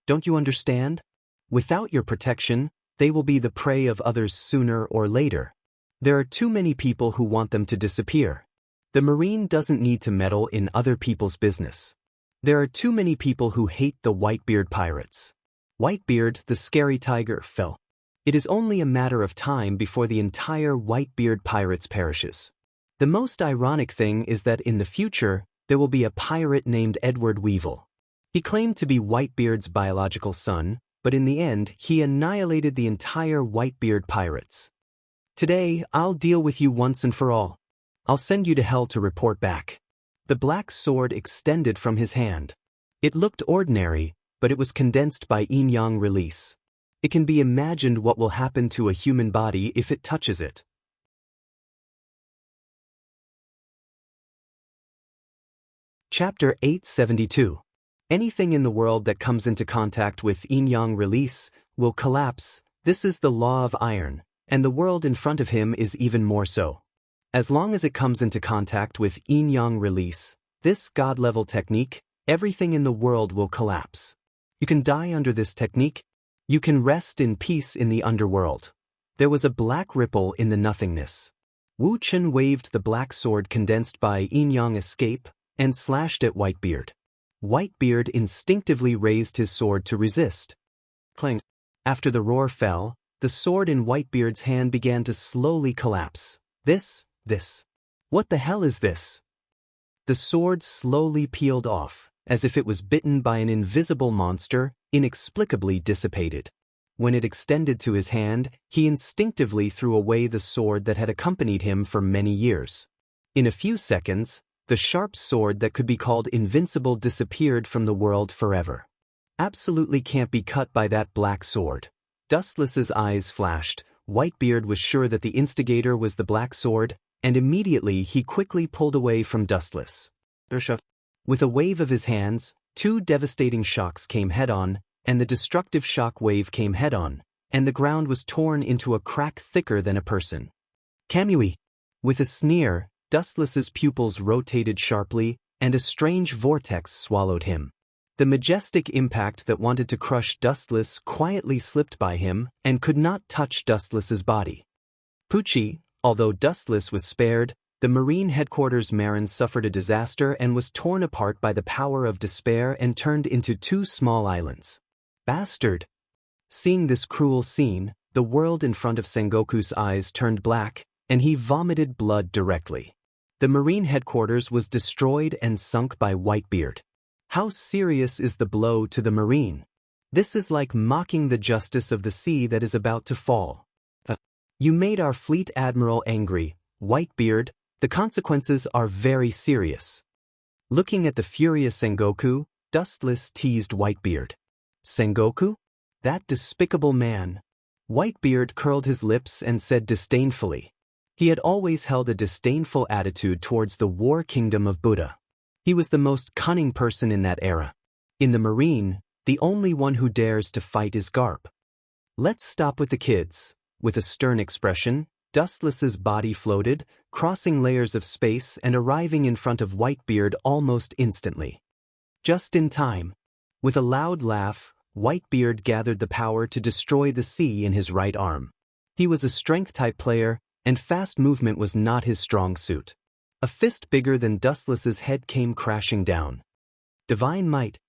Don't you understand? Without your protection, they will be the prey of others sooner or later. There are too many people who want them to disappear. The Marine doesn't need to meddle in other people's business. There are too many people who hate the Whitebeard pirates. Whitebeard, the scary tiger, fell. It is only a matter of time before the entire Whitebeard pirates perishes. The most ironic thing is that in the future, there will be a pirate named Edward Weevil. He claimed to be Whitebeard's biological son, but in the end, he annihilated the entire Whitebeard pirates. Today, I'll deal with you once and for all. I'll send you to hell to report back. The black sword extended from his hand. It looked ordinary, but it was condensed by yin-yang release. It can be imagined what will happen to a human body if it touches it. Chapter 872. Anything in the world that comes into contact with yin-yang release will collapse. This is the law of iron, and the world in front of him is even more so. As long as it comes into contact with yin-yang release, this God-level technique, everything in the world will collapse. You can die under this technique. You can rest in peace in the underworld. There was a black ripple in the nothingness. Wu Chen waved the black sword condensed by yin-yang escape and slashed at Whitebeard. Whitebeard instinctively raised his sword to resist. Clang. After the roar fell, the sword in Whitebeard's hand began to slowly collapse. This. What the hell is this? The sword slowly peeled off, as if it was bitten by an invisible monster, inexplicably dissipated. When it extended to his hand, he instinctively threw away the sword that had accompanied him for many years. In a few seconds, the sharp sword that could be called invincible disappeared from the world forever. Absolutely can't be cut by that black sword. Dustless's eyes flashed. Whitebeard was sure that the instigator was the black sword, and immediately he quickly pulled away from Dustless. With a wave of his hands, two devastating shocks came head-on, and the destructive shock wave came head-on, and the ground was torn into a crack thicker than a person. Kamui! With a sneer, Dustless's pupils rotated sharply, and a strange vortex swallowed him. The majestic impact that wanted to crush Dustless quietly slipped by him and could not touch Dustless's body. Pucci, although Dustless was spared, the Marine headquarters Marin suffered a disaster and was torn apart by the power of despair and turned into two small islands. Bastard! Seeing this cruel scene, the world in front of Sengoku's eyes turned black, and he vomited blood directly. The Marine headquarters was destroyed and sunk by Whitebeard. How serious is the blow to the Marine? This is like mocking the justice of the sea that is about to fall. You made our fleet admiral angry, Whitebeard. The consequences are very serious. Looking at the furious Sengoku, Dustless teased Whitebeard. Sengoku? That despicable man. Whitebeard curled his lips and said disdainfully. He had always held a disdainful attitude towards the war kingdom of Buddha. He was the most cunning person in that era. In the Marine, the only one who dares to fight is Garp. Let's stop with the kids. With a stern expression, Dustless's body floated, crossing layers of space and arriving in front of Whitebeard almost instantly. Just in time. With a loud laugh, Whitebeard gathered the power to destroy the sea in his right arm. He was a strength-type player, and fast movement was not his strong suit. A fist bigger than Dustless's head came crashing down. Divine might.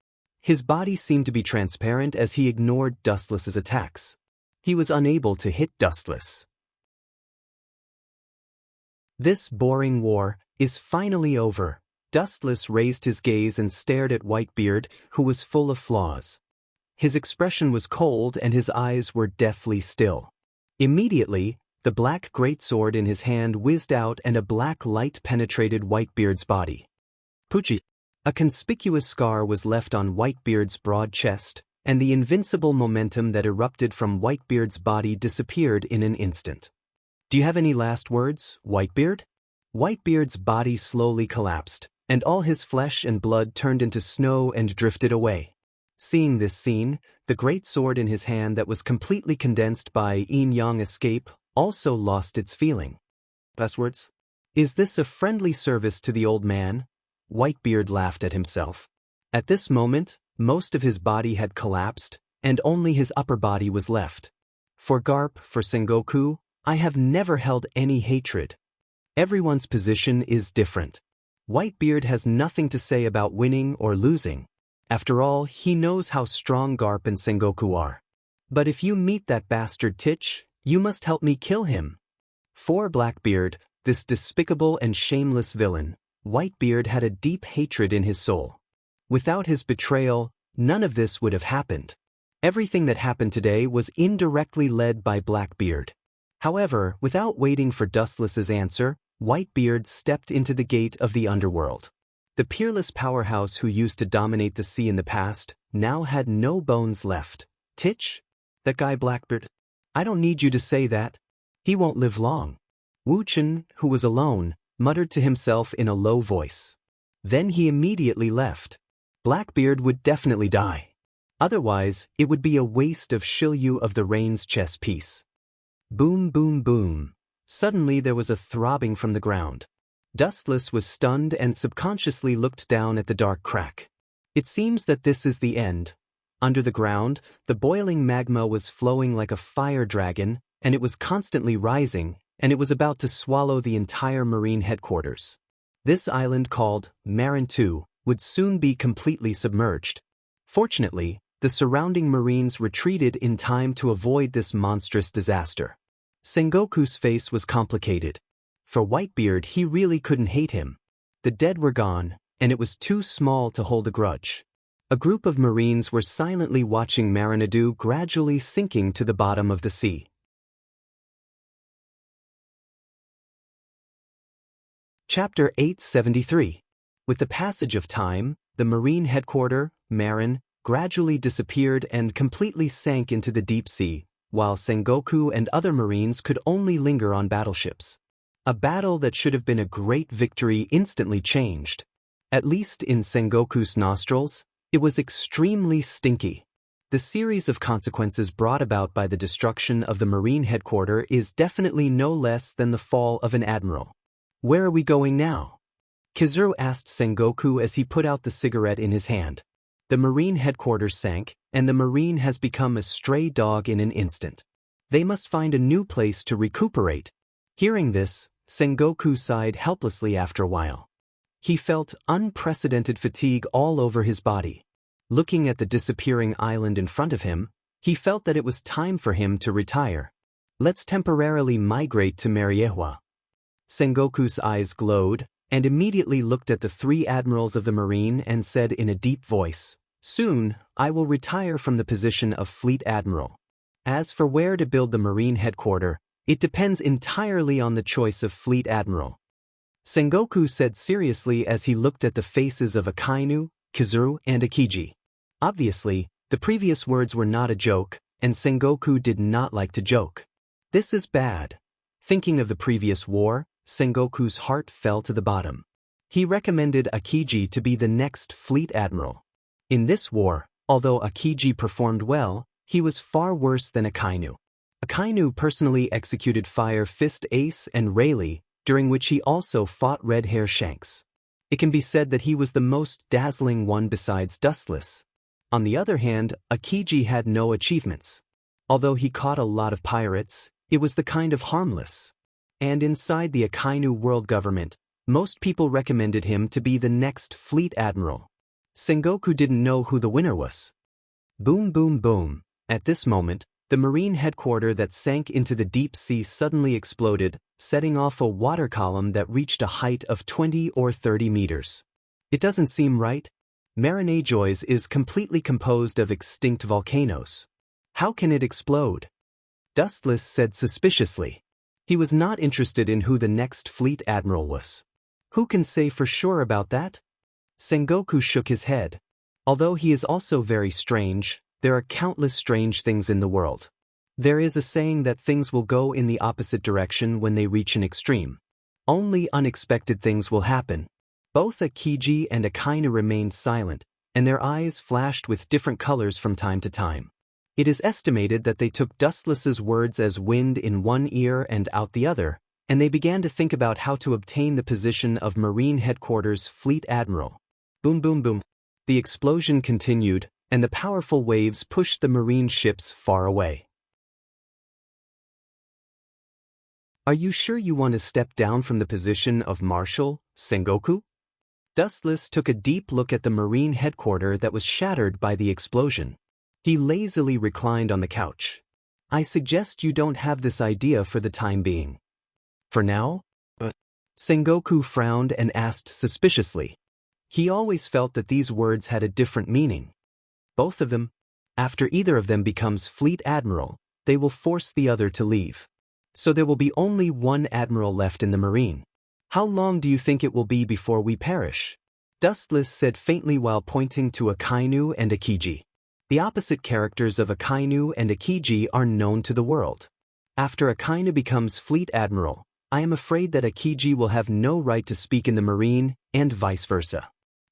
His body seemed to be transparent as he ignored Dustless's attacks. He was unable to hit Dustless. This boring war is finally over. Dustless raised his gaze and stared at Whitebeard, who was full of flaws. His expression was cold and his eyes were deathly still. Immediately, the black greatsword in his hand whizzed out and a black light penetrated Whitebeard's body. Pucci. A conspicuous scar was left on Whitebeard's broad chest, and the invincible momentum that erupted from Whitebeard's body disappeared in an instant. Do you have any last words, Whitebeard? Whitebeard's body slowly collapsed, and all his flesh and blood turned into snow and drifted away. Seeing this scene, the great sword in his hand that was completely condensed by yin-yang escape also lost its feeling. Last words? Is this a friendly service to the old man? Whitebeard laughed at himself. At this moment, most of his body had collapsed, and only his upper body was left. For Garp, for Sengoku, I have never held any hatred. Everyone's position is different. Whitebeard has nothing to say about winning or losing. After all, he knows how strong Garp and Sengoku are. But if you meet that bastard Titch, you must help me kill him. For Blackbeard, this despicable and shameless villain, Whitebeard had a deep hatred in his soul. Without his betrayal, none of this would have happened. Everything that happened today was indirectly led by Blackbeard. However, without waiting for Dustless's answer, Whitebeard stepped into the gate of the underworld. The peerless powerhouse who used to dominate the sea in the past now had no bones left. Titch? That guy Blackbeard? I don't need you to say that. He won't live long. Wu-Chen, who was alone, muttered to himself in a low voice. Then he immediately left. Blackbeard would definitely die. Otherwise, it would be a waste of Shiryu of the Rain's chess piece. Boom, boom, boom. Suddenly there was a throbbing from the ground. Dustless was stunned and subconsciously looked down at the dark crack. It seems that this is the end. Under the ground, the boiling magma was flowing like a fire dragon, and it was constantly rising, and it was about to swallow the entire Marine headquarters. This island called Marin II would soon be completely submerged. Fortunately, the surrounding Marines retreated in time to avoid this monstrous disaster. Sengoku's face was complicated. For Whitebeard, he really couldn't hate him. The dead were gone, and it was too small to hold a grudge. A group of Marines were silently watching Marinadu gradually sinking to the bottom of the sea. Chapter 873. With the passage of time, the Marine headquarters, Marin, gradually disappeared and completely sank into the deep sea, while Sengoku and other Marines could only linger on battleships. A battle that should have been a great victory instantly changed. At least in Sengoku's nostrils, it was extremely stinky. The series of consequences brought about by the destruction of the Marine headquarters is definitely no less than the fall of an admiral. Where are we going now? Kizuru asked Sengoku as he put out the cigarette in his hand. The Marine headquarters sank, and the Marine has become a stray dog in an instant. They must find a new place to recuperate. Hearing this, Sengoku sighed helplessly after a while. He felt unprecedented fatigue all over his body. Looking at the disappearing island in front of him, he felt that it was time for him to retire. Let's temporarily migrate to Mariehua. Sengoku's eyes glowed, and immediately looked at the three admirals of the Marine and said in a deep voice, "Soon, I will retire from the position of Fleet Admiral. As for where to build the Marine headquarters, it depends entirely on the choice of Fleet Admiral." Sengoku said seriously as he looked at the faces of Akainu, Kizuru, and Akiji. Obviously, the previous words were not a joke, and Sengoku did not like to joke. This is bad. Thinking of the previous war, Sengoku's heart fell to the bottom. He recommended Akiji to be the next Fleet Admiral. In this war, although Akiji performed well, he was far worse than Akainu. Akainu personally executed Fire Fist Ace and Rayleigh, during which he also fought Red Hair Shanks. It can be said that he was the most dazzling one besides Dustless. On the other hand, Akiji had no achievements. Although he caught a lot of pirates, it was the kind of harmless. And inside the Akainu world government, most people recommended him to be the next Fleet Admiral. Sengoku didn't know who the winner was. Boom boom boom. At this moment, the Marine headquarters that sank into the deep sea suddenly exploded, setting off a water column that reached a height of 20 or 30 meters. It doesn't seem right. Marinejois is completely composed of extinct volcanoes. How can it explode? Dustless said suspiciously. He was not interested in who the next Fleet Admiral was. Who can say for sure about that? Sengoku shook his head. Although he is also very strange, there are countless strange things in the world. There is a saying that things will go in the opposite direction when they reach an extreme. Only unexpected things will happen. Both Akiji and Akainu remained silent, and their eyes flashed with different colors from time to time. It is estimated that they took Dustless's words as wind in one ear and out the other, and they began to think about how to obtain the position of Marine Headquarters Fleet Admiral. Boom boom boom. The explosion continued, and the powerful waves pushed the Marine ships far away. Are you sure you want to step down from the position of Marshal, Sengoku? Dustless took a deep look at the Marine headquarters that was shattered by the explosion. He lazily reclined on the couch. I suggest you don't have this idea for the time being. For now? Sengoku frowned and asked suspiciously. He always felt that these words had a different meaning. Both of them. After either of them becomes Fleet Admiral, they will force the other to leave. So there will be only one admiral left in the Marine. How long do you think it will be before we perish? Dustless said faintly while pointing to Akainu and Akiji. The opposite characters of Akainu and Akiji are known to the world. After Akainu becomes Fleet Admiral, I am afraid that Akiji will have no right to speak in the Marine, and vice versa.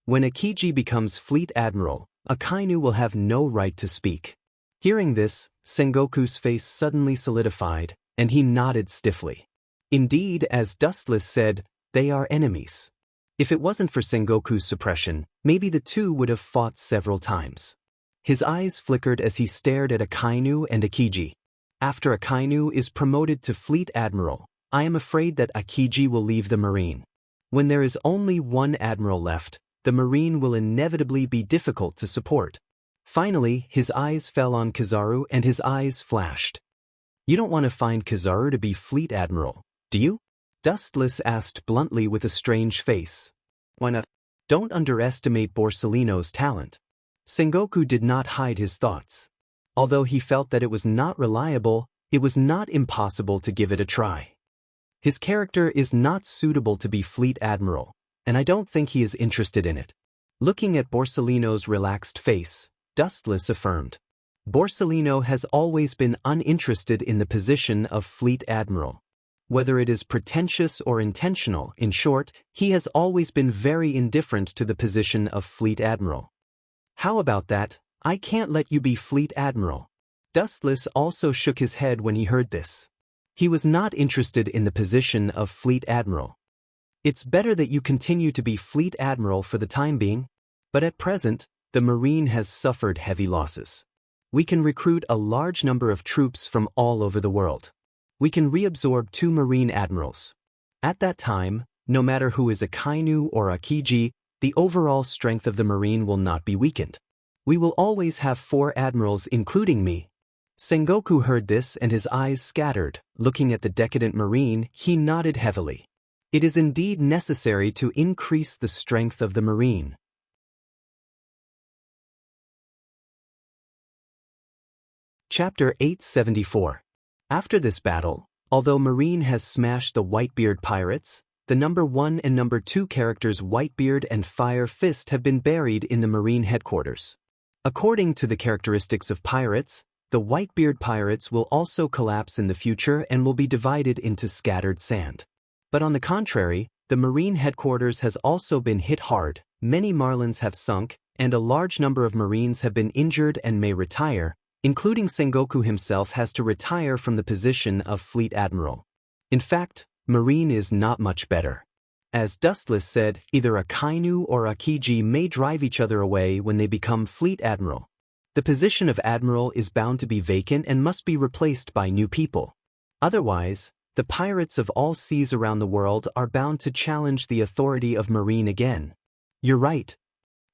When Akiji becomes Fleet Admiral, Akainu will have no right to speak. Hearing this, Sengoku's face suddenly solidified, and he nodded stiffly. Indeed, as Dustless said, they are enemies. If it wasn't for Sengoku's suppression, maybe the two would have fought several times. His eyes flickered as he stared at Akainu and Akiji. After Akainu is promoted to Fleet Admiral, I am afraid that Akiji will leave the Marine. When there is only one admiral left, the Marine will inevitably be difficult to support. Finally, his eyes fell on Kizaru and his eyes flashed. You don't want to find Kizaru to be Fleet Admiral, do you? Dustless asked bluntly with a strange face. Why not? Don't underestimate Borsellino's talent. Sengoku did not hide his thoughts. Although he felt that it was not reliable, it was not impossible to give it a try. His character is not suitable to be Fleet Admiral, and I don't think he is interested in it. Looking at Borsellino's relaxed face, Dustless affirmed. Borsellino has always been uninterested in the position of Fleet Admiral. Whether it is pretentious or intentional, in short, he has always been very indifferent to the position of Fleet Admiral. How about that? I can't let you be Fleet Admiral. Dustless also shook his head when he heard this. He was not interested in the position of Fleet Admiral. It's better that you continue to be Fleet Admiral for the time being, but at present, the Marine has suffered heavy losses. We can recruit a large number of troops from all over the world. We can reabsorb 2 Marine admirals. At that time, no matter who is Akainu or Akiji, the overall strength of the Marine will not be weakened. We will always have 4 admirals including me. Sengoku heard this and his eyes scattered. Looking at the decadent Marine, he nodded heavily. It is indeed necessary to increase the strength of the marine. Chapter 874. After this battle, although Marine has smashed the Whitebeard pirates, the number 1 and number 2 characters Whitebeard and Fire Fist have been buried in the Marine headquarters. According to the characteristics of pirates, the Whitebeard pirates will also collapse in the future and will be divided into scattered sand. But on the contrary, the Marine headquarters has also been hit hard, many Marlins have sunk, and a large number of Marines have been injured and may retire, including Sengoku himself has to retire from the position of Fleet Admiral. In fact, Marine is not much better. As Dustless said, either a Kainu or a Kiji may drive each other away when they become Fleet Admiral. The position of Admiral is bound to be vacant and must be replaced by new people. Otherwise, the pirates of all seas around the world are bound to challenge the authority of Marine again. You're right.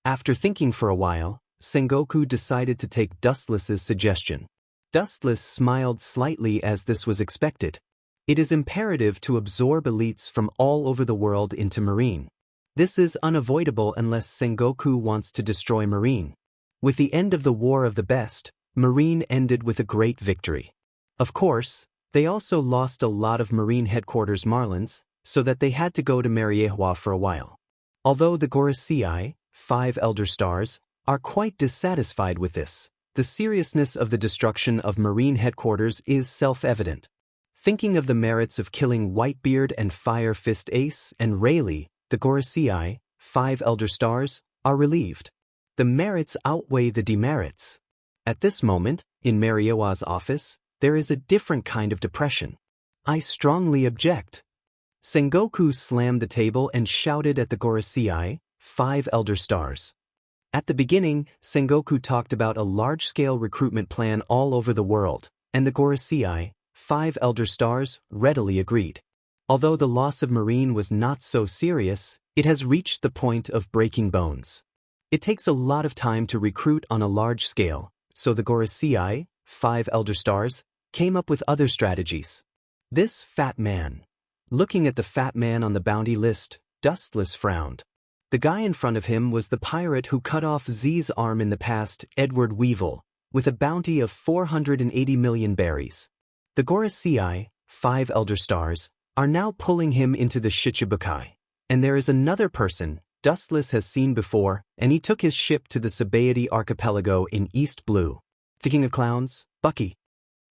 After thinking for a while, Sengoku decided to take Dustless's suggestion. Dustless smiled slightly as this was expected. It is imperative to absorb elites from all over the world into Marine. This is unavoidable unless Sengoku wants to destroy Marine. With the end of the War of the Best, Marine ended with a great victory. Of course, they also lost a lot of Marine headquarters Marlins, so that they had to go to Mariewa for a while. Although the Gorosei, 5 Elder Stars, are quite dissatisfied with this, the seriousness of the destruction of Marine headquarters is self-evident. Thinking of the merits of killing Whitebeard and Fire Fist Ace and Rayleigh, the Gorosei, 5 Elder Stars, are relieved. The merits outweigh the demerits. At this moment, in Mariewa's office, there is a different kind of depression. I strongly object. Sengoku slammed the table and shouted at the Gorosei, 5 Elder Stars. At the beginning, Sengoku talked about a large-scale recruitment plan all over the world, and the Gorosei, 5 Elder Stars, readily agreed. Although the loss of Marine was not so serious, it has reached the point of breaking bones. It takes a lot of time to recruit on a large scale, so the Gorosei, 5 Elder Stars, came up with other strategies. This fat man. Looking at the fat man on the bounty list, Dustless frowned. The guy in front of him was the pirate who cut off Z's arm in the past, Edward Weevil, with a bounty of 480 million berries. The Gorosei, 5 Elder Stars, are now pulling him into the Shichibukai. And there is another person Dustless has seen before, and he took his ship to the Sabaody archipelago in East Blue. Thinking of clowns, Bucky.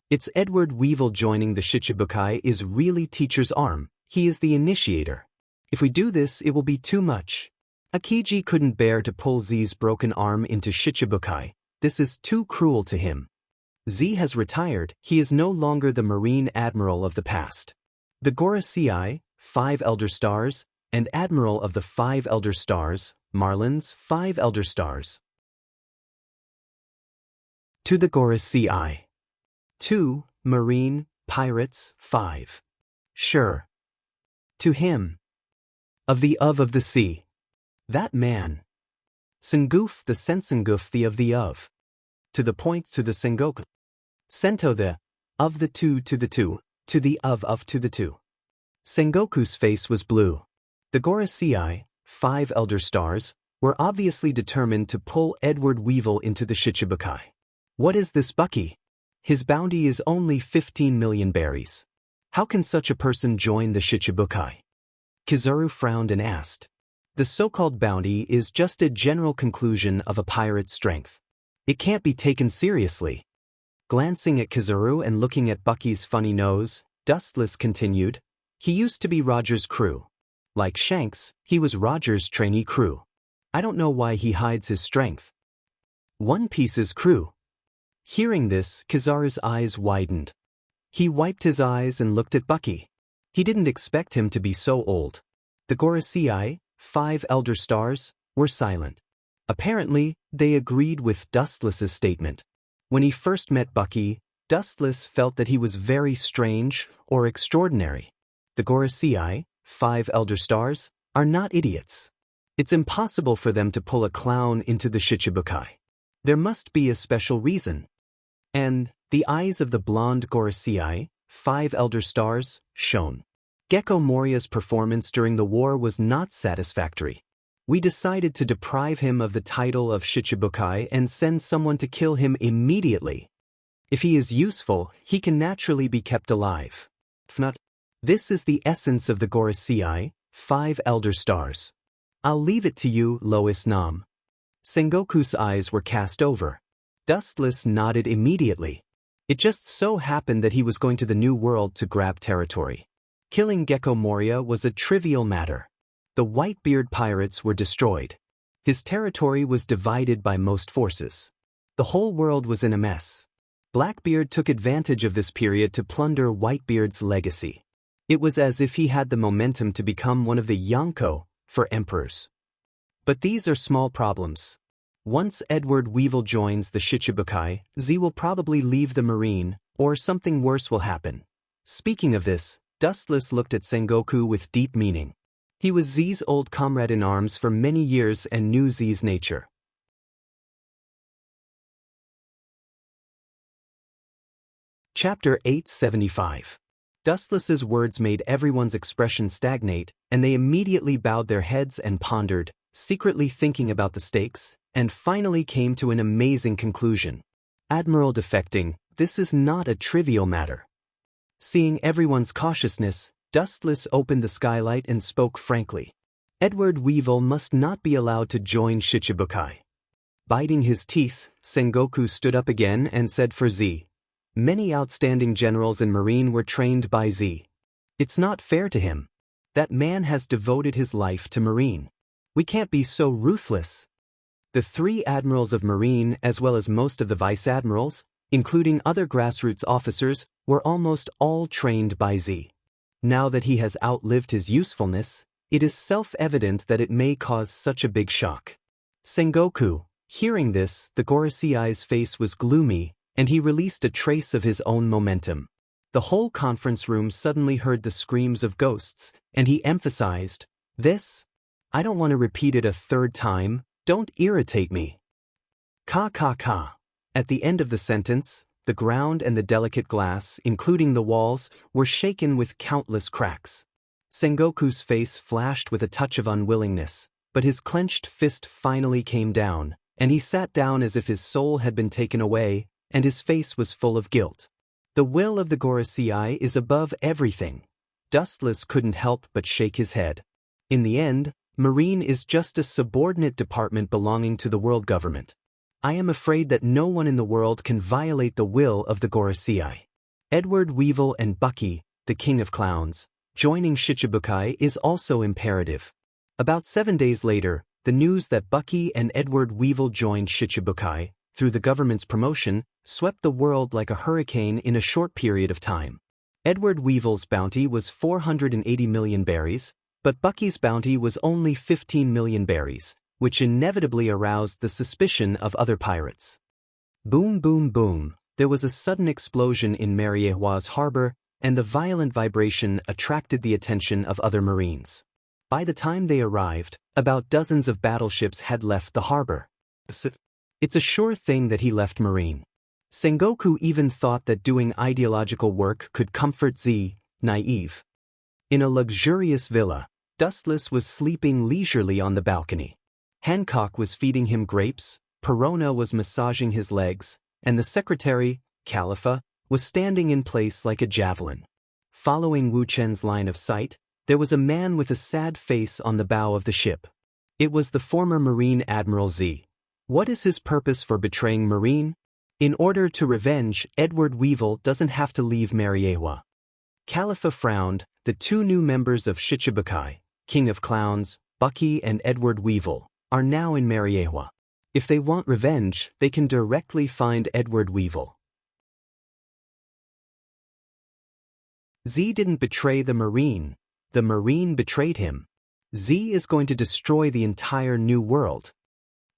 It's Edward Weevil joining the Shichibukai is really Teacher's arm, he is the initiator. If we do this, it will be too much. Akiji couldn't bear to pull Z's broken arm into Shichibukai. This is too cruel to him. Z has retired, he is no longer the Marine Admiral of the past. The Gorosei, 5 Elder Stars, and Admiral of the 5 Elder Stars, Marlins, 5 Elder Stars. To the Gorosei. 2, Marine, Pirates, 5. Sure. To him. Of the sea. That man. Sengoof the Sensengoof the of. To the point to the Sengoku. Sento the, of the two to the two, to the of to the two. Sengoku's face was blue. The Gorosei, 5 Elder Stars, were obviously determined to pull Edward Weevil into the Shichibukai. What is this Bucky? His bounty is only 15 million berries. How can such a person join the Shichibukai? Kizaru frowned and asked. The so-called bounty is just a general conclusion of a pirate's strength. It can't be taken seriously. Glancing at Kizaru and looking at Bucky's funny nose, Dustless continued, he used to be Roger's crew. Like Shanks, he was Roger's trainee crew. I don't know why he hides his strength. One Piece's crew. Hearing this, Kizaru's eyes widened. He wiped his eyes and looked at Bucky. He didn't expect him to be so old. The Gorosei, 5 Elder Stars, were silent. Apparently, they agreed with Dustless's statement. When he first met Bucky, Dustless felt that he was very strange or extraordinary. The Gorosei, 5 Elder Stars, are not idiots. It's impossible for them to pull a clown into the Shichibukai. There must be a special reason. And the eyes of the blonde Gorosei, 5 Elder Stars, shone. Gecko Moria's performance during the war was not satisfactory. We decided to deprive him of the title of Shichibukai and send someone to kill him immediately. If he is useful, he can naturally be kept alive. If not, this is the essence of the Gorosei, 5 elder stars. I'll leave it to you, Lois Nam. Sengoku's eyes were cast over. Dustless nodded immediately. It just so happened that he was going to the New World to grab territory. Killing Gecko Moria was a trivial matter. The Whitebeard pirates were destroyed. His territory was divided by most forces. The whole world was in a mess. Blackbeard took advantage of this period to plunder Whitebeard's legacy. It was as if he had the momentum to become one of the Yonko for emperors. But these are small problems. Once Edward Weevil joins the Shichibukai, Z will probably leave the Marine, or something worse will happen. Speaking of this, Dustless looked at Sengoku with deep meaning. He was Z's old comrade in arms for many years and knew Z's nature. Chapter 875. Dustless's words made everyone's expression stagnate, and they immediately bowed their heads and pondered, secretly thinking about the stakes, and finally came to an amazing conclusion. Admiral defecting, this is not a trivial matter. Seeing everyone's cautiousness, Dustless opened the skylight and spoke frankly. Edward Weevil must not be allowed to join Shichibukai. Biting his teeth, Sengoku stood up again and said for Z. Many outstanding generals in Marine were trained by Z. It's not fair to him. That man has devoted his life to Marine. We can't be so ruthless. The 3 admirals of Marine as well as most of the vice admirals, including other grassroots officers, were almost all trained by Z. Now that he has outlived his usefulness, it is self-evident that it may cause such a big shock. Sengoku, hearing this, the Gorosei's face was gloomy, and he released a trace of his own momentum. The whole conference room suddenly heard the screams of ghosts, and he emphasized, "This? I don't want to repeat it a 3rd time, don't irritate me." Ka ka ka. At the end of the sentence, the ground and the delicate glass, including the walls, were shaken with countless cracks. Sengoku's face flashed with a touch of unwillingness, but his clenched fist finally came down, and he sat down as if his soul had been taken away, and his face was full of guilt. The will of the Gorosei is above everything. Dustless couldn't help but shake his head. In the end, Marine is just a subordinate department belonging to the world government. I am afraid that no one in the world can violate the will of the Gorosei. Edward Weevil and Bucky, the king of clowns, joining Shichibukai is also imperative. About 7 days later, the news that Bucky and Edward Weevil joined Shichibukai, through the government's promotion, swept the world like a hurricane in a short period of time. Edward Weevil's bounty was 480 million berries, but Bucky's bounty was only 15 million berries, which inevitably aroused the suspicion of other pirates. Boom boom boom, there was a sudden explosion in Mariehua's harbor, and the violent vibration attracted the attention of other Marines. By the time they arrived, about dozens of battleships had left the harbor. It's a sure thing that he left Marine. Sengoku even thought that doing ideological work could comfort Z, naive. In a luxurious villa, Dustless was sleeping leisurely on the balcony. Hancock was feeding him grapes, Perona was massaging his legs, and the secretary, Khalifa, was standing in place like a javelin. Following Wu Chen's line of sight, there was a man with a sad face on the bow of the ship. It was the former Marine Admiral Z. What is his purpose for betraying Marine? In order to revenge, Edward Weevil doesn't have to leave Mariehua. Khalifa frowned. The 2 new members of Shichibukai, King of Clowns, Bucky and Edward Weevil, are now in Mariehua. If they want revenge, they can directly find Edward Weevil. Z didn't betray the Marine betrayed him. Z is going to destroy the entire New World.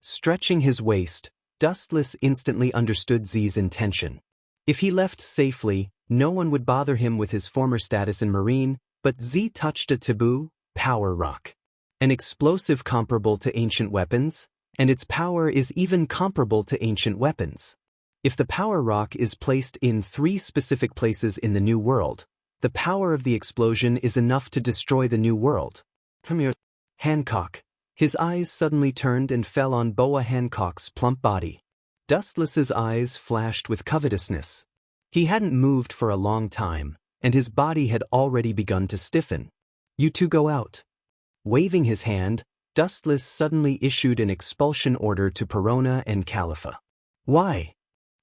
Stretching his waist, Dustless instantly understood Z's intention. If he left safely, no one would bother him with his former status in Marine, but Z touched a taboo, power rock. An explosive comparable to ancient weapons, and its power is even comparable to ancient weapons. If the power rock is placed in 3 specific places in the New World, The power of the explosion is enough to destroy the new world. Come here. Hancock. His eyes suddenly turned and fell on Boa Hancock's plump body. Dustless's eyes flashed with covetousness. He hadn't moved for a long time, and his body had already begun to stiffen. You two go out. Waving his hand, Dustless suddenly issued an expulsion order to Perona and Khalifa. Why?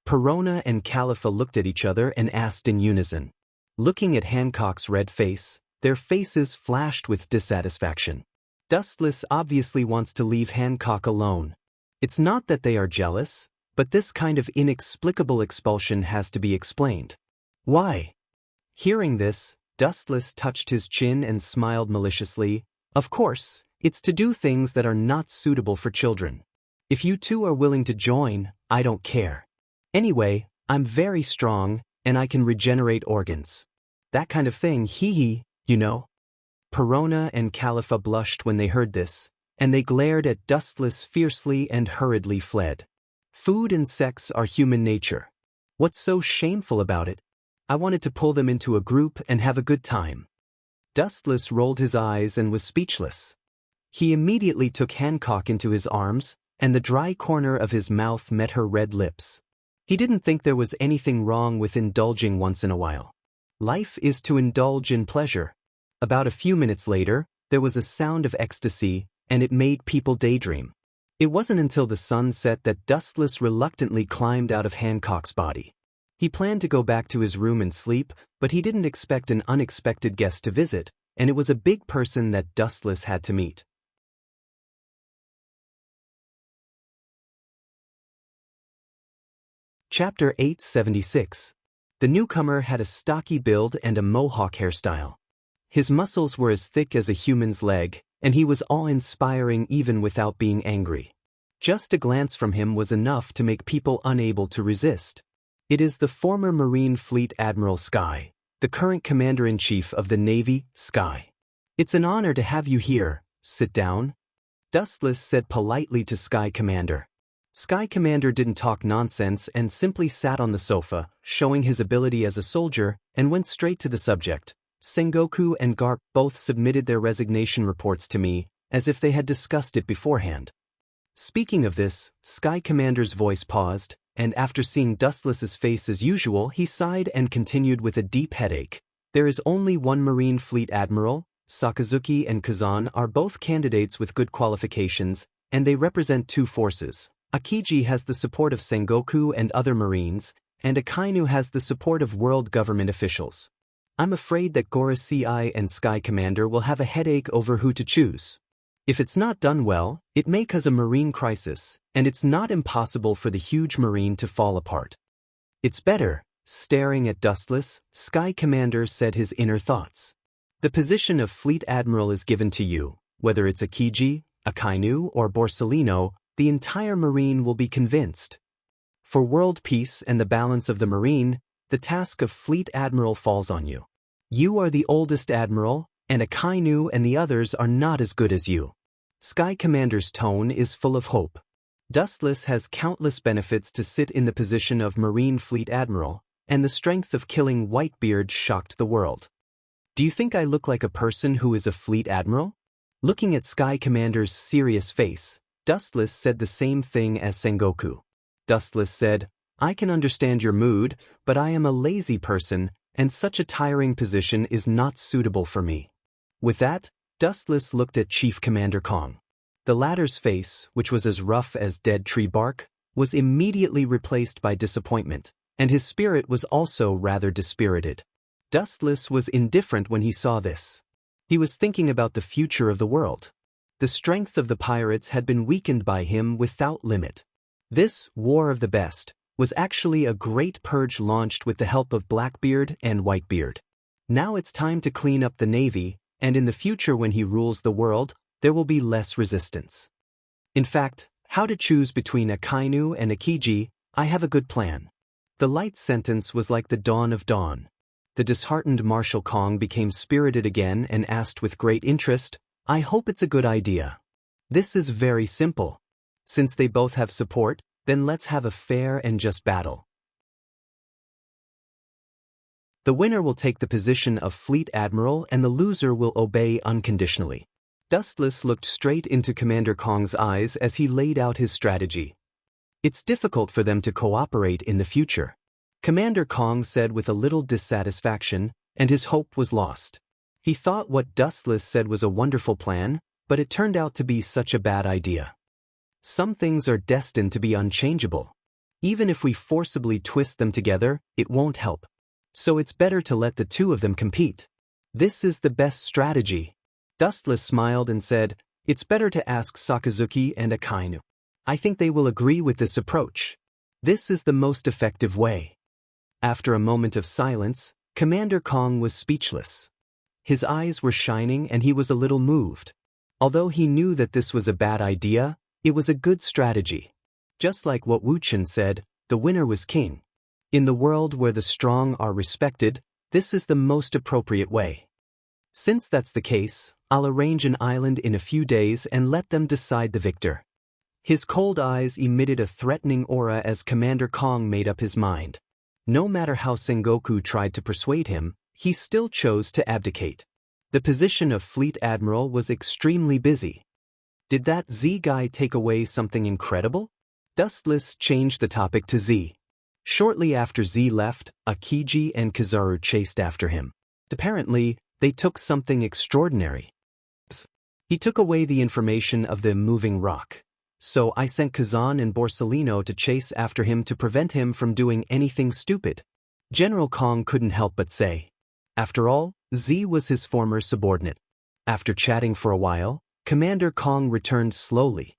Perona and Khalifa looked at each other and asked in unison. Looking at Hancock's red face, their faces flashed with dissatisfaction. Dustless obviously wants to leave Hancock alone. It's not that they are jealous, but this kind of inexplicable expulsion has to be explained. Why? Hearing this, Dustless touched his chin and smiled maliciously. Of course, it's to do things that are not suitable for children. If you two are willing to join, I don't care. Anyway, I'm very strong, and I can regenerate organs. That kind of thing, hee-hee, you know. Perona and Khalifa blushed when they heard this, and they glared at Dustless fiercely and hurriedly fled. Food and sex are human nature. What's so shameful about it? I wanted to pull them into a group and have a good time. Dustless rolled his eyes and was speechless. He immediately took Hancock into his arms, and the dry corner of his mouth met her red lips. He didn't think there was anything wrong with indulging once in a while. Life is to indulge in pleasure. About a few minutes later, there was a sound of ecstasy, and it made people daydream. It wasn't until the sun set that Dustless reluctantly climbed out of Hancock's body. He planned to go back to his room and sleep, but he didn't expect an unexpected guest to visit, and it was a big person that Dustless had to meet. Chapter 876. The newcomer had a stocky build and a mohawk hairstyle. His muscles were as thick as a human's leg, and he was awe-inspiring even without being angry. Just a glance from him was enough to make people unable to resist. It is the former Marine Fleet Admiral Sky, the current Commander-in-Chief of the Navy, Sky. It's an honor to have you here. Sit down. Dustless said politely to Sky Commander. Sky Commander didn't talk nonsense and simply sat on the sofa, showing his ability as a soldier, and went straight to the subject. Sengoku and Garp both submitted their resignation reports to me, as if they had discussed it beforehand. Speaking of this, Sky Commander's voice paused, and after seeing Dustless's face as usual, he sighed and continued with a deep headache. There is only one Marine Fleet Admiral. Sakazuki and Kazan are both candidates with good qualifications, and they represent two forces. Akiji has the support of Sengoku and other Marines, and Akainu has the support of world government officials. I'm afraid that Gora CI and Sky Commander will have a headache over who to choose. If it's not done well, it may cause a marine crisis, and it's not impossible for the huge marine to fall apart. It's better. Staring at Dustless, Sky Commander said his inner thoughts. The position of Fleet Admiral is given to you. Whether it's Akiji, Akainu, or Borsalino, the entire marine will be convinced. For world peace and the balance of the marine, the task of Fleet Admiral falls on you. You are the oldest admiral, and Akainu and the others are not as good as you. Sky Commander's tone is full of hope. Dustless has countless benefits to sit in the position of Marine Fleet Admiral, and the strength of killing Whitebeard shocked the world. Do you think I look like a person who is a Fleet Admiral? Looking at Sky Commander's serious face, Dustless said the same thing as Sengoku. Dustless said, I can understand your mood, but I am a lazy person, and such a tiring position is not suitable for me. With that, Dustless looked at Chief Commander Kong. The latter's face, which was as rough as dead tree bark, was immediately replaced by disappointment, and his spirit was also rather dispirited. Dustless was indifferent when he saw this. He was thinking about the future of the world. The strength of the pirates had been weakened by him without limit. This War of the Best was actually a great purge launched with the help of Blackbeard and Whitebeard. Now it's time to clean up the Navy, and in the future when he rules the world, there will be less resistance. In fact, how to choose between Akainu and Akiji, I have a good plan. The light sentence was like the dawn of dawn. The disheartened Marshal Kong became spirited again and asked with great interest, I hope it's a good idea. This is very simple. Since they both have support, then let's have a fair and just battle. The winner will take the position of Fleet Admiral and the loser will obey unconditionally. Dustless looked straight into Commander Kong's eyes as he laid out his strategy. It's difficult for them to cooperate in the future, Commander Kong said with a little dissatisfaction, and his hope was lost. He thought what Dustless said was a wonderful plan, but it turned out to be such a bad idea. Some things are destined to be unchangeable. Even if we forcibly twist them together, it won't help. So it's better to let the two of them compete. This is the best strategy. Dustless smiled and said, "It's better to ask Sakazuki and Akainu. I think they will agree with this approach. This is the most effective way." After a moment of silence, Commander Kong was speechless. His eyes were shining and he was a little moved. Although he knew that this was a bad idea, it was a good strategy. Just like what Wu Chen said, the winner was king. In the world where the strong are respected, this is the most appropriate way. Since that's the case, I'll arrange an island in a few days and let them decide the victor. His cold eyes emitted a threatening aura as Commander Kong made up his mind. No matter how Sengoku tried to persuade him, he still chose to abdicate. The position of Fleet Admiral was extremely busy. Did that Z guy take away something incredible? Dustless changed the topic to Z. Shortly after Z left, Akiji and Kizaru chased after him. Apparently, they took something extraordinary. He took away the information of the moving rock. So I sent Kazan and Borsellino to chase after him to prevent him from doing anything stupid. General Kong couldn't help but say. After all, Z was his former subordinate. After chatting for a while, Commander Kong returned slowly.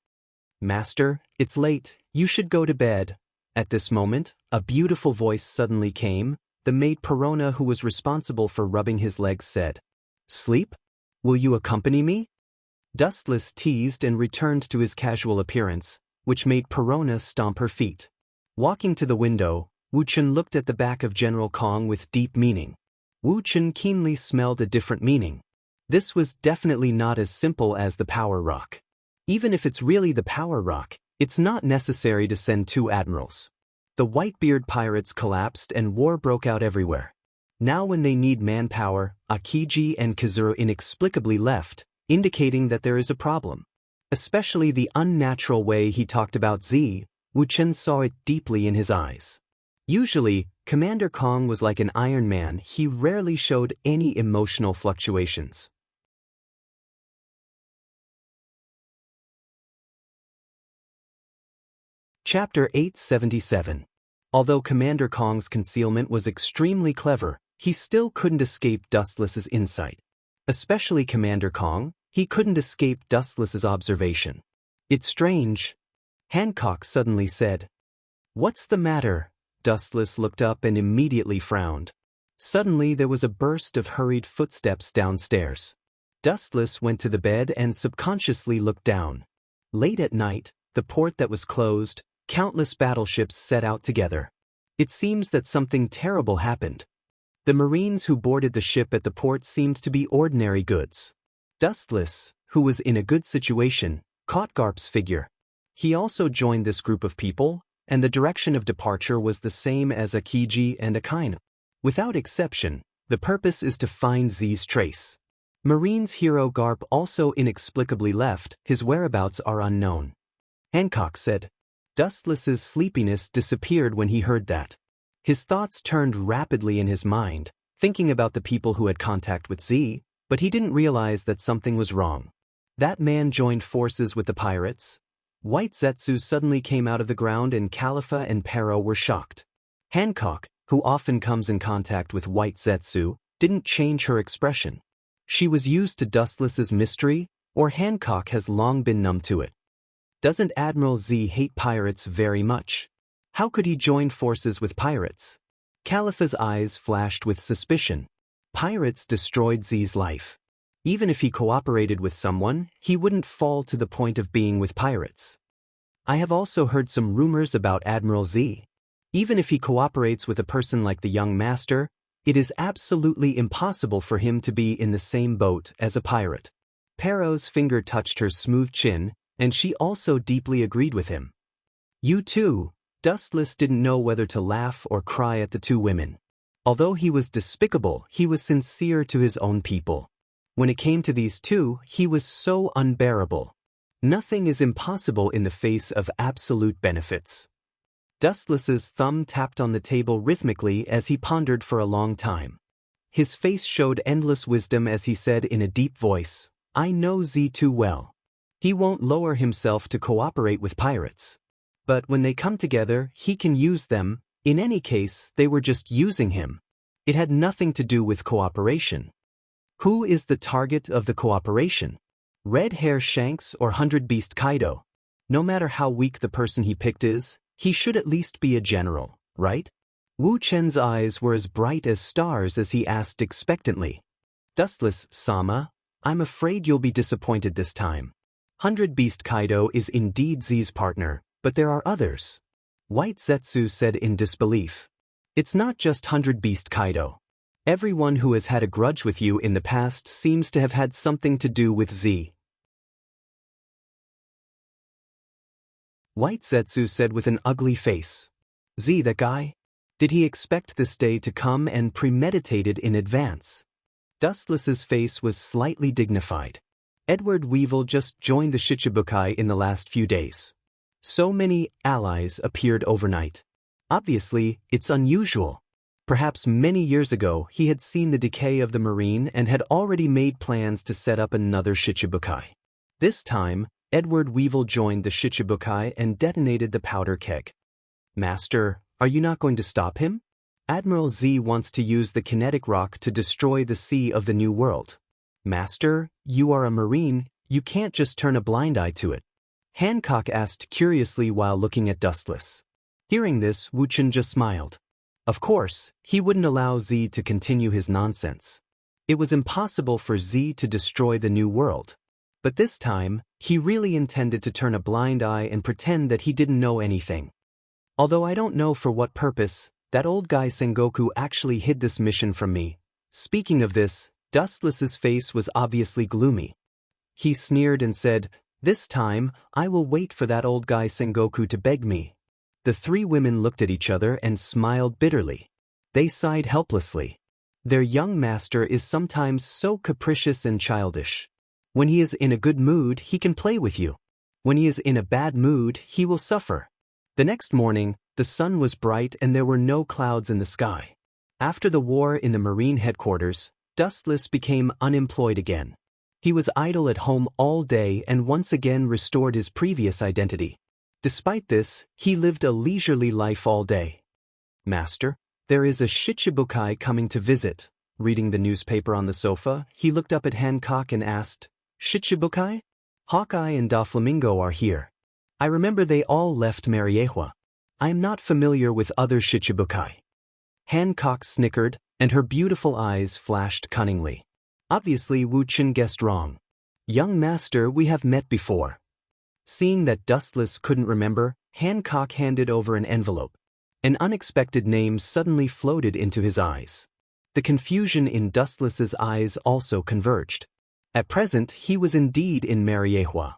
"Master, it's late, you should go to bed." At this moment, a beautiful voice suddenly came. The maid Perona who was responsible for rubbing his legs said, "Sleep? Will you accompany me?" Dustless teased and returned to his casual appearance, which made Perona stomp her feet. Walking to the window, Wu Chen looked at the back of General Kong with deep meaning. Wu Chen keenly smelled a different meaning. This was definitely not as simple as the Power Rock. Even if it's really the Power Rock, it's not necessary to send two admirals. The Whitebeard pirates collapsed and war broke out everywhere. Now when they need manpower, Akiji and Kizuru inexplicably left, indicating that there is a problem. Especially the unnatural way he talked about Z, Wu Chen saw it deeply in his eyes. Usually, Commander Kong was like an Iron Man, he rarely showed any emotional fluctuations. Chapter 877. Although Commander Kong's concealment was extremely clever, he still couldn't escape Dustless's insight. Especially Commander Kong, he couldn't escape Dustless's observation. "It's strange," Hancock suddenly said. "What's the matter?" Dustless looked up and immediately frowned. Suddenly there was a burst of hurried footsteps downstairs. Dustless went to the bed and subconsciously looked down. Late at night, the port that was closed, countless battleships set out together. It seems that something terrible happened. The Marines who boarded the ship at the port seemed to be ordinary goods. Dustless, who was in a good situation, caught Garp's figure. He also joined this group of people, and the direction of departure was the same as Akiji and Akainu. Without exception, the purpose is to find Z's trace. Marines hero Garp also inexplicably left, his whereabouts are unknown. Hancock said. Dustless's sleepiness disappeared when he heard that. His thoughts turned rapidly in his mind, thinking about the people who had contact with Z, but he didn't realize that something was wrong. That man joined forces with the pirates. White Zetsu suddenly came out of the ground and Califa and Pero were shocked. Hancock, who often comes in contact with White Zetsu, didn't change her expression. She was used to Dustless's mystery, or Hancock has long been numb to it. Doesn't Admiral Z hate pirates very much? How could he join forces with pirates? Califa's eyes flashed with suspicion. Pirates destroyed Z's life. Even if he cooperated with someone, he wouldn't fall to the point of being with pirates. I have also heard some rumors about Admiral Z. Even if he cooperates with a person like the young master, it is absolutely impossible for him to be in the same boat as a pirate. Pero's finger touched her smooth chin, and she also deeply agreed with him. You too. Dustless didn't know whether to laugh or cry at the two women. Although he was despicable, he was sincere to his own people. When it came to these two, he was so unbearable. Nothing is impossible in the face of absolute benefits. Dustless's thumb tapped on the table rhythmically as he pondered for a long time. His face showed endless wisdom as he said in a deep voice, "I know Z too well. He won't lower himself to cooperate with pirates. But when they come together, he can use them. In any case, they were just using him. It had nothing to do with cooperation. Who is the target of the cooperation? Red Hair Shanks or 100 Beast Kaido? No matter how weak the person he picked is, he should at least be a general, right?" Wu Chen's eyes were as bright as stars as he asked expectantly, "Dustless-sama, I'm afraid you'll be disappointed this time. 100 Beast Kaido is indeed Z's partner, but there are others." White Zetsu said in disbelief, "It's not just 100 Beast Kaido. Everyone who has had a grudge with you in the past seems to have had something to do with Z." White Zetsu said with an ugly face, "Z, that guy? Did he expect this day to come and premeditated in advance?" Dustless's face was slightly dignified. Edward Weevil just joined the Shichibukai in the last few days. So many allies appeared overnight. Obviously, it's unusual. Perhaps many years ago he had seen the decay of the marine and had already made plans to set up another Shichibukai. This time, Edward Weevil joined the Shichibukai and detonated the powder keg. "Master, are you not going to stop him? Admiral Z wants to use the kinetic rock to destroy the sea of the New World." "Master, you are a marine, you can't just turn a blind eye to it." Hancock asked curiously while looking at Dustless. Hearing this, Wu Chen just smiled. Of course, he wouldn't allow Z to continue his nonsense. It was impossible for Z to destroy the New World. But this time, he really intended to turn a blind eye and pretend that he didn't know anything. "Although I don't know for what purpose, that old guy Sengoku actually hid this mission from me." Speaking of this, Dustless's face was obviously gloomy. He sneered and said, "This time, I will wait for that old guy Sengoku to beg me." The three women looked at each other and smiled bitterly. They sighed helplessly. Their young master is sometimes so capricious and childish. When he is in a good mood, he can play with you. When he is in a bad mood, he will suffer. The next morning, the sun was bright and there were no clouds in the sky. After the war in the Marine headquarters, Dustless became unemployed again. He was idle at home all day and once again restored his previous identity. Despite this, he lived a leisurely life all day. "Master, there is a Shichibukai coming to visit." Reading the newspaper on the sofa, he looked up at Hancock and asked, "Shichibukai? Hawkeye and Doflamingo are here. I remember they all left Mariehua. I am not familiar with other Shichibukai." Hancock snickered, and her beautiful eyes flashed cunningly. Obviously, Wu Chen guessed wrong. "Young master, we have met before." Seeing that Dustless couldn't remember, Hancock handed over an envelope. An unexpected name suddenly floated into his eyes. The confusion in Dustless's eyes also converged. At present, he was indeed in Mariehua.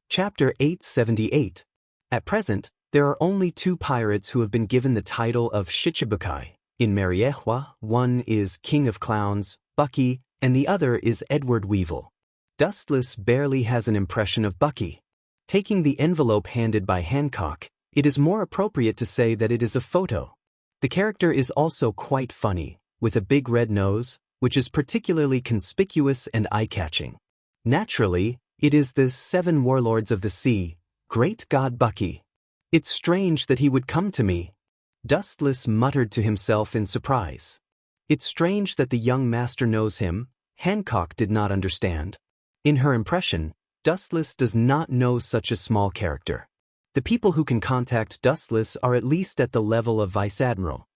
Chapter 878. At present, there are only two pirates who have been given the title of Shichibukai. In Mariehua, one is King of Clowns, Bucky, and the other is Edward Weevil. Dustless barely has an impression of Bucky. Taking the envelope handed by Hancock, it is more appropriate to say that it is a photo. The character is also quite funny, with a big red nose, which is particularly conspicuous and eye-catching. Naturally, it is the 7 warlords of the sea, Great God Bucky. "It's strange that he would come to me," Dustless muttered to himself in surprise. It's strange that the young master knows him. Hancock did not understand. In her impression, Dustless does not know such a small character. The people who can contact Dustless are at least at the level of Vice Admiral.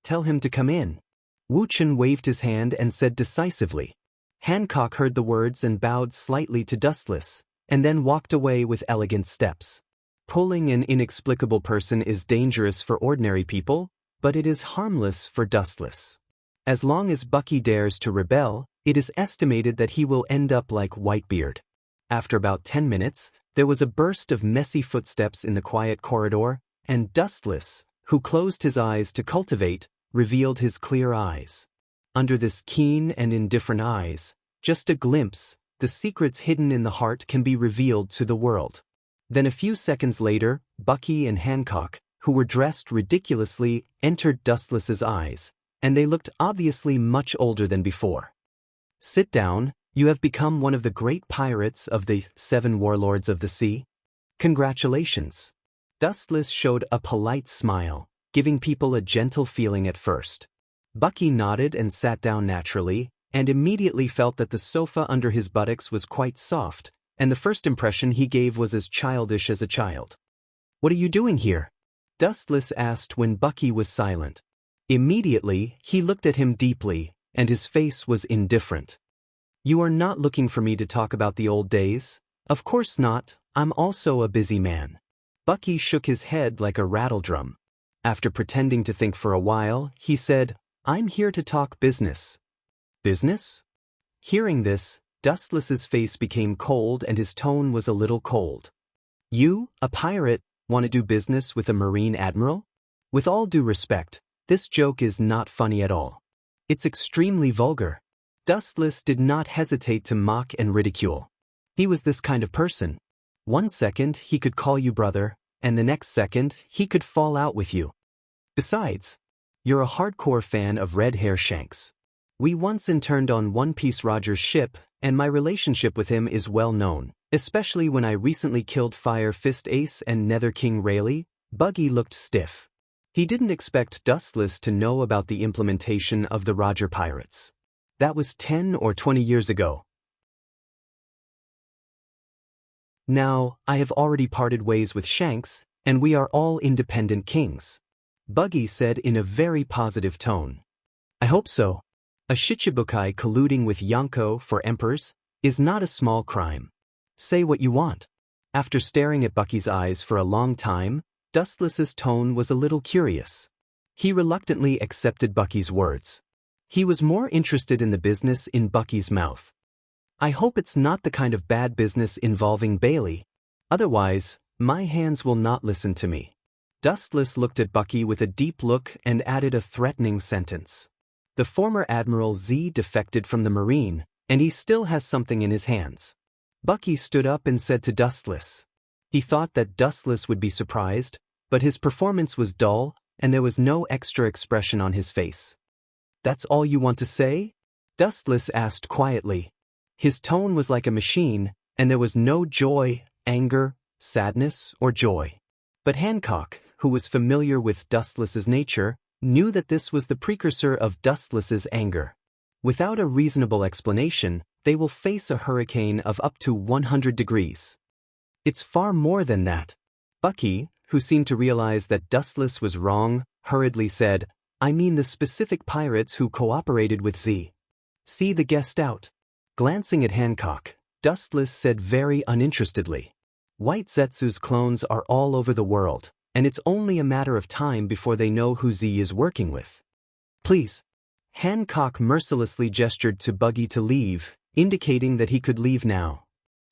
"Tell him to come in." Wu Chen waved his hand and said decisively. Hancock heard the words and bowed slightly to Dustless, and then walked away with elegant steps. Pulling an inexplicable person is dangerous for ordinary people, but it is harmless for Dustless. As long as Bucky dares to rebel, it is estimated that he will end up like Whitebeard. After about 10 minutes, there was a burst of messy footsteps in the quiet corridor, and Dustless, who closed his eyes to cultivate, revealed his clear eyes. Under this keen and indifferent eyes, just a glimpse, the secrets hidden in the heart can be revealed to the world. Then a few seconds later, Bucky and Hancock, who were dressed ridiculously, entered Dustless's eyes, and they looked obviously much older than before. "Sit down, you have become one of the great pirates of the 7 warlords of the sea. Congratulations." Dustless showed a polite smile, giving people a gentle feeling at first. Bucky nodded and sat down naturally, and immediately felt that the sofa under his buttocks was quite soft, and the first impression he gave was as childish as a child. "What are you doing here?" Dustless asked when Bucky was silent. Immediately, he looked at him deeply, and his face was indifferent. "You are not looking for me to talk about the old days?" "Of course not, I'm also a busy man." Bucky shook his head like a rattledrum. After pretending to think for a while, he said, "I'm here to talk business." "Business?" Hearing this, Dustless's face became cold and his tone was a little cold. "You, a pirate, want to do business with a marine admiral? With all due respect, this joke is not funny at all. It's extremely vulgar." Dustless did not hesitate to mock and ridicule. He was this kind of person. One second he could call you brother, and the next second he could fall out with you. Besides, you're a hardcore fan of Red Hair Shanks. We once interned on One Piece Roger's ship, and my relationship with him is well known, especially when I recently killed Fire Fist Ace and Nether King Rayleigh. Buggy looked stiff. He didn't expect Dustless to know about the implementation of the Roger Pirates. That was 10 or 20 years ago. Now, I have already parted ways with Shanks, and we are all independent kings. Buggy said in a very positive tone. I hope so. A Shichibukai colluding with Yonko for emperors is not a small crime. Say what you want. After staring at Bucky's eyes for a long time, Dustless's tone was a little curious. He reluctantly accepted Bucky's words. He was more interested in the business in Bucky's mouth. I hope it's not the kind of bad business involving Bailey. Otherwise, my hands will not listen to me. Dustless looked at Bucky with a deep look and added a threatening sentence. The former Admiral Z defected from the Marine, and he still has something in his hands. Bucky stood up and said to Dustless. He thought that Dustless would be surprised, but his performance was dull, and there was no extra expression on his face. That's all you want to say? Dustless asked quietly. His tone was like a machine, and there was no joy, anger, sadness, or joy. But Hancock, who was familiar with Dustless's nature, knew that this was the precursor of Dustless's anger. Without a reasonable explanation, they will face a hurricane of up to 100 degrees. It's far more than that. Bucky, who seemed to realize that Dustless was wrong, hurriedly said, I mean the specific pirates who cooperated with Z. See the guest out. Glancing at Hancock, Dustless said very uninterestedly, White Zetsu's clones are all over the world, and it's only a matter of time before they know who Z is working with. Please. Hancock mercilessly gestured to Buggy to leave, indicating that he could leave now.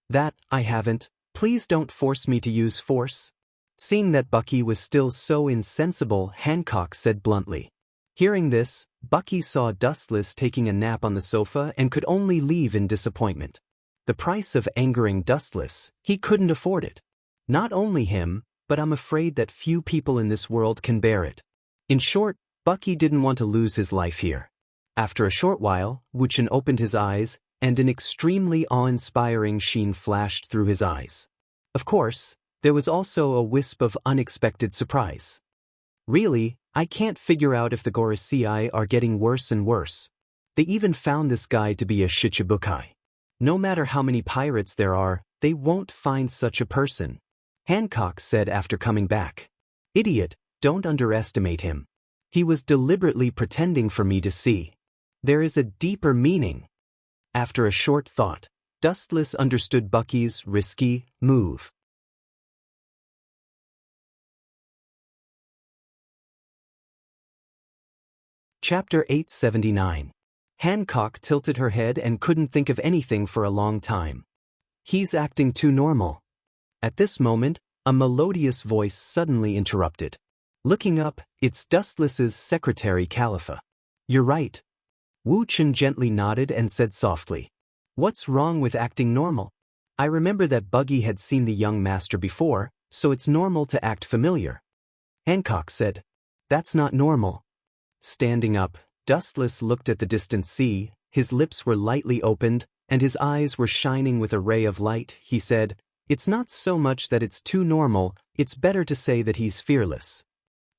That, I haven't. Please don't force me to use force. Seeing that Bucky was still so insensible, Hancock said bluntly. Hearing this, Bucky saw Dustless taking a nap on the sofa and could only leave in disappointment. The price of angering Dustless, he couldn't afford it. Not only him, but I'm afraid that few people in this world can bear it. In short, Bucky didn't want to lose his life here. After a short while, Wuchen opened his eyes, and an extremely awe-inspiring sheen flashed through his eyes. Of course, there was also a wisp of unexpected surprise. Really, I can't figure out if the Gorosei are getting worse and worse. They even found this guy to be a Shichibukai. No matter how many pirates there are, they won't find such a person. Hancock said after coming back. Idiot, don't underestimate him. He was deliberately pretending for me to see. There is a deeper meaning. After a short thought, Dustless understood Bucky's risky move. Chapter 879. Hancock tilted her head and couldn't think of anything for a long time. He's acting too normal. At this moment, a melodious voice suddenly interrupted. Looking up, it's Dustless's secretary Califa. You're right. Wu Chen gently nodded and said softly. What's wrong with acting normal? I remember that Buggy had seen the young master before, so it's normal to act familiar. Hancock said. That's not normal. Standing up, Dustless looked at the distant sea, his lips were lightly opened, and his eyes were shining with a ray of light. He said, It's not so much that it's too normal, it's better to say that he's fearless.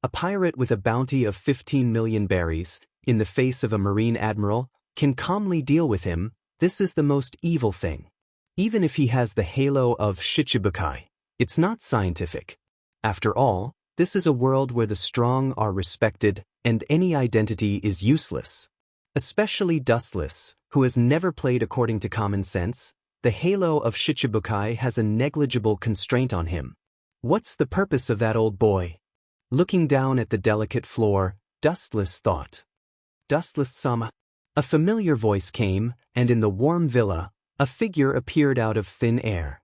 A pirate with a bounty of 15 million berries, in the face of a marine admiral, can calmly deal with him. This is the most evil thing. Even if he has the halo of Shichibukai, it's not scientific. After all, this is a world where the strong are respected, and any identity is useless. Especially Dustless, who has never played according to common sense, the halo of Shichibukai has a negligible constraint on him. What's the purpose of that old boy? Looking down at the delicate floor, Dustless thought. Dustless-sama. A familiar voice came, and in the warm villa, a figure appeared out of thin air.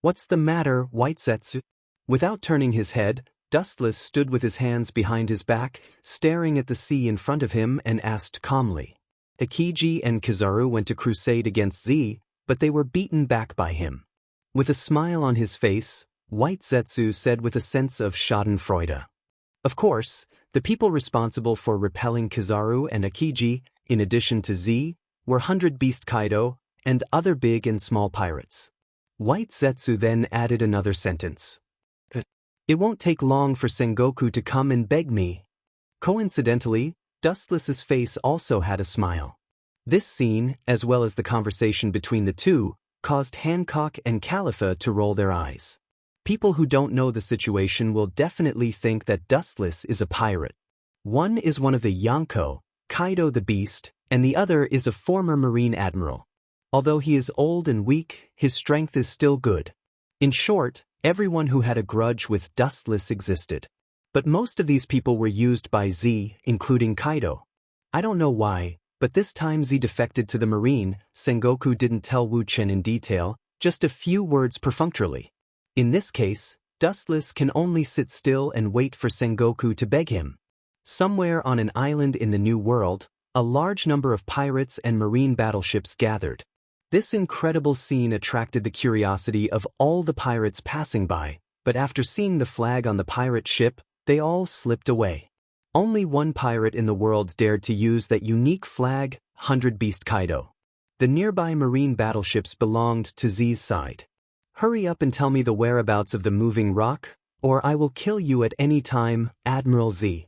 What's the matter, Whitezetsu? Without turning his head, Dustless stood with his hands behind his back, staring at the sea in front of him and asked calmly. Akiji and Kizaru went to crusade against Z, but they were beaten back by him. With a smile on his face, Whitezetsu said with a sense of schadenfreude. Of course, the people responsible for repelling Kizaru and Akiji, in addition to Z, were 100 Beast Kaido and other big and small pirates. Whitezetsu then added another sentence. It won't take long for Sengoku to come and beg me. Coincidentally, Dustless's face also had a smile. This scene, as well as the conversation between the two, caused Hancock and Califa to roll their eyes. People who don't know the situation will definitely think that Dustless is a pirate. One is one of the Yonko, Kaido the Beast, and the other is a former marine admiral. Although he is old and weak, his strength is still good. In short, everyone who had a grudge with Dustless existed. But most of these people were used by Z, including Kaido. I don't know why, but this time Z defected to the marine. Sengoku didn't tell Wu Chen in detail, just a few words perfunctorily. In this case, Dustless can only sit still and wait for Sengoku to beg him. Somewhere on an island in the New World, a large number of pirates and marine battleships gathered. This incredible scene attracted the curiosity of all the pirates passing by, but after seeing the flag on the pirate ship, they all slipped away. Only one pirate in the world dared to use that unique flag, 100 Beast Kaido. The nearby marine battleships belonged to Z's side. Hurry up and tell me the whereabouts of the moving rock, or I will kill you at any time, Admiral Z.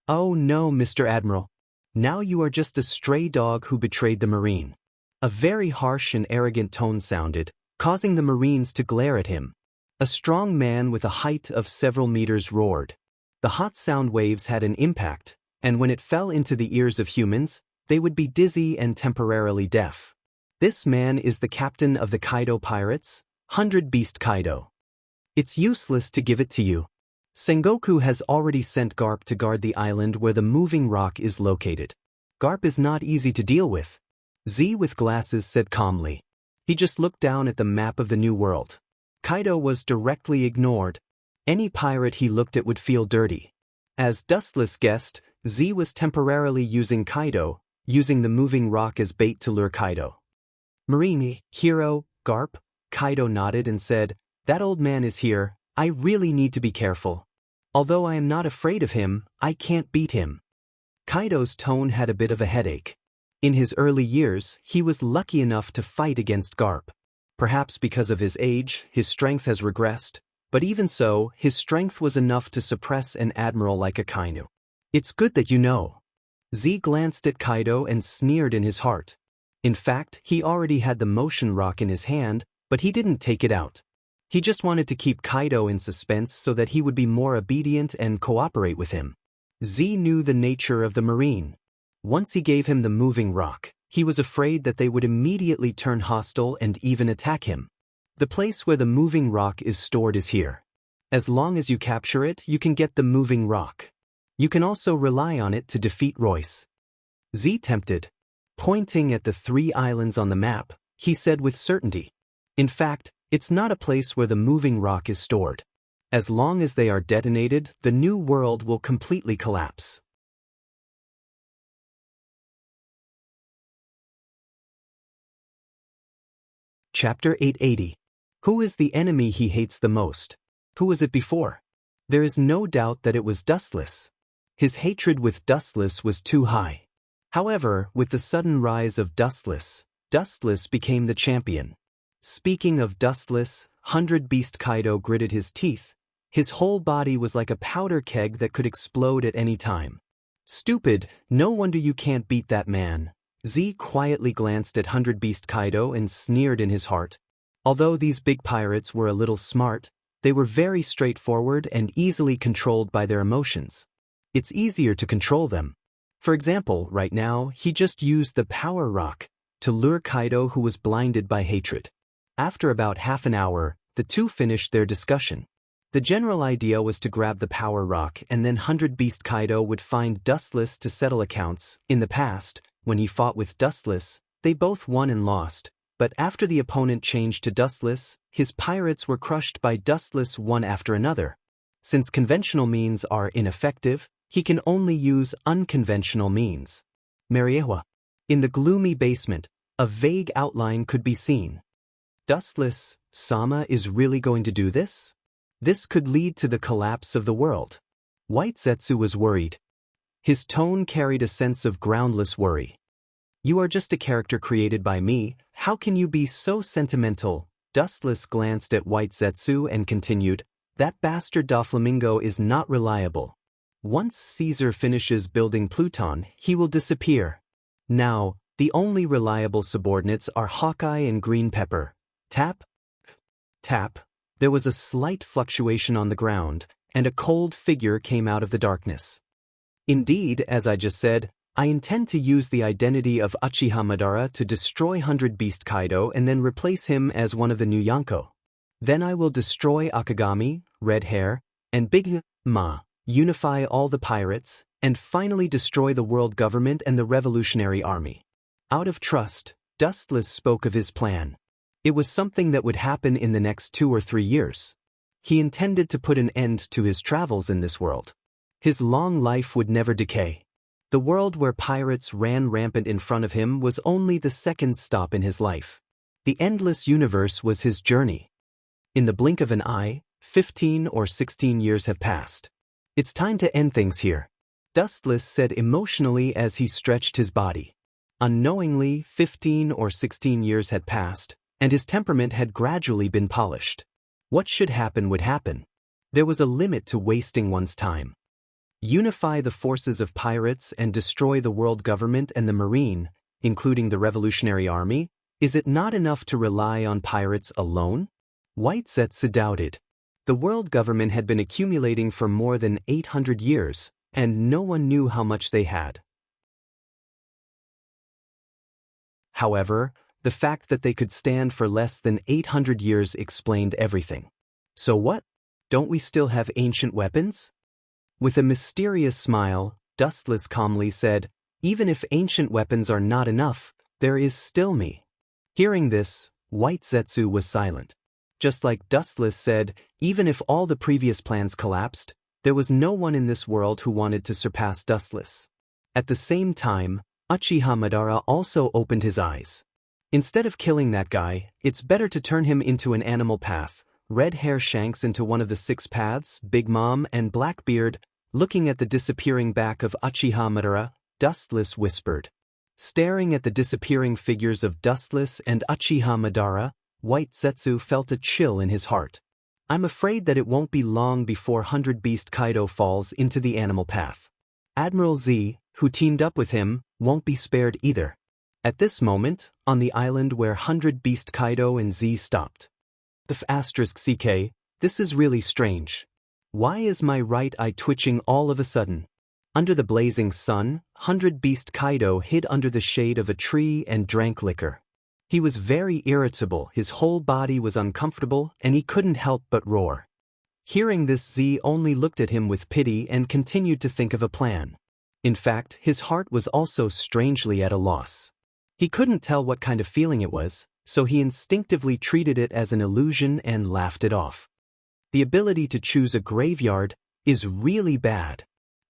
Oh no, Mr. Admiral. Now you are just a stray dog who betrayed the marine. A very harsh and arrogant tone sounded, causing the marines to glare at him. A strong man with a height of several meters roared. The hot sound waves had an impact, and when it fell into the ears of humans, they would be dizzy and temporarily deaf. This man is the captain of the Kaido pirates, 100 Beast Kaido. It's useless to give it to you. Sengoku has already sent Garp to guard the island where the moving rock is located. Garp is not easy to deal with. Z with glasses said calmly. He just looked down at the map of the New World. Kaido was directly ignored. Any pirate he looked at would feel dirty. As Dustless guessed, Z was temporarily using Kaido, using the moving rock as bait to lure Kaido. Marine, hero, Garp, Kaido nodded and said, That old man is here, I really need to be careful. Although I am not afraid of him, I can't beat him. Kaido's tone had a bit of a headache. In his early years, he was lucky enough to fight against Garp. Perhaps because of his age, his strength has regressed, but even so, his strength was enough to suppress an admiral like Akainu. It's good that you know. Z glanced at Kaido and sneered in his heart. In fact, he already had the motion rock in his hand, but he didn't take it out. He just wanted to keep Kaido in suspense so that he would be more obedient and cooperate with him. Z knew the nature of the marine. Once he gave him the moving rock, he was afraid that they would immediately turn hostile and even attack him. The place where the moving rock is stored is here. As long as you capture it, you can get the moving rock. You can also rely on it to defeat Royce. Z tempted. Pointing at the 3 islands on the map, he said with certainty. In fact, it's not a place where the moving rock is stored. As long as they are detonated, the new world will completely collapse. Chapter 880. Who is the enemy he hates the most? Who was it before? There is no doubt that it was Dustless. His hatred with Dustless was too high. However, with the sudden rise of Dustless, Dustless became the champion. Speaking of Dustless, 100 Beast Kaido gritted his teeth. His whole body was like a powder keg that could explode at any time. Stupid, no wonder you can't beat that man. Z quietly glanced at 100 Beast Kaido and sneered in his heart. Although these big pirates were a little smart, they were very straightforward and easily controlled by their emotions. It's easier to control them. For example, right now, he just used the power rock to lure Kaido, who was blinded by hatred. After about half an hour, the two finished their discussion. The general idea was to grab the power rock and then 100 Beast Kaido would find Dustless to settle accounts. In the past, when he fought with Dustless, they both won and lost, but after the opponent changed to Dustless, his pirates were crushed by Dustless one after another. Since conventional means are ineffective, he can only use unconventional means. Mariewa. In the gloomy basement, a vague outline could be seen. Dustless, Sama is really going to do this? This could lead to the collapse of the world. White Zetsu was worried. His tone carried a sense of groundless worry. You are just a character created by me, how can you be so sentimental? Dustless glanced at White Zetsu and continued, that bastard Doflamingo is not reliable. Once Caesar finishes building Pluton, he will disappear. Now, the only reliable subordinates are Hawkeye and Green Pepper. Tap, tap. There was a slight fluctuation on the ground, and a cold figure came out of the darkness. Indeed, as I just said, I intend to use the identity of Uchiha Madara to destroy 100 Beast Kaido and then replace him as one of the new Yonko. Then I will destroy Akagami, Red Hair, and Big Ma, unify all the pirates, and finally destroy the world government and the revolutionary army. Out of trust, Dustless spoke of his plan. It was something that would happen in the next 2 or 3 years. He intended to put an end to his travels in this world. His long life would never decay. The world where pirates ran rampant in front of him was only the second stop in his life. The endless universe was his journey. In the blink of an eye, 15 or 16 years have passed. It's time to end things here, Dustless said emotionally as he stretched his body. Unknowingly, 15 or 16 years had passed, and his temperament had gradually been polished. What should happen would happen. There was a limit to wasting one's time. Unify the forces of pirates and destroy the world government and the marine, including the revolutionary army? Is it not enough to rely on pirates alone? White Zetsu doubted. The world government had been accumulating for more than 800 years, and no one knew how much they had. However, the fact that they could stand for less than 800 years explained everything. So what? Don't we still have ancient weapons? With a mysterious smile, Dustless calmly said, even if ancient weapons are not enough, there is still me. Hearing this, White Zetsu was silent. Just like Dustless said, even if all the previous plans collapsed, there was no one in this world who wanted to surpass Dustless. At the same time, Uchiha Madara also opened his eyes. Instead of killing that guy, it's better to turn him into an animal path. Red Hair Shanks into one of the 6 paths, Big Mom and Blackbeard, looking at the disappearing back of Uchiha Madara, Dustless whispered. Staring at the disappearing figures of Dustless and Uchiha Madara, White Zetsu felt a chill in his heart. I'm afraid that it won't be long before 100 Beast Kaido falls into the animal path. Admiral Z, who teamed up with him, won't be spared either. At this moment, on the island where 100 Beast Kaido and Z stopped. The *CK, this is really strange. Why is my right eye twitching all of a sudden? Under the blazing sun, 100 Beast Kaido hid under the shade of a tree and drank liquor. He was very irritable, his whole body was uncomfortable, and he couldn't help but roar. Hearing this, Z only looked at him with pity and continued to think of a plan. In fact, his heart was also strangely at a loss. He couldn't tell what kind of feeling it was, so he instinctively treated it as an illusion and laughed it off. The ability to choose a graveyard is really bad.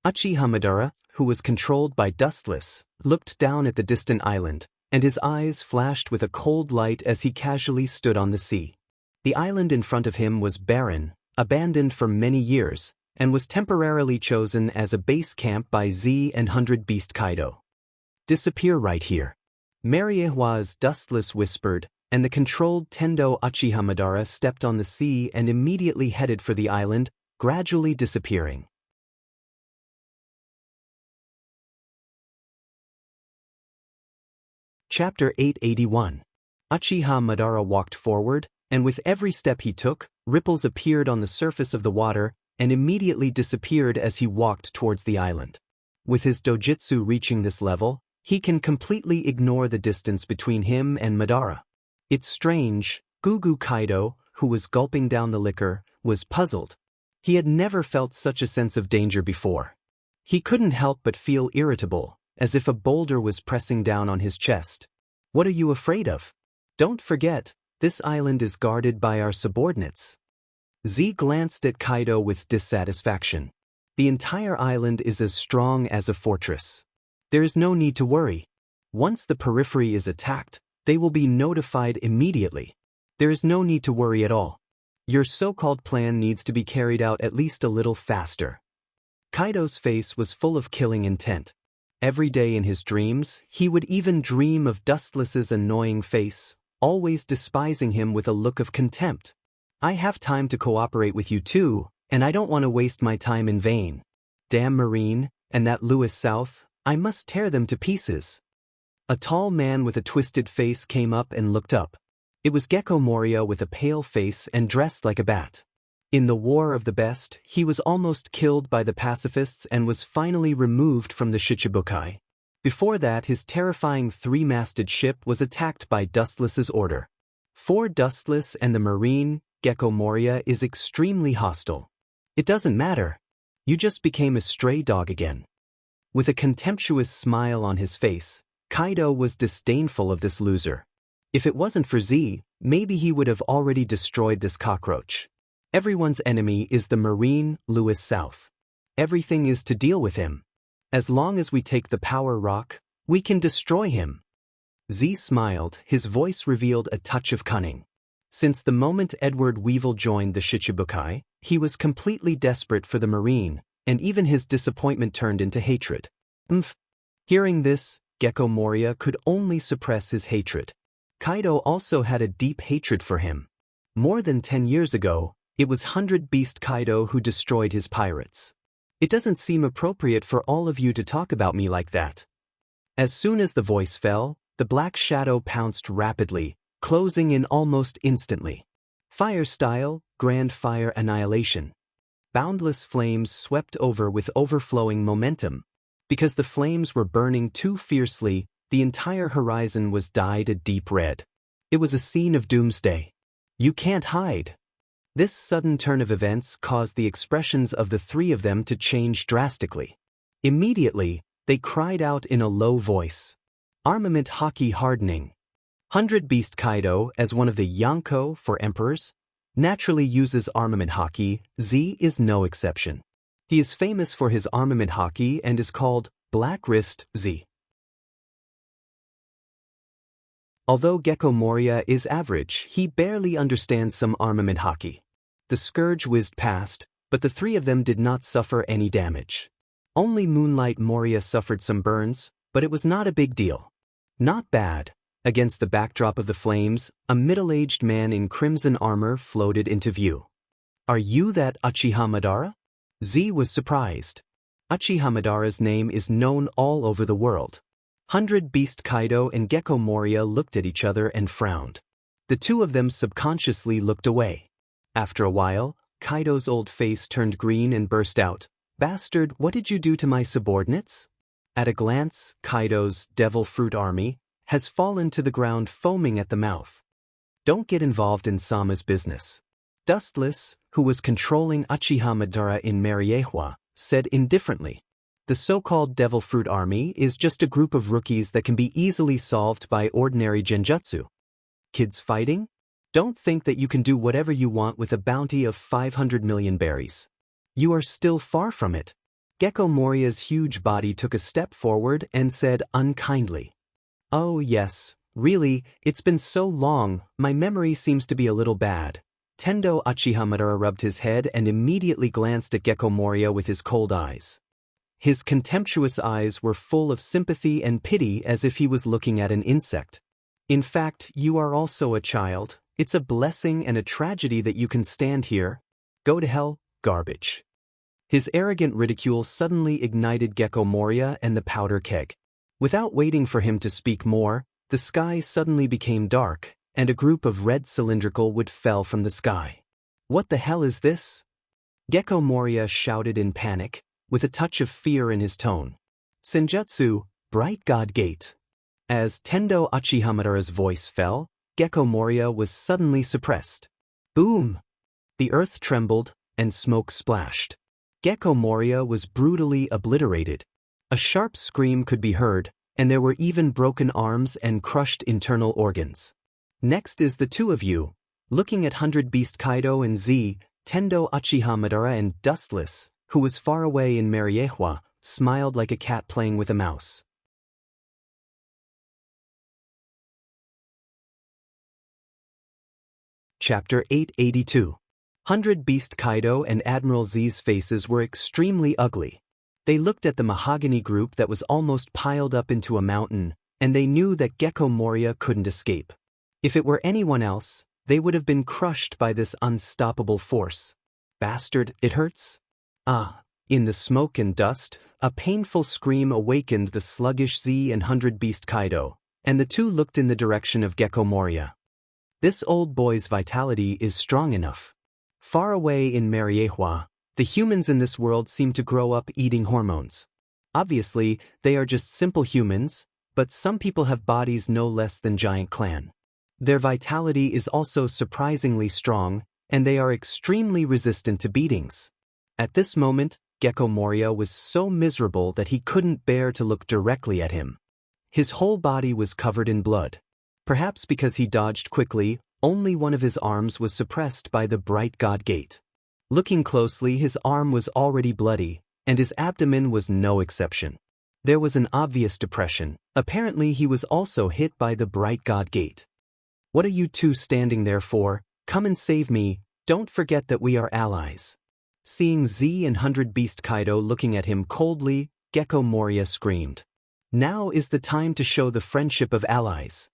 Uchiha Madara, who was controlled by Dustless, looked down at the distant island, and his eyes flashed with a cold light as he casually stood on the sea. The island in front of him was barren, abandoned for many years, and was temporarily chosen as a base camp by Z and 100 Beast Kaido. Disappear right here. Mariehua's Dustless whispered, and the controlled Tendo Uchiha Madara stepped on the sea and immediately headed for the island, gradually disappearing. Chapter 881. Uchiha Madara walked forward, and with every step he took, ripples appeared on the surface of the water and immediately disappeared as he walked towards the island. With his dojutsu reaching this level, he can completely ignore the distance between him and Madara. It's strange, Gugu Kaido, who was gulping down the liquor, was puzzled. He had never felt such a sense of danger before. He couldn't help but feel irritable, as if a boulder was pressing down on his chest. What are you afraid of? Don't forget, this island is guarded by our subordinates. Z glanced at Kaido with dissatisfaction. The entire island is as strong as a fortress. There is no need to worry. Once the periphery is attacked, they will be notified immediately. There is no need to worry at all. Your so-called plan needs to be carried out at least a little faster. Kaido's face was full of killing intent. Every day in his dreams, he would even dream of Dustless's annoying face, always despising him with a look of contempt. I have time to cooperate with you too, and I don't want to waste my time in vain. Damn Marine, and that Lewis South, I must tear them to pieces. A tall man with a twisted face came up and looked up. It was Gecko Moria with a pale face and dressed like a bat. In the War of the Best, he was almost killed by the pacifists and was finally removed from the Shichibukai. Before that, his terrifying three-masted ship was attacked by Dustless's order. For Dustless and the Marine, Gecko Moria is extremely hostile. It doesn't matter. You just became a stray dog again. With a contemptuous smile on his face, Kaido was disdainful of this loser. If it wasn't for Z, maybe he would have already destroyed this cockroach. Everyone's enemy is the Marine, Lewis South. Everything is to deal with him. As long as we take the power rock, we can destroy him. Z smiled, his voice revealed a touch of cunning. Since the moment Edward Weevil joined the Shichibukai, he was completely desperate for the Marine, and even his disappointment turned into hatred. Hearing this, Gecko Moria could only suppress his hatred. Kaido also had a deep hatred for him. More than 10 years ago, it was 100 Beast Kaido who destroyed his pirates. It doesn't seem appropriate for all of you to talk about me like that. As soon as the voice fell, the black shadow pounced rapidly, closing in almost instantly. Fire style, grand fire annihilation. Boundless flames swept over with overflowing momentum. Because the flames were burning too fiercely, the entire horizon was dyed a deep red. It was a scene of doomsday. You can't hide. This sudden turn of events caused the expressions of the three of them to change drastically. Immediately, they cried out in a low voice. Armament Haki hardening. 100 Beast Kaido, as one of the Yonko for emperors, naturally uses armament Haki. Z is no exception. He is famous for his armament Haki and is called Black Wrist Z. Although Gecko Moria is average, he barely understands some armament Haki. The scourge whizzed past, but the three of them did not suffer any damage. Only Moonlight Moria suffered some burns, but it was not a big deal. Not bad. Against the backdrop of the flames, a middle-aged man in crimson armor floated into view. Are you that Uchiha Madara? Z was surprised. Uchiha Madara's name is known all over the world. 100 Beast Kaido and Gecko Moria looked at each other and frowned. The two of them subconsciously looked away. After a while, Kaido's old face turned green and burst out, "Bastard, what did you do to my subordinates?" At a glance, Kaido's Devil Fruit Army has fallen to the ground foaming at the mouth. Don't get involved in Sama's business. Dustless, who was controlling Uchiha Madara in Mariehua, said indifferently. The so-called Devil Fruit Army is just a group of rookies that can be easily solved by ordinary genjutsu. Kids fighting? Don't think that you can do whatever you want with a bounty of 500 million berries. You are still far from it. Gecko Moria's huge body took a step forward and said unkindly, "Oh yes, really, it's been so long, my memory seems to be a little bad." Tendo Uchiha rubbed his head and immediately glanced at Gecko Moria with his cold eyes. His contemptuous eyes were full of sympathy and pity as if he was looking at an insect. "In fact, you are also a child. It's a blessing and a tragedy that you can stand here. Go to hell, garbage." His arrogant ridicule suddenly ignited Gecko Moria and the powder keg. Without waiting for him to speak more, the sky suddenly became dark, and a group of red cylindrical wood fell from the sky. "What the hell is this?" Gecko Moria shouted in panic, with a touch of fear in his tone. "Senjutsu, Bright God Gate." As Tendo Uchiha voice fell, Gecko Moria was suddenly suppressed. Boom! The earth trembled, and smoke splashed. Gecko Moria was brutally obliterated. A sharp scream could be heard, and there were even broken arms and crushed internal organs. Next is the two of you. Looking at 100 Beast Kaido and Z, Tendo Uchiha and Dustless, who was far away in Mariehua, smiled like a cat playing with a mouse. Chapter 882. 100 Beast Kaido and Admiral Z's faces were extremely ugly. They looked at the mahogany group that was almost piled up into a mountain, and they knew that Gecko Moria couldn't escape. If it were anyone else, they would have been crushed by this unstoppable force. "Bastard, it hurts?" Ah. In the smoke and dust, a painful scream awakened the sluggish Z and 100 Beast Kaido, and the two looked in the direction of Gecko Moria. This old boy's vitality is strong enough. Far away in Mariehua, the humans in this world seem to grow up eating hormones. Obviously, they are just simple humans, but some people have bodies no less than Giant Clan. Their vitality is also surprisingly strong, and they are extremely resistant to beatings. At this moment, Gecko Moria was so miserable that he couldn't bear to look directly at him. His whole body was covered in blood. Perhaps because he dodged quickly, only one of his arms was suppressed by the Bright God Gate. Looking closely, his arm was already bloody, and his abdomen was no exception. There was an obvious depression. Apparently he was also hit by the Bright God Gate. "What are you two standing there for? Come and save me, don't forget that we are allies." Seeing Z and 100 Beast Kaido looking at him coldly, Gecko Moria screamed. "Now is the time to show the friendship of allies.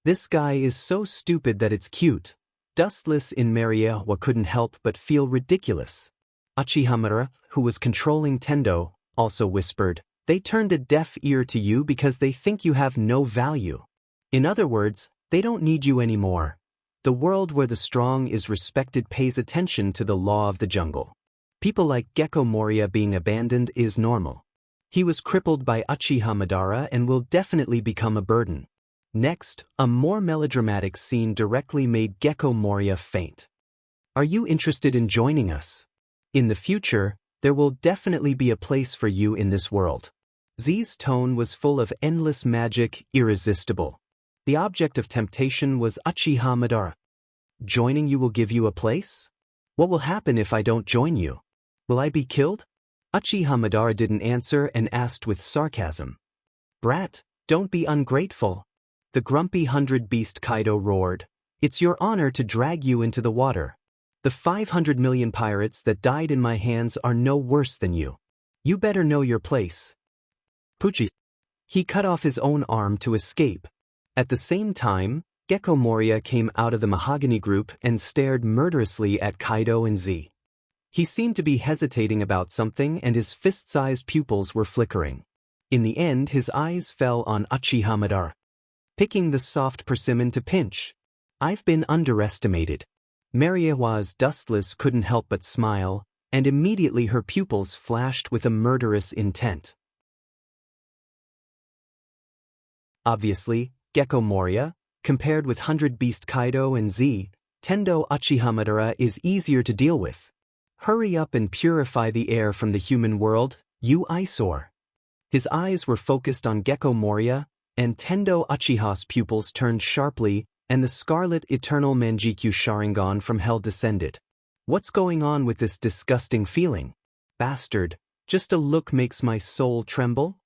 This guy is so stupid that it's cute." Dustless in Mariehua couldn't help but feel ridiculous. Uchiha, who was controlling Tendo, also whispered, "They turned a deaf ear to you because they think you have no value. In other words, they don't need you anymore. The world where the strong is respected pays attention to the law of the jungle. People like Gecko Moria being abandoned is normal. He was crippled by Uchiha Madara and will definitely become a burden." Next, a more melodramatic scene directly made Gecko Moria faint. "Are you interested in joining us? In the future, there will definitely be a place for you in this world." Z's tone was full of endless magic, irresistible. The object of temptation was Uchiha Madara. "Joining you will give you a place? What will happen if I don't join you? Will I be killed?" Uchiha Madara didn't answer and asked with sarcasm. "Brat, don't be ungrateful." The grumpy 100 Beast Kaido roared, "It's your honor to drag you into the water. The 500 million pirates that died in my hands are no worse than you. You better know your place." Pucci. He cut off his own arm to escape. At the same time, Gecko Moria came out of the mahogany group and stared murderously at Kaido and Z. He seemed to be hesitating about something and his fist-sized pupils were flickering. In the end, his eyes fell on Uchiha Madara. Picking the soft persimmon to pinch. "I've been underestimated." Mariehua's Dustless couldn't help but smile, and immediately her pupils flashed with a murderous intent. Obviously, Gecko Moria, compared with 100 Beast Kaido and Z, Tendo Uchiha Madara is easier to deal with. "Hurry up and purify the air from the human world, You eyesore. His eyes were focused on Gecko Moria, and Tendo Uchiha's pupils turned sharply, and the scarlet eternal Manjikyu Sharingan from hell descended. What's going on with this disgusting feeling? Bastard, just a look makes my soul tremble?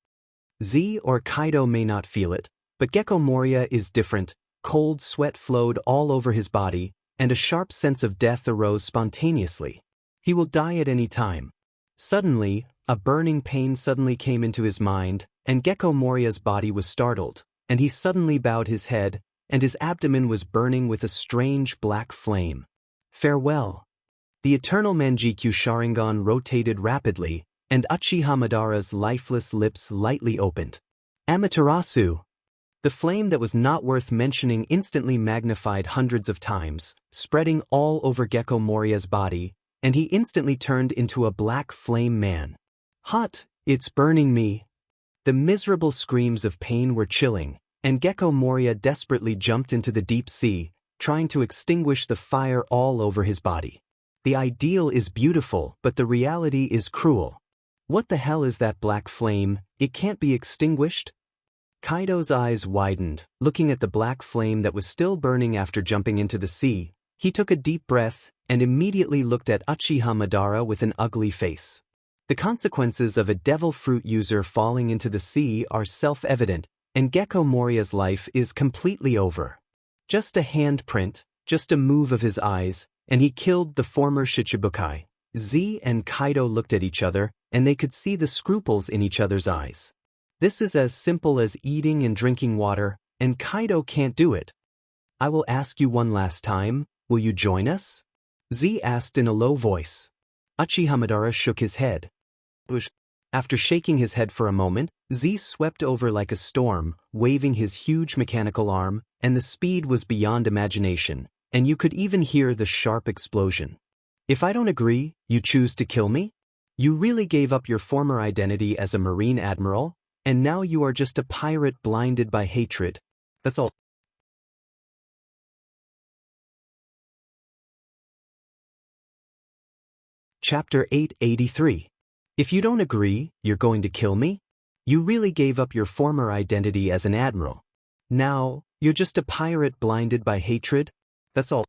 Z or Kaido may not feel it, but Gecko Moria is different. Cold sweat flowed all over his body, and a sharp sense of death arose spontaneously. He will die at any time. Suddenly, a burning pain suddenly came into his mind, and Gecko Moria's body was startled, and he suddenly bowed his head, and his abdomen was burning with a strange black flame. Farewell. The eternal Manjikyu Sharingan rotated rapidly, and Uchiha Madara's lifeless lips lightly opened. Amaterasu! The flame that was not worth mentioning instantly magnified hundreds of times, spreading all over Gecko Moria's body, and he instantly turned into a black flame man. Hot, it's burning me. The miserable screams of pain were chilling, and Gecko Moria desperately jumped into the deep sea, trying to extinguish the fire all over his body. The ideal is beautiful, but the reality is cruel. What the hell is that black flame? It can't be extinguished? Kaido's eyes widened, looking at the black flame that was still burning after jumping into the sea. He took a deep breath, and immediately looked at Uchiha Madara with an ugly face. The consequences of a devil fruit user falling into the sea are self-evident, and Gecko Moria's life is completely over. Just a handprint, just a move of his eyes, and he killed the former Shichibukai. Z and Kaido looked at each other, and they could see the scruples in each other's eyes. This is as simple as eating and drinking water, and Kaido can't do it. I will ask you one last time, will you join us? Z asked in a low voice. Uchiha Madara shook his head. After shaking his head for a moment, Z swept over like a storm, waving his huge mechanical arm, and the speed was beyond imagination, and you could even hear the sharp explosion. If I don't agree, you choose to kill me? You really gave up your former identity as a Marine Admiral, and now you are just a pirate blinded by hatred. That's all. Chapter 883. If you don't agree, you're going to kill me? You really gave up your former identity as an admiral. Now, you're just a pirate blinded by hatred? That's all.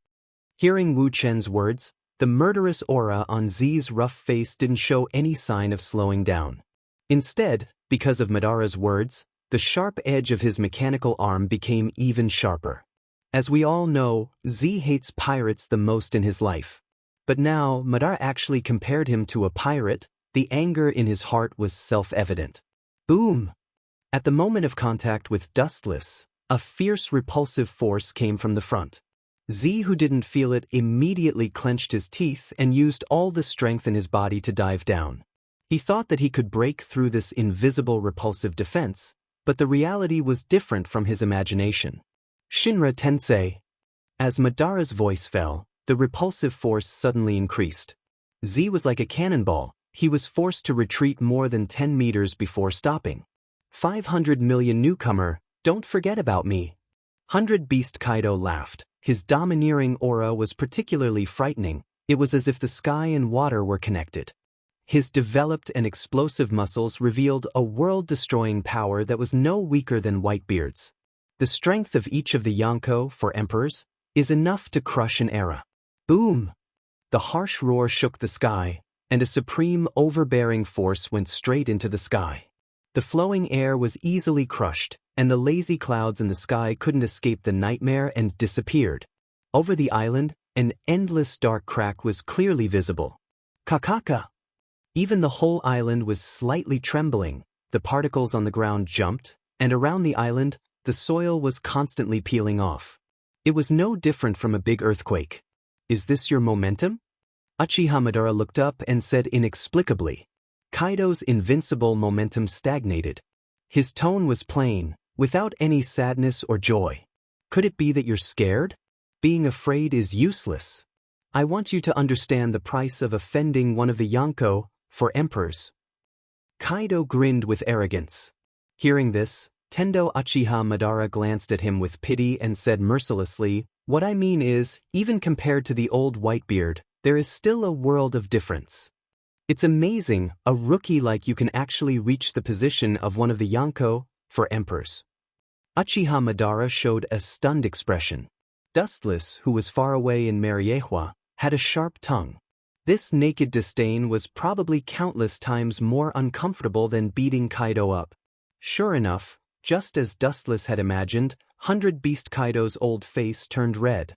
Hearing Wu Chen's words, the murderous aura on Z's rough face didn't show any sign of slowing down. Instead, because of Madara's words, the sharp edge of his mechanical arm became even sharper. As we all know, Z hates pirates the most in his life. But now, Madara actually compared him to a pirate. The anger in his heart was self-evident. Boom! At the moment of contact with Dustless, a fierce repulsive force came from the front. Z, who didn't feel it, immediately clenched his teeth and used all the strength in his body to dive down. He thought that he could break through this invisible repulsive defense, but the reality was different from his imagination. Shinra Tensei. As Madara's voice fell, the repulsive force suddenly increased. Z was like a cannonball. He was forced to retreat more than 10 meters before stopping. 500 million newcomer, don't forget about me. 100 Beast Kaido laughed. His domineering aura was particularly frightening. It was as if the sky and water were connected. His developed and explosive muscles revealed a world-destroying power that was no weaker than Whitebeard's. The strength of each of the Yonko, for emperors, is enough to crush an era. Boom! The harsh roar shook the sky, and a supreme overbearing force went straight into the sky. The flowing air was easily crushed, and the lazy clouds in the sky couldn't escape the nightmare and disappeared. Over the island, an endless dark crack was clearly visible. Kakaka! Even the whole island was slightly trembling, the particles on the ground jumped, and around the island, the soil was constantly peeling off. It was no different from a big earthquake. Is this your momentum? Uchiha Madara looked up and said inexplicably. Kaido's invincible momentum stagnated. His tone was plain, without any sadness or joy. Could it be that you're scared? Being afraid is useless. I want you to understand the price of offending one of the Yonko, for emperors. Kaido grinned with arrogance. Hearing this, Tendo Uchiha Madara glanced at him with pity and said mercilessly, what I mean is, even compared to the old Whitebeard, there is still a world of difference. It's amazing, a rookie like you can actually reach the position of one of the Yonko for emperors. Uchiha Madara showed a stunned expression. Dustless, who was far away in Mariewa, had a sharp tongue. This naked disdain was probably countless times more uncomfortable than beating Kaido up. Sure enough, just as Dustless had imagined, 100 Beast Kaido's old face turned red.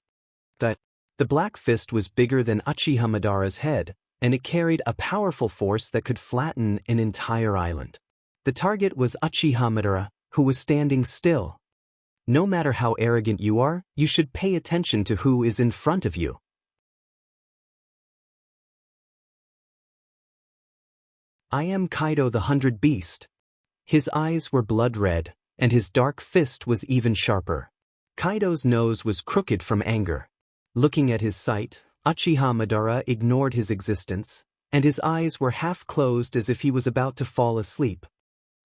The black fist was bigger than Uchiha Madara's head, and it carried a powerful force that could flatten an entire island. The target was Uchiha Madara, who was standing still. No matter how arrogant you are, you should pay attention to who is in front of you. I am Kaido the 100 Beast. His eyes were blood red, and his dark fist was even sharper. Kaido's nose was crooked from anger. Looking at his sight, Uchiha Madara ignored his existence, and his eyes were half closed as if he was about to fall asleep.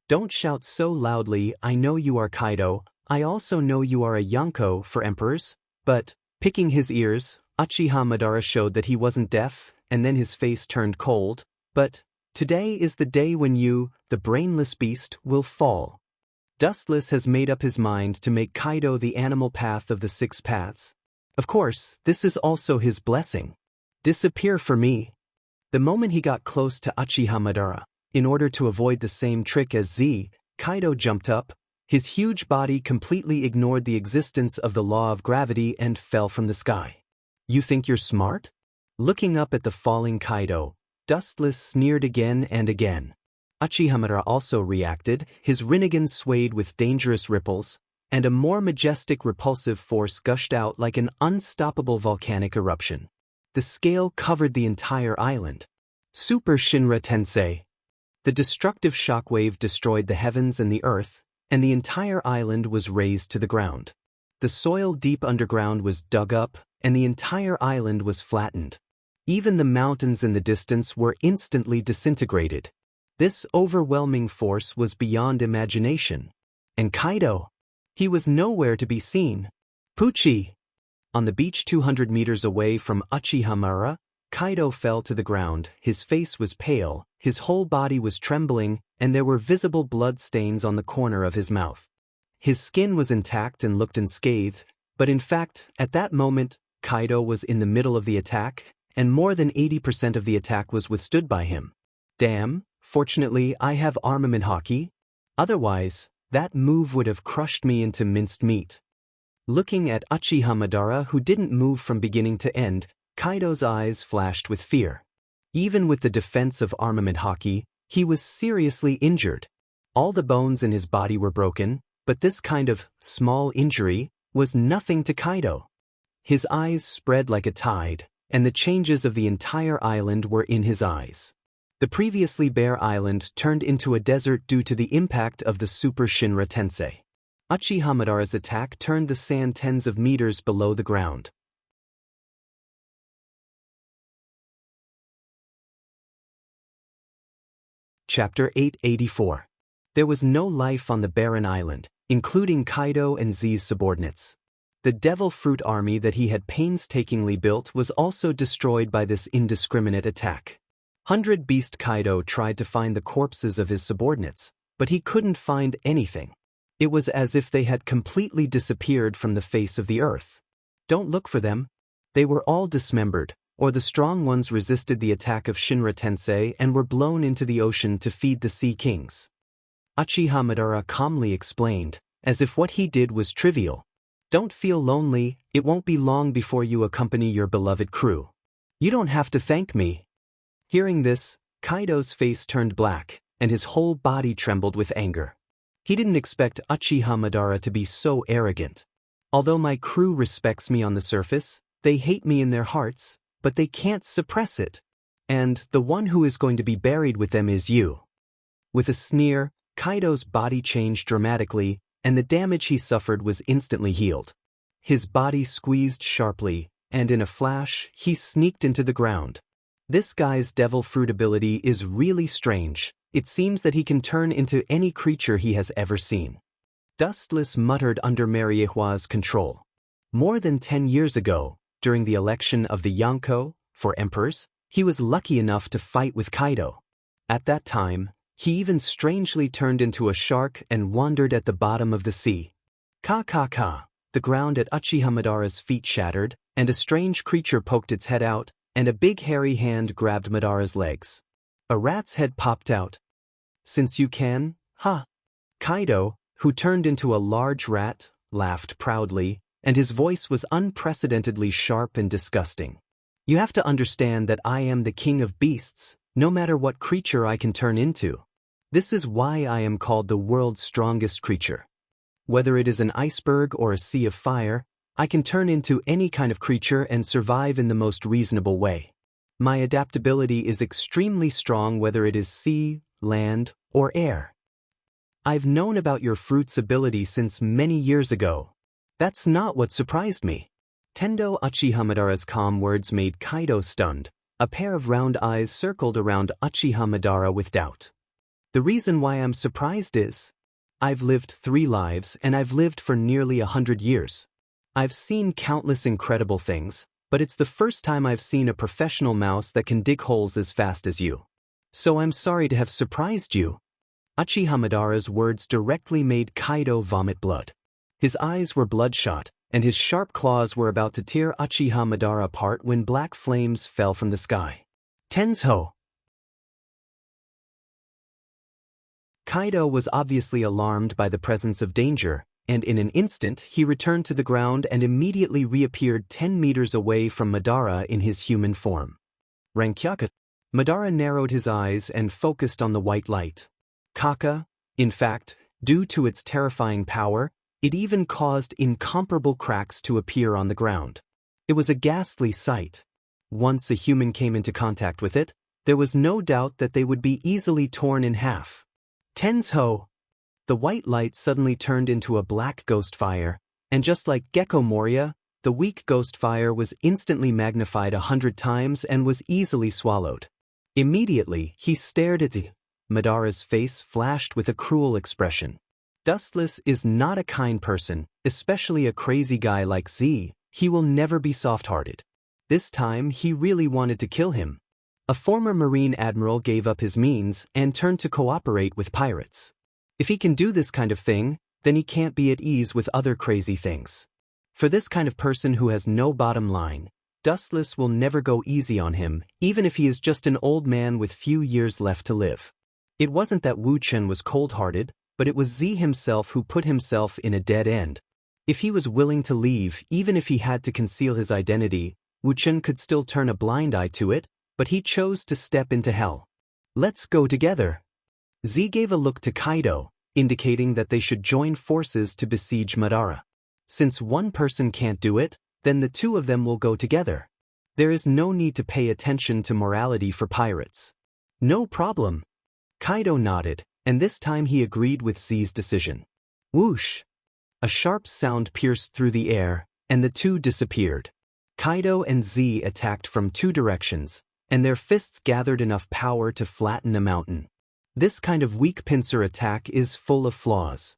Don't shout so loudly, I know you are Kaido, I also know you are a Yonko for emperors, but, picking his ears, Uchiha Madara showed that he wasn't deaf, and then his face turned cold, but, today is the day when you, the brainless beast, will fall. Dustless has made up his mind to make Kaido the animal path of the 6 paths. Of course, this is also his blessing. Disappear for me. The moment he got close to Uchiha Madara, in order to avoid the same trick as Z, Kaido jumped up. His huge body completely ignored the existence of the law of gravity and fell from the sky. You think you're smart? Looking up at the falling Kaido, Dustless sneered again and again. Uchiha Madara also reacted, his Rinnegan swayed with dangerous ripples, and a more majestic repulsive force gushed out like an unstoppable volcanic eruption. The scale covered the entire island. Super Shinra Tensei. The destructive shockwave destroyed the heavens and the earth, and the entire island was razed to the ground. The soil deep underground was dug up, and the entire island was flattened. Even the mountains in the distance were instantly disintegrated. This overwhelming force was beyond imagination. And Kaido? He was nowhere to be seen. Pucci! On the beach 200 meters away from Uchiha Madara, Kaido fell to the ground, his face was pale, his whole body was trembling, and there were visible blood stains on the corner of his mouth. His skin was intact and looked unscathed, but in fact, at that moment, Kaido was in the middle of the attack, and more than 80% of the attack was withstood by him. Damn, fortunately I have armament hockey. Otherwise, that move would have crushed me into minced meat. Looking at Uchiha Madara, who didn't move from beginning to end, Kaido's eyes flashed with fear. Even with the defense of armament hockey, he was seriously injured. All the bones in his body were broken, but this kind of small injury was nothing to Kaido. His eyes spread like a tide, and the changes of the entire island were in his eyes. The previously bare island turned into a desert due to the impact of the Super Shinra Tensei. Uchiha Madara's attack turned the sand tens of meters below the ground. Chapter 884. There was no life on the barren island, including Kaido and Z's subordinates. The Devil Fruit army that he had painstakingly built was also destroyed by this indiscriminate attack. 100 Beast Kaido tried to find the corpses of his subordinates, but he couldn't find anything. It was as if they had completely disappeared from the face of the earth. Don't look for them. They were all dismembered, or the strong ones resisted the attack of Shinra Tensei and were blown into the ocean to feed the Sea Kings. Uchiha Madara calmly explained, as if what he did was trivial. Don't feel lonely, it won't be long before you accompany your beloved crew. You don't have to thank me. Hearing this, Kaido's face turned black, and his whole body trembled with anger. He didn't expect Uchiha Madara to be so arrogant. Although my crew respects me on the surface, they hate me in their hearts, but they can't suppress it. And the one who is going to be buried with them is you. With a sneer, Kaido's body changed dramatically, and the damage he suffered was instantly healed. His body squeezed sharply, and in a flash, he sneaked into the ground. This guy's devil fruit ability is really strange. It seems that he can turn into any creature he has ever seen. Dustless muttered under Mariewa's control. More than 10 years ago, during the election of the Yonko for emperors, He was lucky enough to fight with Kaido. At that time, he even strangely turned into a shark and wandered at the bottom of the sea. Ka. The ground at Uchiha Madara's feet shattered, and a strange creature poked its head out, and a big hairy hand grabbed Madara's legs. A rat's head popped out. Since you can, huh? Kaido, who turned into a large rat, laughed proudly, and his voice was unprecedentedly sharp and disgusting. You have to understand that I am the king of beasts, no matter what creature I can turn into. This is why I am called the world's strongest creature. Whether it is an iceberg or a sea of fire, I can turn into any kind of creature and survive in the most reasonable way. My adaptability is extremely strong whether it is sea, land, or air. I've known about your fruit's ability since many years ago. That's not what surprised me. Tendo Uchiha Madara's calm words made Kaido stunned. A pair of round eyes circled around Uchiha Madara with doubt. The reason why I'm surprised is, I've lived 3 lives and I've lived for nearly 100 years. I've seen countless incredible things, but it's the first time I've seen a professional mouse that can dig holes as fast as you. So I'm sorry to have surprised you. Uchiha Madara's words directly made Kaido vomit blood. His eyes were bloodshot, and his sharp claws were about to tear Uchiha Madara apart when black flames fell from the sky. Tensho! Kaido was obviously alarmed by the presence of danger, and in an instant he returned to the ground and immediately reappeared 10 meters away from Madara in his human form. Rankyaka. Madara narrowed his eyes and focused on the white light. Kaka, in fact, due to its terrifying power, it even caused incomparable cracks to appear on the ground. It was a ghastly sight. Once a human came into contact with it, there was no doubt that they would be easily torn in half. Tensho! The white light suddenly turned into a black ghost fire, and just like Gecko Moria, the weak ghost fire was instantly magnified 100 times and was easily swallowed. Immediately, he stared at Z. Madara's face flashed with a cruel expression. Dustless is not a kind person, especially a crazy guy like Z. He will never be soft-hearted. This time, he really wanted to kill him. A former Marine admiral gave up his means and turned to cooperate with pirates. If he can do this kind of thing, then he can't be at ease with other crazy things. For this kind of person who has no bottom line, Dustless will never go easy on him, even if he is just an old man with few years left to live. It wasn't that Wu Chen was cold-hearted, but it was Z himself who put himself in a dead end. If he was willing to leave, even if he had to conceal his identity, Wu Chen could still turn a blind eye to it, but he chose to step into hell. Let's go together. Z gave a look to Kaido, indicating that they should join forces to besiege Madara. Since one person can't do it, then the 2 of them will go together. There is no need to pay attention to morality for pirates. No problem. Kaido nodded, and this time he agreed with Z's decision. Whoosh! A sharp sound pierced through the air, and the 2 disappeared. Kaido and Z attacked from 2 directions, and their fists gathered enough power to flatten a mountain. This kind of weak pincer attack is full of flaws.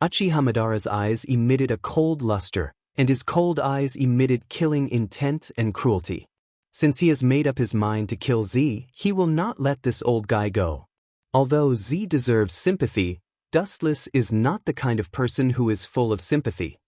Uchiha Madara's eyes emitted a cold luster, and his cold eyes emitted killing intent and cruelty. Since he has made up his mind to kill Z, he will not let this old guy go. Although Z deserves sympathy, Dustless is not the kind of person who is full of sympathy.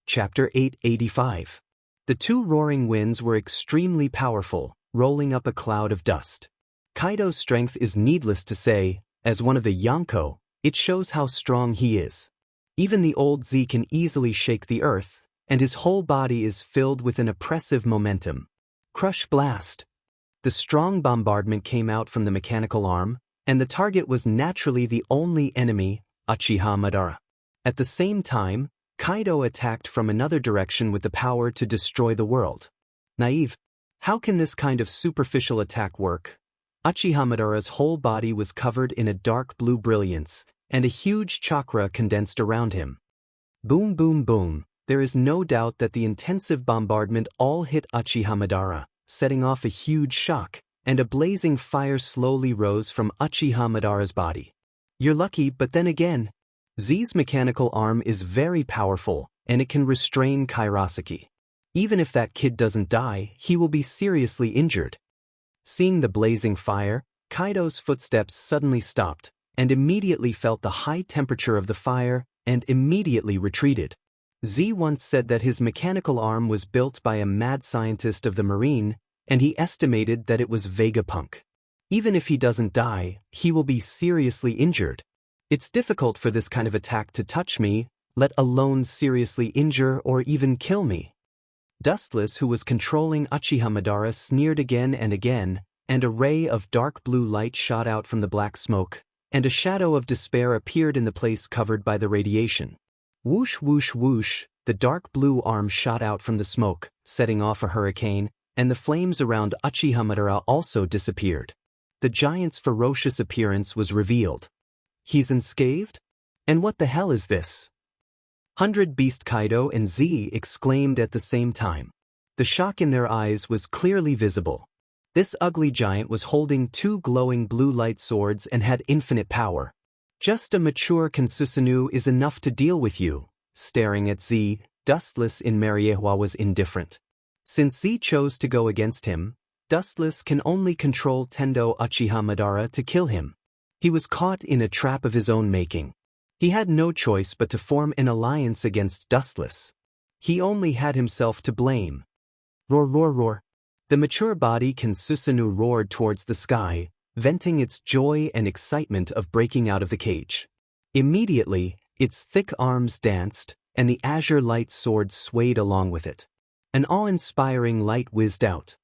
Chapter 885. The 2 roaring winds were extremely powerful, rolling up a cloud of dust. Kaido's strength is needless to say. As one of the Yonko, it shows how strong he is. Even the old Z can easily shake the earth, and his whole body is filled with an oppressive momentum. Crush blast! The strong bombardment came out from the mechanical arm, and the target was naturally the only enemy, Uchiha Madara. At the same time, Kaido attacked from another direction with the power to destroy the world. Naive. How can this kind of superficial attack work? Uchiha Madara's whole body was covered in a dark blue brilliance, and a huge chakra condensed around him. Boom boom boom. There is no doubt that the intensive bombardment all hit Uchiha Madara, setting off a huge shock, and a blazing fire slowly rose from Uchiha Madara's body. You're lucky, but then again, Z's mechanical arm is very powerful, and it can restrain Kairosaki. Even if that kid doesn't die, he will be seriously injured. Seeing the blazing fire, Kaido's footsteps suddenly stopped, and immediately felt the high temperature of the fire, and immediately retreated. Z once said that his mechanical arm was built by a mad scientist of the marine, and he estimated that it was Vegapunk. Even if he doesn't die, he will be seriously injured. It's difficult for this kind of attack to touch me, let alone seriously injure or even kill me. Dustless, who was controlling Uchiha Madara, sneered again, and a ray of dark blue light shot out from the black smoke, and a shadow of despair appeared in the place covered by the radiation. Whoosh whoosh whoosh, the dark blue arm shot out from the smoke, setting off a hurricane, and the flames around Uchiha Madara also disappeared. The giant's ferocious appearance was revealed. He's unscathed? And what the hell is this? 100 Beast Kaido and Z exclaimed at the same time. The shock in their eyes was clearly visible. This ugly giant was holding two glowing blue light swords and had infinite power. Just a mature Kansusanoo is enough to deal with you. Staring at Z, Dustless in Mariewa was indifferent. Since Z chose to go against him, Dustless can only control Tendo Uchiha Madara to kill him. He was caught in a trap of his own making. He had no choice but to form an alliance against Dustless. He only had himself to blame. Roar roar roar. The mature body Kansusanoo roared towards the sky, venting its joy and excitement of breaking out of the cage. Immediately, its thick arms danced, and the azure light sword swayed along with it. An awe-inspiring light whizzed out.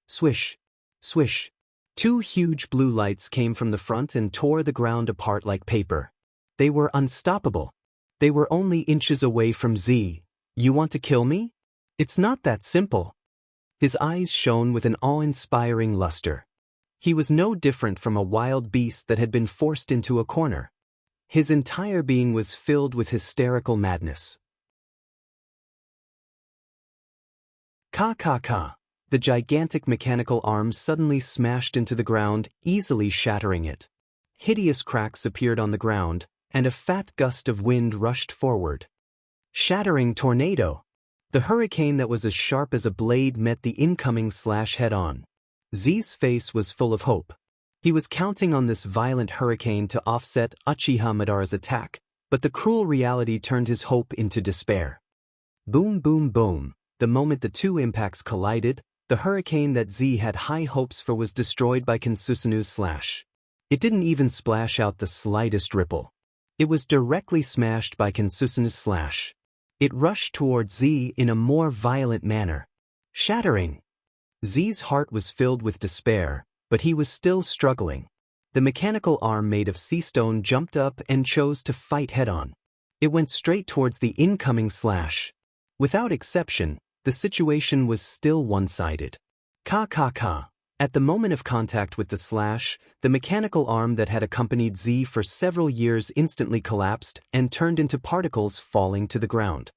Swish, swish. Two huge blue lights came from the front and tore the ground apart like paper. They were unstoppable. They were only inches away from Z. You want to kill me? It's not that simple. His eyes shone with an awe-inspiring luster. He was no different from a wild beast that had been forced into a corner. His entire being was filled with hysterical madness. Ka ka ka. The gigantic mechanical arm suddenly smashed into the ground, easily shattering it. Hideous cracks appeared on the ground, and a fat gust of wind rushed forward. Shattering tornado! The hurricane that was as sharp as a blade met the incoming slash head-on. Z's face was full of hope. He was counting on this violent hurricane to offset Uchiha Madara's attack, but the cruel reality turned his hope into despair. Boom boom boom. The moment the two impacts collided, the hurricane that Z had high hopes for was destroyed by Kansusanoo's slash. It didn't even splash out the slightest ripple. It was directly smashed by Kansusanoo's slash. It rushed towards Z in a more violent manner. Shattering! Z's heart was filled with despair, but he was still struggling. The mechanical arm made of sea stone jumped up and chose to fight head-on. It went straight towards the incoming slash. Without exception, the situation was still one-sided. Ka ka ka. At the moment of contact with the slash, the mechanical arm that had accompanied Z for several years instantly collapsed and turned into particles falling to the ground.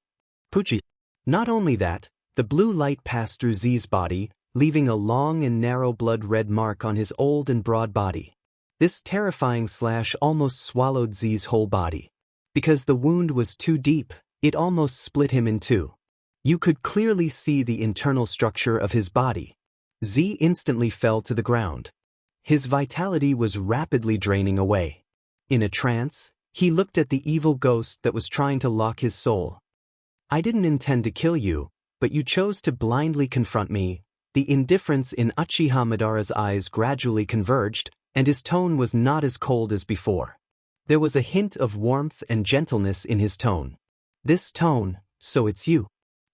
Puchi. Not only that, the blue light passed through Z's body, leaving a long and narrow blood-red mark on his old and broad body. This terrifying slash almost swallowed Z's whole body. Because the wound was too deep, it almost split him in two. You could clearly see the internal structure of his body. Z instantly fell to the ground. His vitality was rapidly draining away. In a trance, he looked at the evil ghost that was trying to lock his soul. I didn't intend to kill you, but you chose to blindly confront me. The indifference in Uchiha Madara's eyes gradually converged, and his tone was not as cold as before. There was a hint of warmth and gentleness in his tone. This tone, so it's you.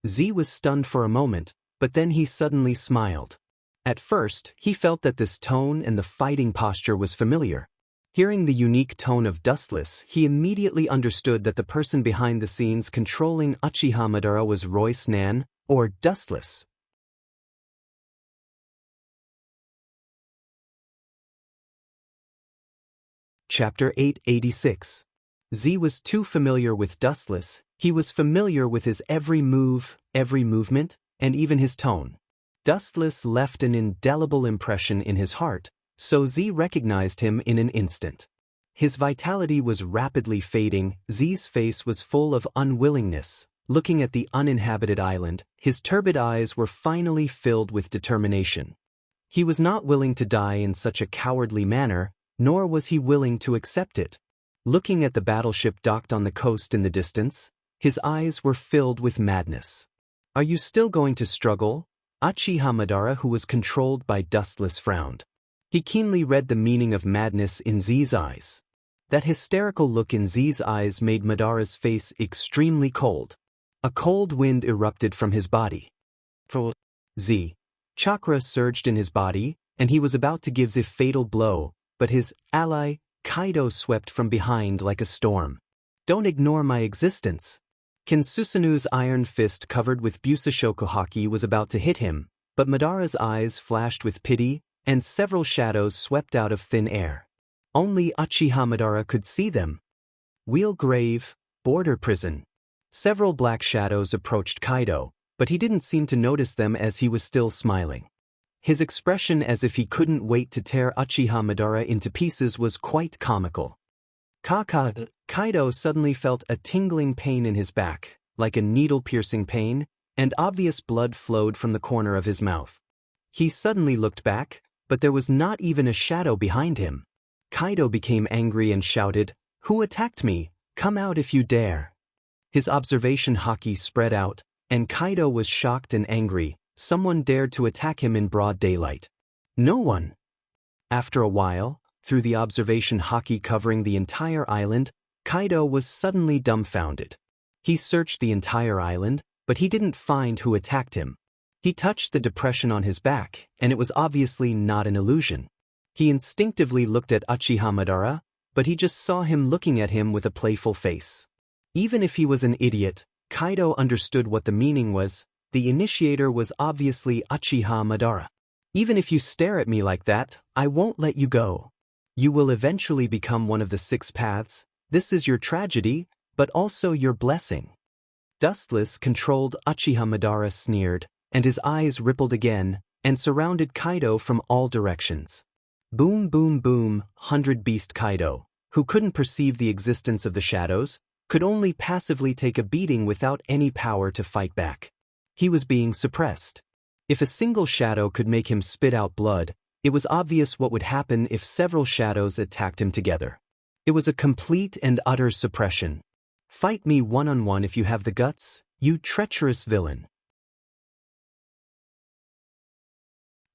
Z was stunned for a moment, but then he suddenly smiled. At first, he felt that this tone and the fighting posture was familiar. Hearing the unique tone of Dustless, he immediately understood that the person behind the scenes controlling Uchiha Madara was Royce Nan, or Dustless. Chapter 886. Z was too familiar with Dustless. He was familiar with his every move, every movement, and even his tone. Dustless left an indelible impression in his heart, so Z recognized him in an instant. His vitality was rapidly fading. Z's face was full of unwillingness, Looking at the uninhabited island, his turbid eyes were finally filled with determination. He was not willing to die in such a cowardly manner, nor was he willing to accept it. Looking at the battleship docked on the coast in the distance, his eyes were filled with madness. "Are you still going to struggle?" Uchiha Madara, who was controlled by Dustless, frowned. He keenly read the meaning of madness in Z's eyes. That hysterical look in Z's eyes made Madara's face extremely cold. A cold wind erupted from his body. For Z, chakra surged in his body, and he was about to give Z a fatal blow, but his ally, Kaido, swept from behind like a storm. "Don't ignore my existence." Ken Susanu's iron fist covered with Busashoku haki was about to hit him, but Madara's eyes flashed with pity, and several shadows swept out of thin air. Only Uchiha Madara could see them. Wheel grave, border prison. Several black shadows approached Kaido, but he didn't seem to notice them as he was still smiling. His expression, as if he couldn't wait to tear Uchiha Madara into pieces, was quite comical. Kaido suddenly felt a tingling pain in his back, like a needle-piercing pain, and obvious blood flowed from the corner of his mouth. He suddenly looked back, but there was not even a shadow behind him. Kaido became angry and shouted, "Who attacked me? Come out if you dare." His observation haki spread out, and Kaido was shocked and angry. Someone dared to attack him in broad daylight. No one. After a while, through the observation haki covering the entire island, Kaido was suddenly dumbfounded. He searched the entire island, but he didn't find who attacked him. He touched the depression on his back, and it was obviously not an illusion. He instinctively looked at Uchiha Madara, but he just saw him looking at him with a playful face. Even if he was an idiot, Kaido understood what the meaning was. The initiator was obviously Uchiha Madara. "Even if you stare at me like that, I won't let you go. You will eventually become one of the 6 paths. This is your tragedy, but also your blessing." Dustless, controlled Uchiha Madara, sneered, and his eyes rippled again, and surrounded Kaido from all directions. Boom, boom, boom. 100 Beast Kaido, who couldn't perceive the existence of the shadows, could only passively take a beating without any power to fight back. He was being suppressed. If a single shadow could make him spit out blood, it was obvious what would happen if several shadows attacked him together. It was a complete and utter suppression. "Fight me one-on-one if you have the guts, you treacherous villain."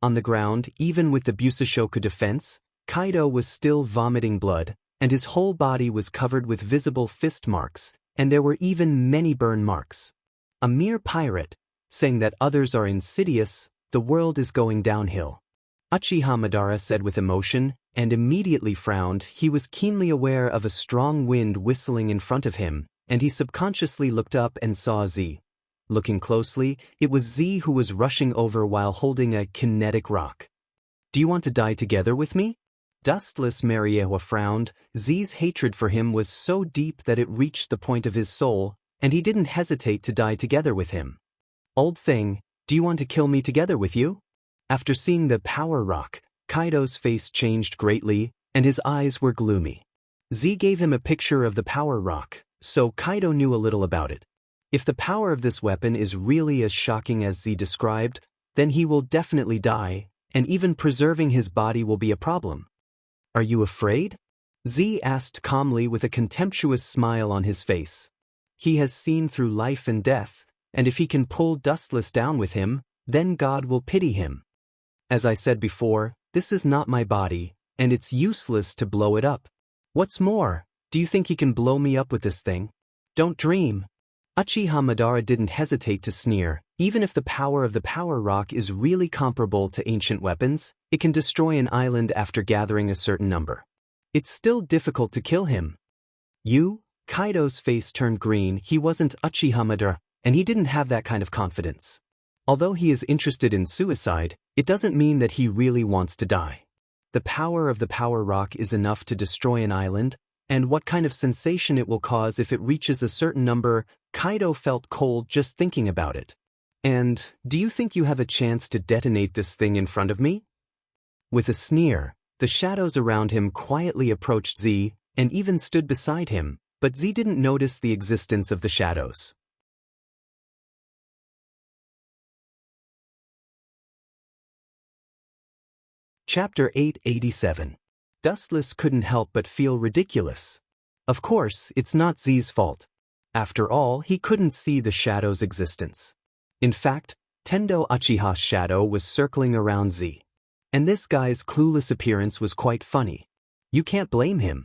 On the ground, even with the Busashoku defense, Kaido was still vomiting blood, and his whole body was covered with visible fist marks, and there were even many burn marks. A mere pirate, saying that others are insidious, the world is going downhill. Uchiha Madara said with emotion, and immediately frowned. He was keenly aware of a strong wind whistling in front of him, and he subconsciously looked up and saw Z. Looking closely, it was Z who was rushing over while holding a kinetic rock. "Do you want to die together with me?" Dustless Mariewa frowned. Z's hatred for him was so deep that it reached the point of his soul, and he didn't hesitate to die together with him. "Old thing, do you want to kill me together with you?" After seeing the power rock, Kaido's face changed greatly, and his eyes were gloomy. Z gave him a picture of the power rock, so Kaido knew a little about it. If the power of this weapon is really as shocking as Z described, then he will definitely die, and even preserving his body will be a problem. "Are you afraid?" Z asked calmly with a contemptuous smile on his face. He has seen through life and death, and if he can pull Dustless down with him, then God will pity him. As I said before, this is not my body, and it's useless to blow it up. What's more, do you think he can blow me up with this thing? Don't dream. Uchiha Madara didn't hesitate to sneer. Even if the power of the power rock is really comparable to ancient weapons, it can destroy an island after gathering a certain number. It's still difficult to kill him. "You?" Kaido's face turned green. He wasn't Uchiha Madara, and he didn't have that kind of confidence. Although he is interested in suicide, it doesn't mean that he really wants to die. The power of the power rock is enough to destroy an island, and what kind of sensation it will cause if it reaches a certain number, Kaido felt cold just thinking about it. "And, do you think you have a chance to detonate this thing in front of me?" With a sneer, the shadows around him quietly approached Z, and even stood beside him, but Z didn't notice the existence of the shadows. Chapter 887. Dustless couldn't help but feel ridiculous. Of course, it's not Z's fault. After all, he couldn't see the shadow's existence. In fact, Tendo Uchiha's shadow was circling around Z. And this guy's clueless appearance was quite funny. You can't blame him.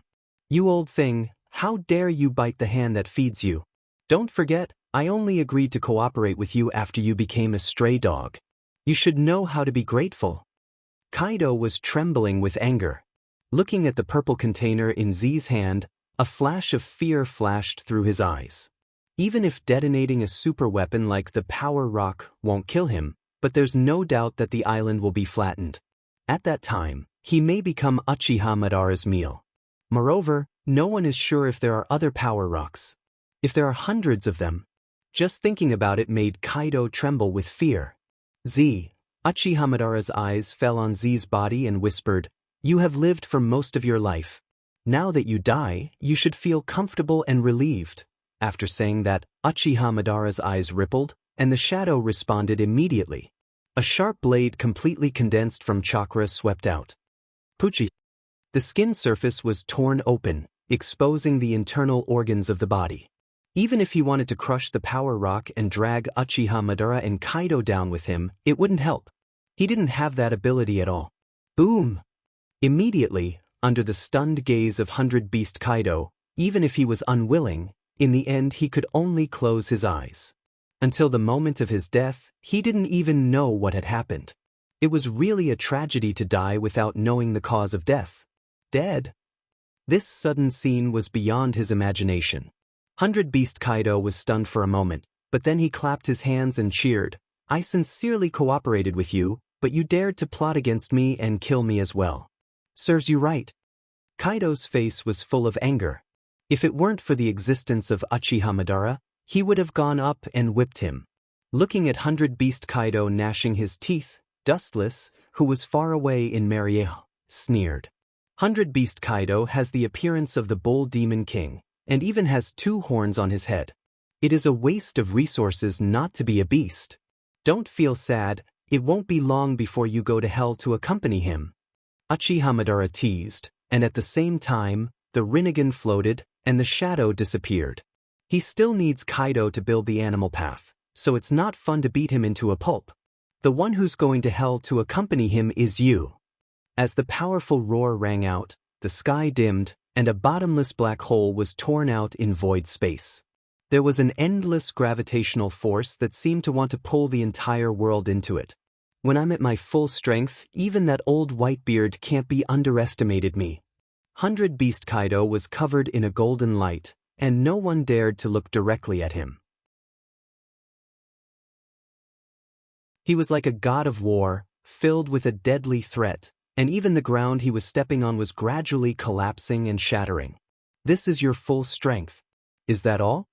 You old thing, how dare you bite the hand that feeds you? Don't forget, I only agreed to cooperate with you after you became a stray dog. You should know how to be grateful. Kaido was trembling with anger. Looking at the purple container in Z's hand, a flash of fear flashed through his eyes. Even if detonating a superweapon like the Power Rock won't kill him, but there's no doubt that the island will be flattened. At that time, he may become Uchiha Madara's meal. Moreover, no one is sure if there are other Power Rocks. If there are hundreds of them. Just thinking about it made Kaido tremble with fear. Z. Uchiha Madara's eyes fell on Z's body and whispered, "You have lived for most of your life. Now that you die, you should feel comfortable and relieved." After saying that, Uchiha Madara's eyes rippled, and the shadow responded immediately. A sharp blade completely condensed from chakra swept out. Puchi. The skin surface was torn open, exposing the internal organs of the body. Even if he wanted to crush the Power Rock and drag Uchiha Madara and Kaido down with him, it wouldn't help. He didn't have that ability at all. Boom! Immediately, under the stunned gaze of 100 Beast Kaido, even if he was unwilling, in the end he could only close his eyes. Until the moment of his death, he didn't even know what had happened. It was really a tragedy to die without knowing the cause of death. Dead? This sudden scene was beyond his imagination. 100 Beast Kaido was stunned for a moment, but then he clapped his hands and cheered. "I sincerely cooperated with you, but you dared to plot against me and kill me as well. Serves you right." Kaido's face was full of anger. If it weren't for the existence of Uchiha Madara, he would have gone up and whipped him. Looking at 100 Beast Kaido gnashing his teeth, Dustless, who was far away in Marieha, sneered. 100 Beast Kaido has the appearance of the Bull Demon King, and even has 2 horns on his head. It is a waste of resources not to be a beast. Don't feel sad, it won't be long before you go to hell to accompany him. Uchiha Madara teased, and at the same time, the Rinnegan floated, and the shadow disappeared. He still needs Kaido to build the animal path, so it's not fun to beat him into a pulp. The one who's going to hell to accompany him is you. As the powerful roar rang out, the sky dimmed, and a bottomless black hole was torn out in void space. There was an endless gravitational force that seemed to want to pull the entire world into it. When I'm at my full strength, even that old Whitebeard can't be underestimated me. 100 Beast Kaido was covered in a golden light, and no one dared to look directly at him. He was like a god of war, filled with a deadly threat, and even the ground he was stepping on was gradually collapsing and shattering. "This is your full strength. Is that all?"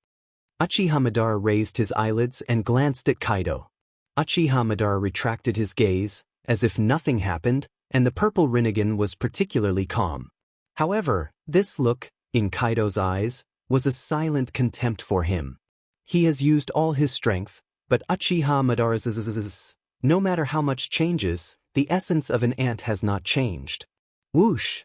Uchiha Madara raised his eyelids and glanced at Kaido. Uchiha Madara retracted his gaze, as if nothing happened, and the purple Rinnegan was particularly calm. However, this look, in Kaido's eyes, was a silent contempt for him. He has used all his strength, but Uchiha Madara's no matter how much changes, the essence of an ant has not changed. Whoosh!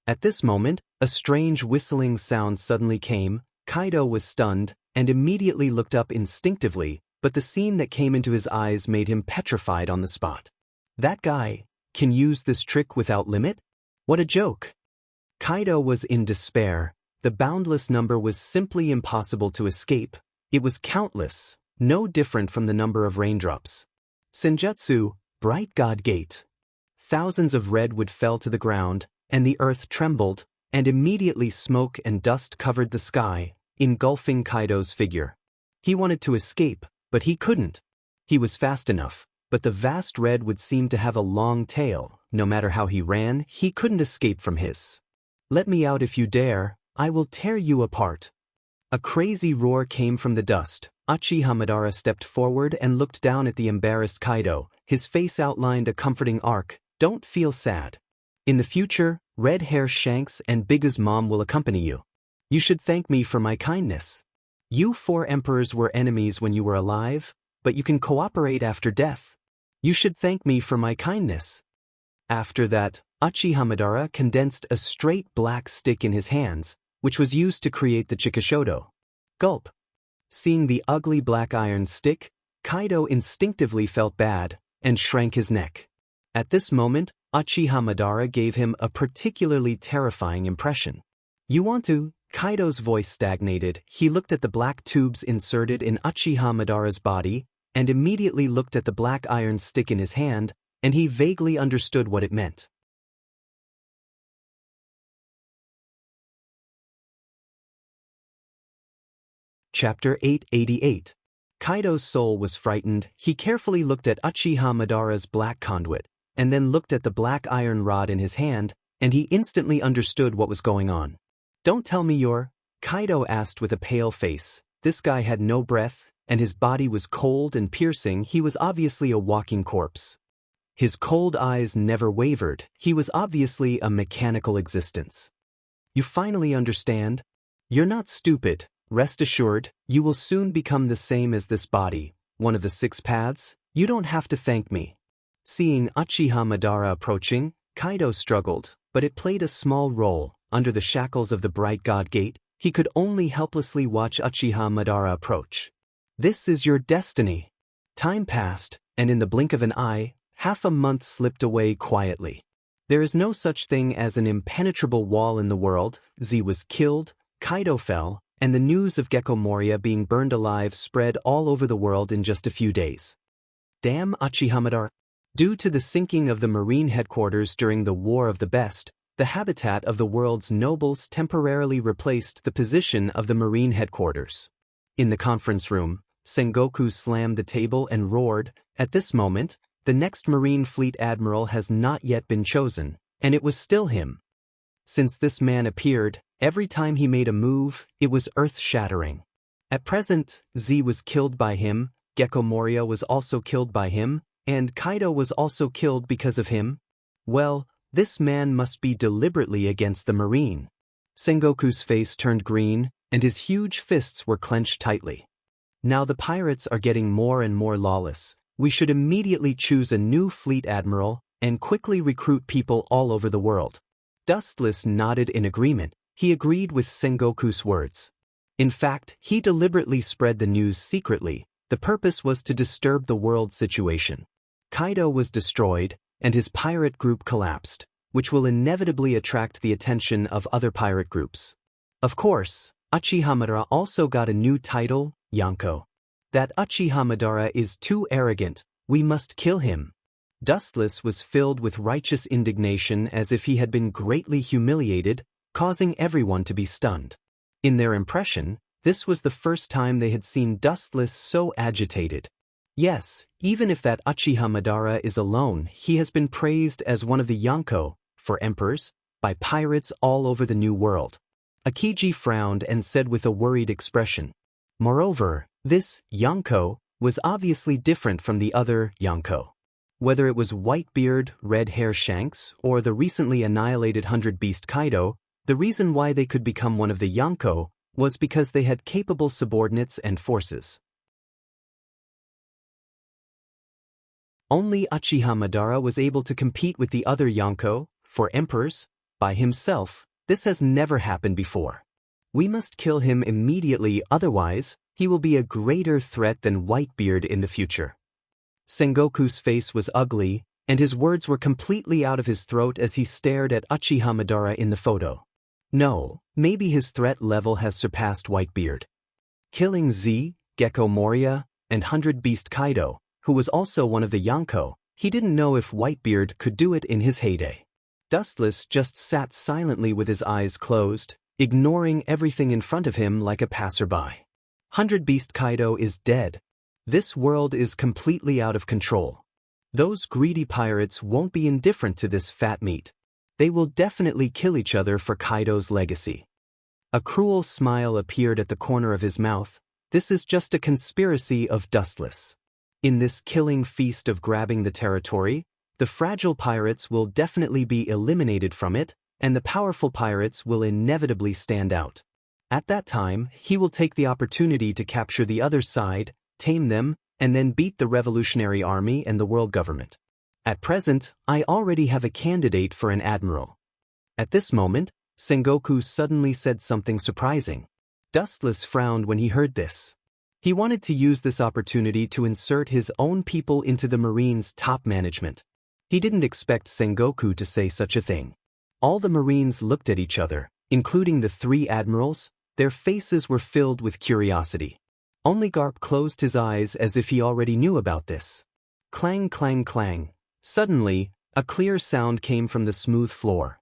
At this moment, a strange whistling sound suddenly came. Kaido was stunned, and immediately looked up instinctively, but the scene that came into his eyes made him petrified on the spot. That guy can use this trick without limit? What a joke! Kaido was in despair. The boundless number was simply impossible to escape. It was countless, no different from the number of raindrops. Senjutsu, Bright God Gate. Thousands of redwood fell to the ground, and the earth trembled, and immediately smoke and dust covered the sky, engulfing Kaido's figure. He wanted to escape, but he couldn't. He was fast enough, but the vast redwood seemed to have a long tail. No matter how he ran, he couldn't escape from his. "Let me out if you dare, I will tear you apart." A crazy roar came from the dust. Uchiha Madara stepped forward and looked down at the embarrassed Kaido. His face outlined a comforting arc. "Don't feel sad. In the future, Red Hair Shanks and Big's mom will accompany you. You should thank me for my kindness. You 4 emperors were enemies when you were alive, but you can cooperate after death. You should thank me for my kindness." After that, Uchiha Madara condensed a straight black stick in his hands, which was used to create the Chikishodo. Gulp. Seeing the ugly black iron stick, Kaido instinctively felt bad and shrank his neck. At this moment, Uchiha Madara gave him a particularly terrifying impression. You want to? Kaido's voice stagnated. He looked at the black tubes inserted in Uchiha Madara's body, and immediately looked at the black iron stick in his hand, and he vaguely understood what it meant. Chapter 888. Kaido's soul was frightened. He carefully looked at Uchiha Madara's black conduit, and then looked at the black iron rod in his hand, and he instantly understood what was going on. Don't tell me you're... Kaido asked with a pale face. This guy had no breath, and his body was cold and piercing. He was obviously a walking corpse. His cold eyes never wavered. He was obviously a mechanical existence. You finally understand? You're not stupid. Rest assured, you will soon become the same as this body, one of the 6 paths. You don't have to thank me. Seeing Uchiha Madara approaching, Kaido struggled, but it played a small role. Under the shackles of the Bright God Gate, he could only helplessly watch Uchiha Madara approach. This is your destiny. Time passed, and in the blink of an eye, half a month slipped away quietly. There is no such thing as an impenetrable wall in the world. Z was killed, Kaido fell, and the news of Gecko Moria being burned alive spread all over the world in just a few days. Damn Uchiha Madara. Due to the sinking of the Marine headquarters during the War of the Best, the habitat of the world's nobles temporarily replaced the position of the Marine headquarters. In the conference room, Sengoku slammed the table and roared, "At this moment, the next Marine Fleet Admiral has not yet been chosen, and it was still him. Since this man appeared, every time he made a move, it was earth-shattering. At present, Z was killed by him, Gecko Moria was also killed by him, and Kaido was also killed because of him. Well, this man must be deliberately against the Marine." Sengoku's face turned green, and his huge fists were clenched tightly. Now the pirates are getting more and more lawless. We should immediately choose a new fleet admiral, and quickly recruit people all over the world. Dustless nodded in agreement. He agreed with Sengoku's words. In fact, he deliberately spread the news secretly. The purpose was to disturb the world situation. Kaido was destroyed, and his pirate group collapsed, which will inevitably attract the attention of other pirate groups. Of course, Uchiha Madara also got a new title, Yonko. That Uchiha Madara is too arrogant, we must kill him. Dustless was filled with righteous indignation as if he had been greatly humiliated, causing everyone to be stunned. In their impression, this was the first time they had seen Dustless so agitated. Yes, even if that Uchiha Madara is alone, he has been praised as one of the Yonko, for emperors, by pirates all over the New World. Akiji frowned and said with a worried expression. Moreover, this Yonko was obviously different from the other Yonko. Whether it was Whitebeard, Red Hair Shanks, or the recently annihilated 100 Beast Kaido, the reason why they could become one of the Yonko was because they had capable subordinates and forces. Only Uchiha Madara was able to compete with the other Yonko, for emperors, by himself. This has never happened before. We must kill him immediately, otherwise, he will be a greater threat than Whitebeard in the future. Sengoku's face was ugly, and his words were completely out of his throat as he stared at Uchiha Madara in the photo. No, maybe his threat level has surpassed Whitebeard. Killing Z, Gecko Moria, and 100 Beast Kaido, who was also one of the Yonko, he didn't know if Whitebeard could do it in his heyday. Dustless just sat silently with his eyes closed, ignoring everything in front of him like a passerby. 100 Beast Kaido is dead. This world is completely out of control. Those greedy pirates won't be indifferent to this fat meat. They will definitely kill each other for Kaido's legacy. A cruel smile appeared at the corner of his mouth. This is just a conspiracy of Dustless. In this killing feast of grabbing the territory, the fragile pirates will definitely be eliminated from it, and the powerful pirates will inevitably stand out. At that time, he will take the opportunity to capture the other side, tame them, and then beat the Revolutionary Army and the world government. At present, I already have a candidate for an admiral. At this moment, Sengoku suddenly said something surprising. Dustless frowned when he heard this. He wanted to use this opportunity to insert his own people into the Marines' top management. He didn't expect Sengoku to say such a thing. All the Marines looked at each other, including the three admirals. Their faces were filled with curiosity. Only Garp closed his eyes as if he already knew about this. Clang, clang, clang. Suddenly, a clear sound came from the smooth floor.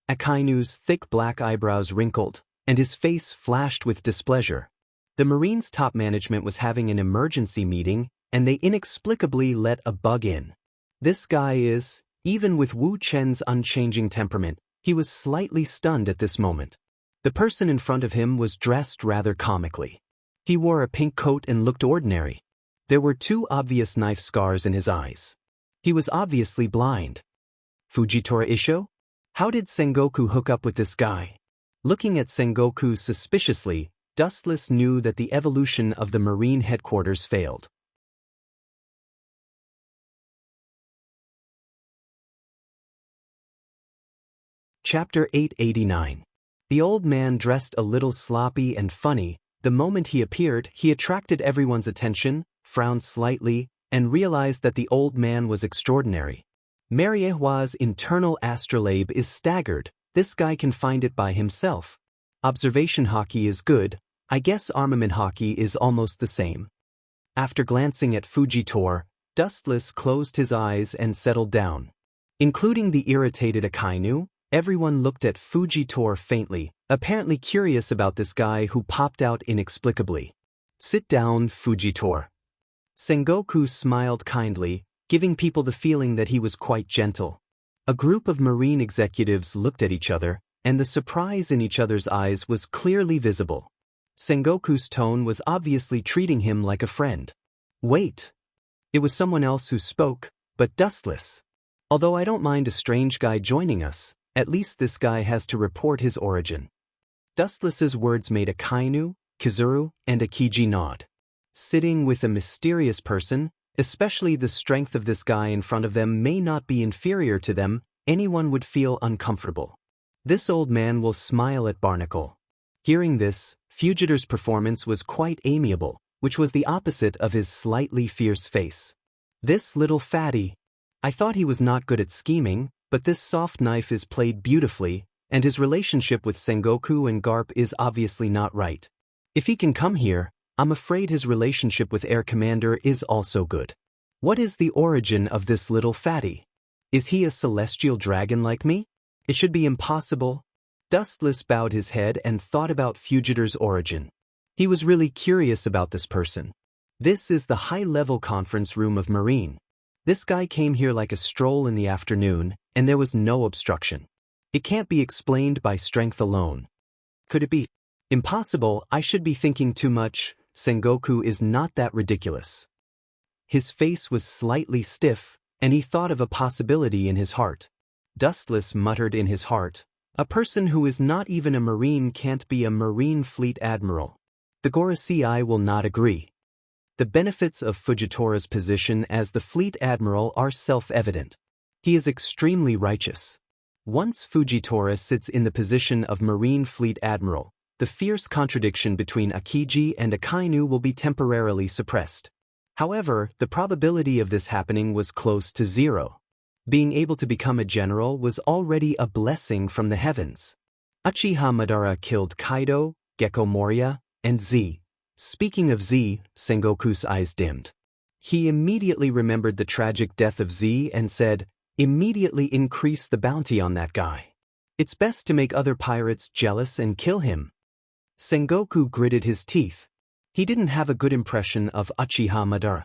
Akainu's thick black eyebrows wrinkled, and his face flashed with displeasure. The Marines' top management was having an emergency meeting, and they inexplicably let a bug in. This guy is, even with Wu Chen's unchanging temperament, he was slightly stunned at this moment. The person in front of him was dressed rather comically. He wore a pink coat and looked ordinary. There were 2 obvious knife scars in his eyes. He was obviously blind. Fujitora Isho? How did Sengoku hook up with this guy? Looking at Sengoku suspiciously, Dustless knew that the evolution of the Marine headquarters failed. Chapter 889. The old man dressed a little sloppy and funny. The moment he appeared, he attracted everyone's attention, frowned slightly, and realized that the old man was extraordinary. Mariehua's internal astrolabe is staggered. This guy can find it by himself. Observation hockey is good. I guess armament hockey is almost the same. After glancing at Fujitora, Dustless closed his eyes and settled down. Including the irritated Akainu, everyone looked at Fujitora faintly, apparently curious about this guy who popped out inexplicably. Sit down, Fujitora. Sengoku smiled kindly, giving people the feeling that he was quite gentle. A group of Marine executives looked at each other, and the surprise in each other's eyes was clearly visible. Sengoku's tone was obviously treating him like a friend. Wait. It was someone else who spoke, but Dustless. Although I don't mind a strange guy joining us, at least this guy has to report his origin. Dustless's words made Akainu, Kizuru, and Akiji nod. Sitting with a mysterious person, especially the strength of this guy in front of them may not be inferior to them, anyone would feel uncomfortable. This old man will smile at Barnacle. Hearing this, Fugitor's performance was quite amiable, which was the opposite of his slightly fierce face. This little fatty. I thought he was not good at scheming, but this soft knife is played beautifully, and his relationship with Sengoku and Garp is obviously not right. If he can come here, I'm afraid his relationship with Air Commander is also good. What is the origin of this little fatty? Is he a celestial dragon like me? It should be impossible. Dustless bowed his head and thought about Fugitor's origin. He was really curious about this person. This is the high-level conference room of Marine. This guy came here like a stroll in the afternoon, and there was no obstruction. It can't be explained by strength alone. Could it be? Impossible. I should be thinking too much. Sengoku is not that ridiculous. His face was slightly stiff, and he thought of a possibility in his heart. Dustless muttered in his heart, a person who is not even a Marine can't be a Marine Fleet Admiral. The Gorosei will not agree. The benefits of Fujitora's position as the Fleet Admiral are self-evident. He is extremely righteous. Once Fujitora sits in the position of Marine Fleet Admiral, the fierce contradiction between Akiji and Akainu will be temporarily suppressed. However, the probability of this happening was close to 0. Being able to become a general was already a blessing from the heavens. Uchiha Madara killed Kaido, Gekko Moria, and Z. Speaking of Z, Sengoku's eyes dimmed. He immediately remembered the tragic death of Z and said, immediately increase the bounty on that guy. It's best to make other pirates jealous and kill him. Sengoku gritted his teeth. He didn't have a good impression of Uchiha Madara.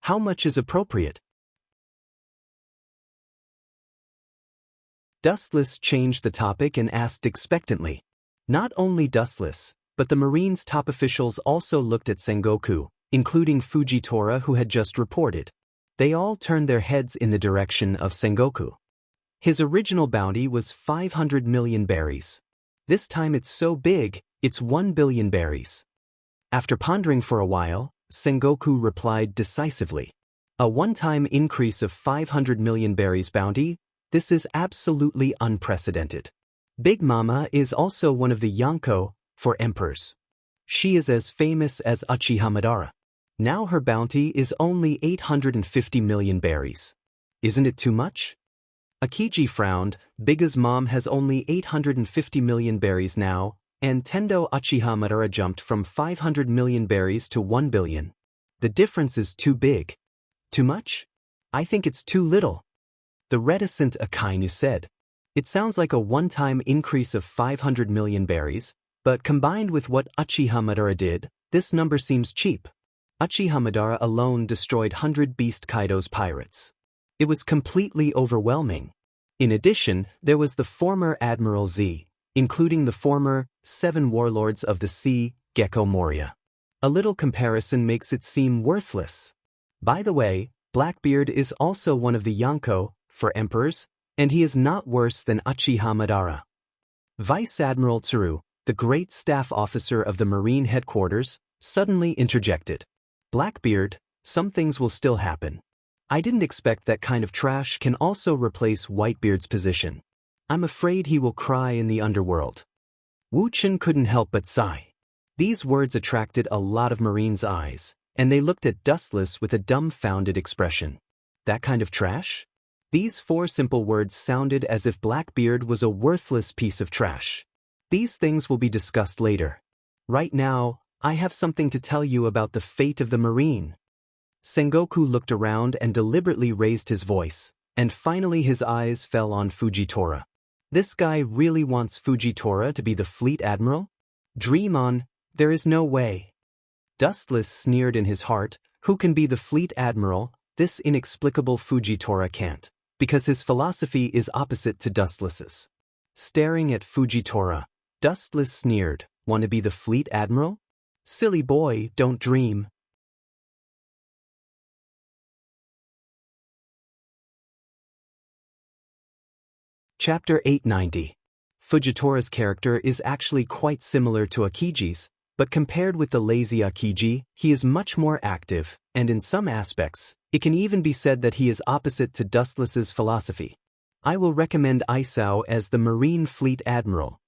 How much is appropriate? Dustless changed the topic and asked expectantly. Not only Dustless, but the Marines' top officials also looked at Sengoku, including Fujitora who had just reported. They all turned their heads in the direction of Sengoku. His original bounty was 500 million berries. This time it's so big, it's 1 billion berries. After pondering for a while, Sengoku replied decisively. A one-time increase of 500 million berries bounty? This is absolutely unprecedented. Big Mama is also one of the Yonko, for emperors. She is as famous as Uchiha Madara. Now her bounty is only 850 million berries. Isn't it too much? Akiji frowned. Biga's mom has only 850 million berries now, and Tendo Uchiha Madara jumped from 500 million berries to 1 billion. The difference is too big. Too much? I think it's too little. The reticent Akainu said. It sounds like a one-time increase of 500 million berries, but combined with what Uchiha Madara did, this number seems cheap. Uchiha Madara alone destroyed 100 Beast Kaido's pirates. It was completely overwhelming. In addition, there was the former Admiral Z, including the former 7 warlords of the sea, Gecko Moria. A little comparison makes it seem worthless. By the way, Blackbeard is also one of the Yonko, for emperors, and he is not worse than Uchiha Madara. Vice Admiral Tsuru, the great staff officer of the Marine headquarters, suddenly interjected. Blackbeard, some things will still happen. I didn't expect that kind of trash can also replace Whitebeard's position. I'm afraid he will cry in the underworld. Wu Chen couldn't help but sigh. These words attracted a lot of Marines' eyes, and they looked at Dustless with a dumbfounded expression. That kind of trash? These 4 simple words sounded as if Blackbeard was a worthless piece of trash. These things will be discussed later. Right now, I have something to tell you about the fate of the Marine. Sengoku looked around and deliberately raised his voice, and finally his eyes fell on Fujitora. This guy really wants Fujitora to be the fleet admiral? Dream on, there is no way. Dustless sneered in his heart, who can be the fleet admiral? This inexplicable Fujitora can't, because his philosophy is opposite to Dustless's. Staring at Fujitora, Dustless sneered, want to be the fleet admiral? Silly boy, don't dream. Chapter 890. Fujitora's character is actually quite similar to Akiji's, but compared with the lazy Akiji, he is much more active, and in some aspects, it can even be said that he is opposite to Dustless's philosophy. I will recommend Isao as the Marine Fleet Admiral.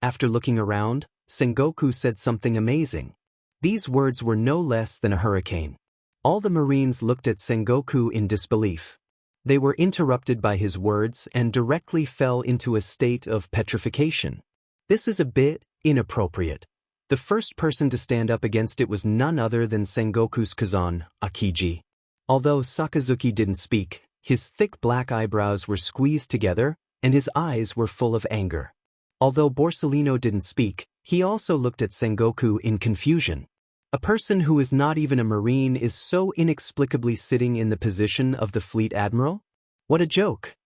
After looking around, Sengoku said something amazing. These words were no less than a hurricane. All the Marines looked at Sengoku in disbelief. They were interrupted by his words and directly fell into a state of petrification. This is a bit inappropriate. The first person to stand up against it was none other than Sengoku's cousin, Akiji. Although Sakazuki didn't speak, his thick black eyebrows were squeezed together, and his eyes were full of anger. Although Borsellino didn't speak, he also looked at Sengoku in confusion. A person who is not even a Marine is so inexplicably sitting in the position of the fleet admiral? What a joke!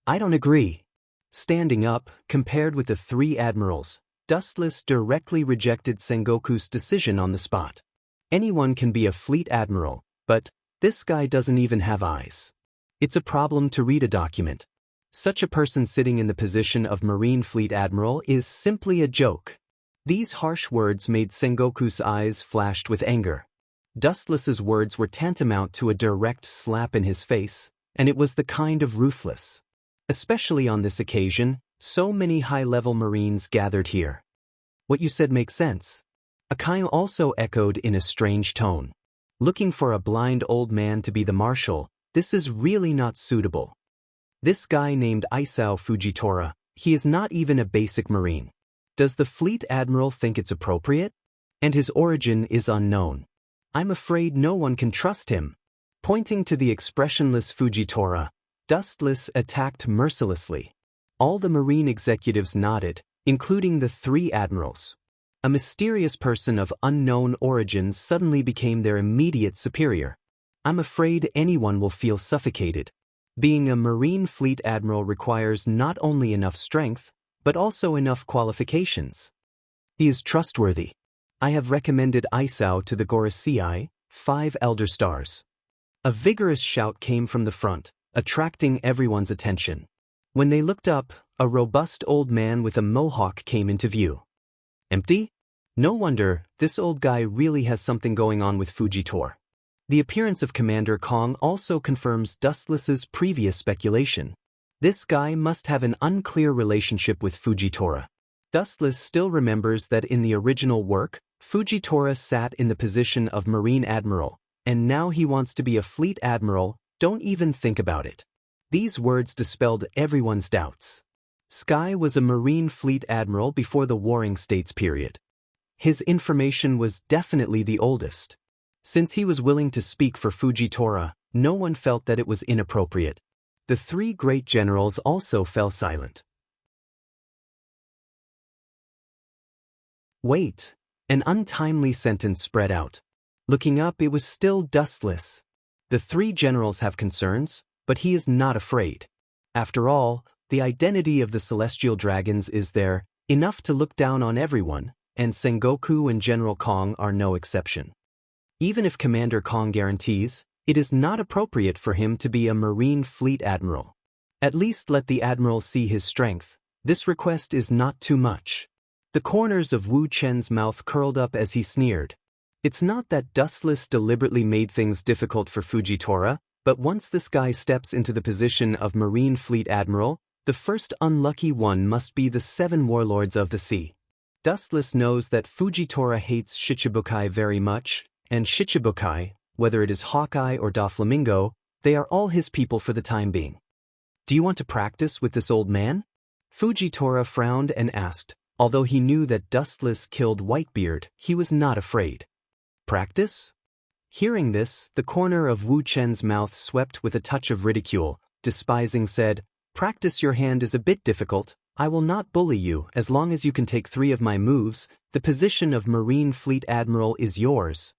I don't agree. Standing up, compared with the 3 admirals, Dustless directly rejected Sengoku's decision on the spot. Anyone can be a fleet admiral, but this guy doesn't even have eyes. It's a problem to read a document. Such a person sitting in the position of Marine Fleet Admiral is simply a joke. These harsh words made Sengoku's eyes flashed with anger. Dustless's words were tantamount to a direct slap in his face, and it was the kind of ruthless. Especially on this occasion, so many high-level Marines gathered here. What you said makes sense. Akainu also echoed in a strange tone. Looking for a blind old man to be the marshal, this is really not suitable. This guy named Isao Fujitora, he is not even a basic Marine. Does the fleet admiral think it's appropriate? And his origin is unknown. I'm afraid no one can trust him. Pointing to the expressionless Fujitora, Dustless attacked mercilessly. All the Marine executives nodded, including the 3 admirals. A mysterious person of unknown origins suddenly became their immediate superior. I'm afraid anyone will feel suffocated. Being a Marine Fleet Admiral requires not only enough strength, but also enough qualifications. He is trustworthy. I have recommended Isao to the Gorosei, 5 Elder Stars. A vigorous shout came from the front, attracting everyone's attention. When they looked up, a robust old man with a mohawk came into view. Empty? No wonder, this old guy really has something going on with Fujitora. The appearance of Commander Kong also confirms Dustless's previous speculation. This guy must have an unclear relationship with Fujitora. Dustless still remembers that in the original work, Fujitora sat in the position of Marine Admiral, and now he wants to be a Fleet Admiral. Don't even think about it. These words dispelled everyone's doubts. Sky was a Marine Fleet Admiral before the Warring States period. His information was definitely the oldest. Since he was willing to speak for Fujitora, no one felt that it was inappropriate. The three great generals also fell silent. Wait! An untimely sentence spread out. Looking up, it was still Dustless. The three generals have concerns, but he is not afraid. After all, the identity of the celestial dragons is there, enough to look down on everyone, and Sengoku and General Kong are no exception. Even if Commander Kong guarantees, it is not appropriate for him to be a Marine Fleet Admiral. At least let the Admiral see his strength. This request is not too much. The corners of Wu Chen's mouth curled up as he sneered. It's not that Dustless deliberately made things difficult for Fujitora, but once this guy steps into the position of Marine Fleet Admiral, the first unlucky one must be the 7 warlords of the sea. Dustless knows that Fujitora hates Shichibukai very much, and Shichibukai, whether it is Hawkeye or Doflamingo, they are all his people for the time being. Do you want to practice with this old man? Fujitora frowned and asked. Although he knew that Dustless killed Whitebeard, he was not afraid. Practice? Hearing this, the corner of Wu Chen's mouth swept with a touch of ridicule, despising said, "Practice your hand is a bit difficult. I will not bully you as long as you can take 3 of my moves. The position of Marine Fleet Admiral is yours.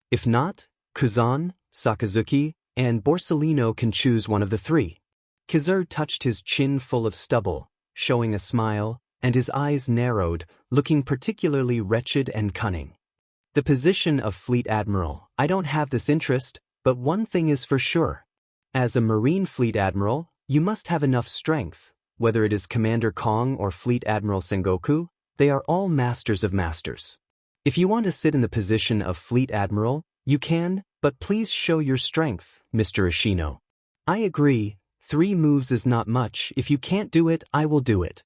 If not, Kuzan, Sakazuki, and Borsellino can choose one of the 3. Kazur touched his chin full of stubble, showing a smile, and his eyes narrowed, looking particularly wretched and cunning. The position of Fleet Admiral, I don't have this interest, but one thing is for sure. As a Marine Fleet Admiral, you must have enough strength. Whether it is Commander Kong or Fleet Admiral Sengoku, they are all masters of masters. If you want to sit in the position of Fleet Admiral, you can, but please show your strength, Mr. Ishino. I agree, 3 moves is not much. If you can't do it, I will do it.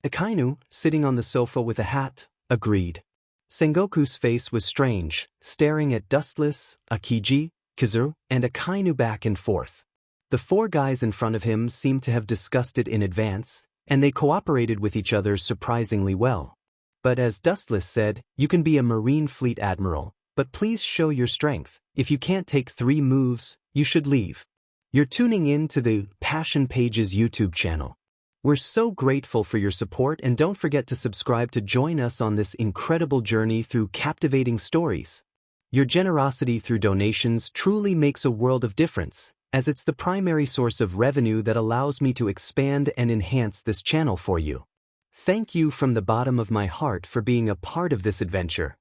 Akainu, sitting on the sofa with a hat, agreed. Sengoku's face was strange, staring at Dustless, Akiji, Kazur, and Akainu back and forth. The 4 guys in front of him seemed to have discussed it in advance, and they cooperated with each other surprisingly well. But as Dustless said, you can be a Marine Fleet Admiral, but please show your strength. If you can't take 3 moves, you should leave. You're tuning in to the Passion Pages YouTube channel. We're so grateful for your support, and don't forget to subscribe to join us on this incredible journey through captivating stories. Your generosity through donations truly makes a world of difference, as it's the primary source of revenue that allows me to expand and enhance this channel for you. Thank you from the bottom of my heart for being a part of this adventure.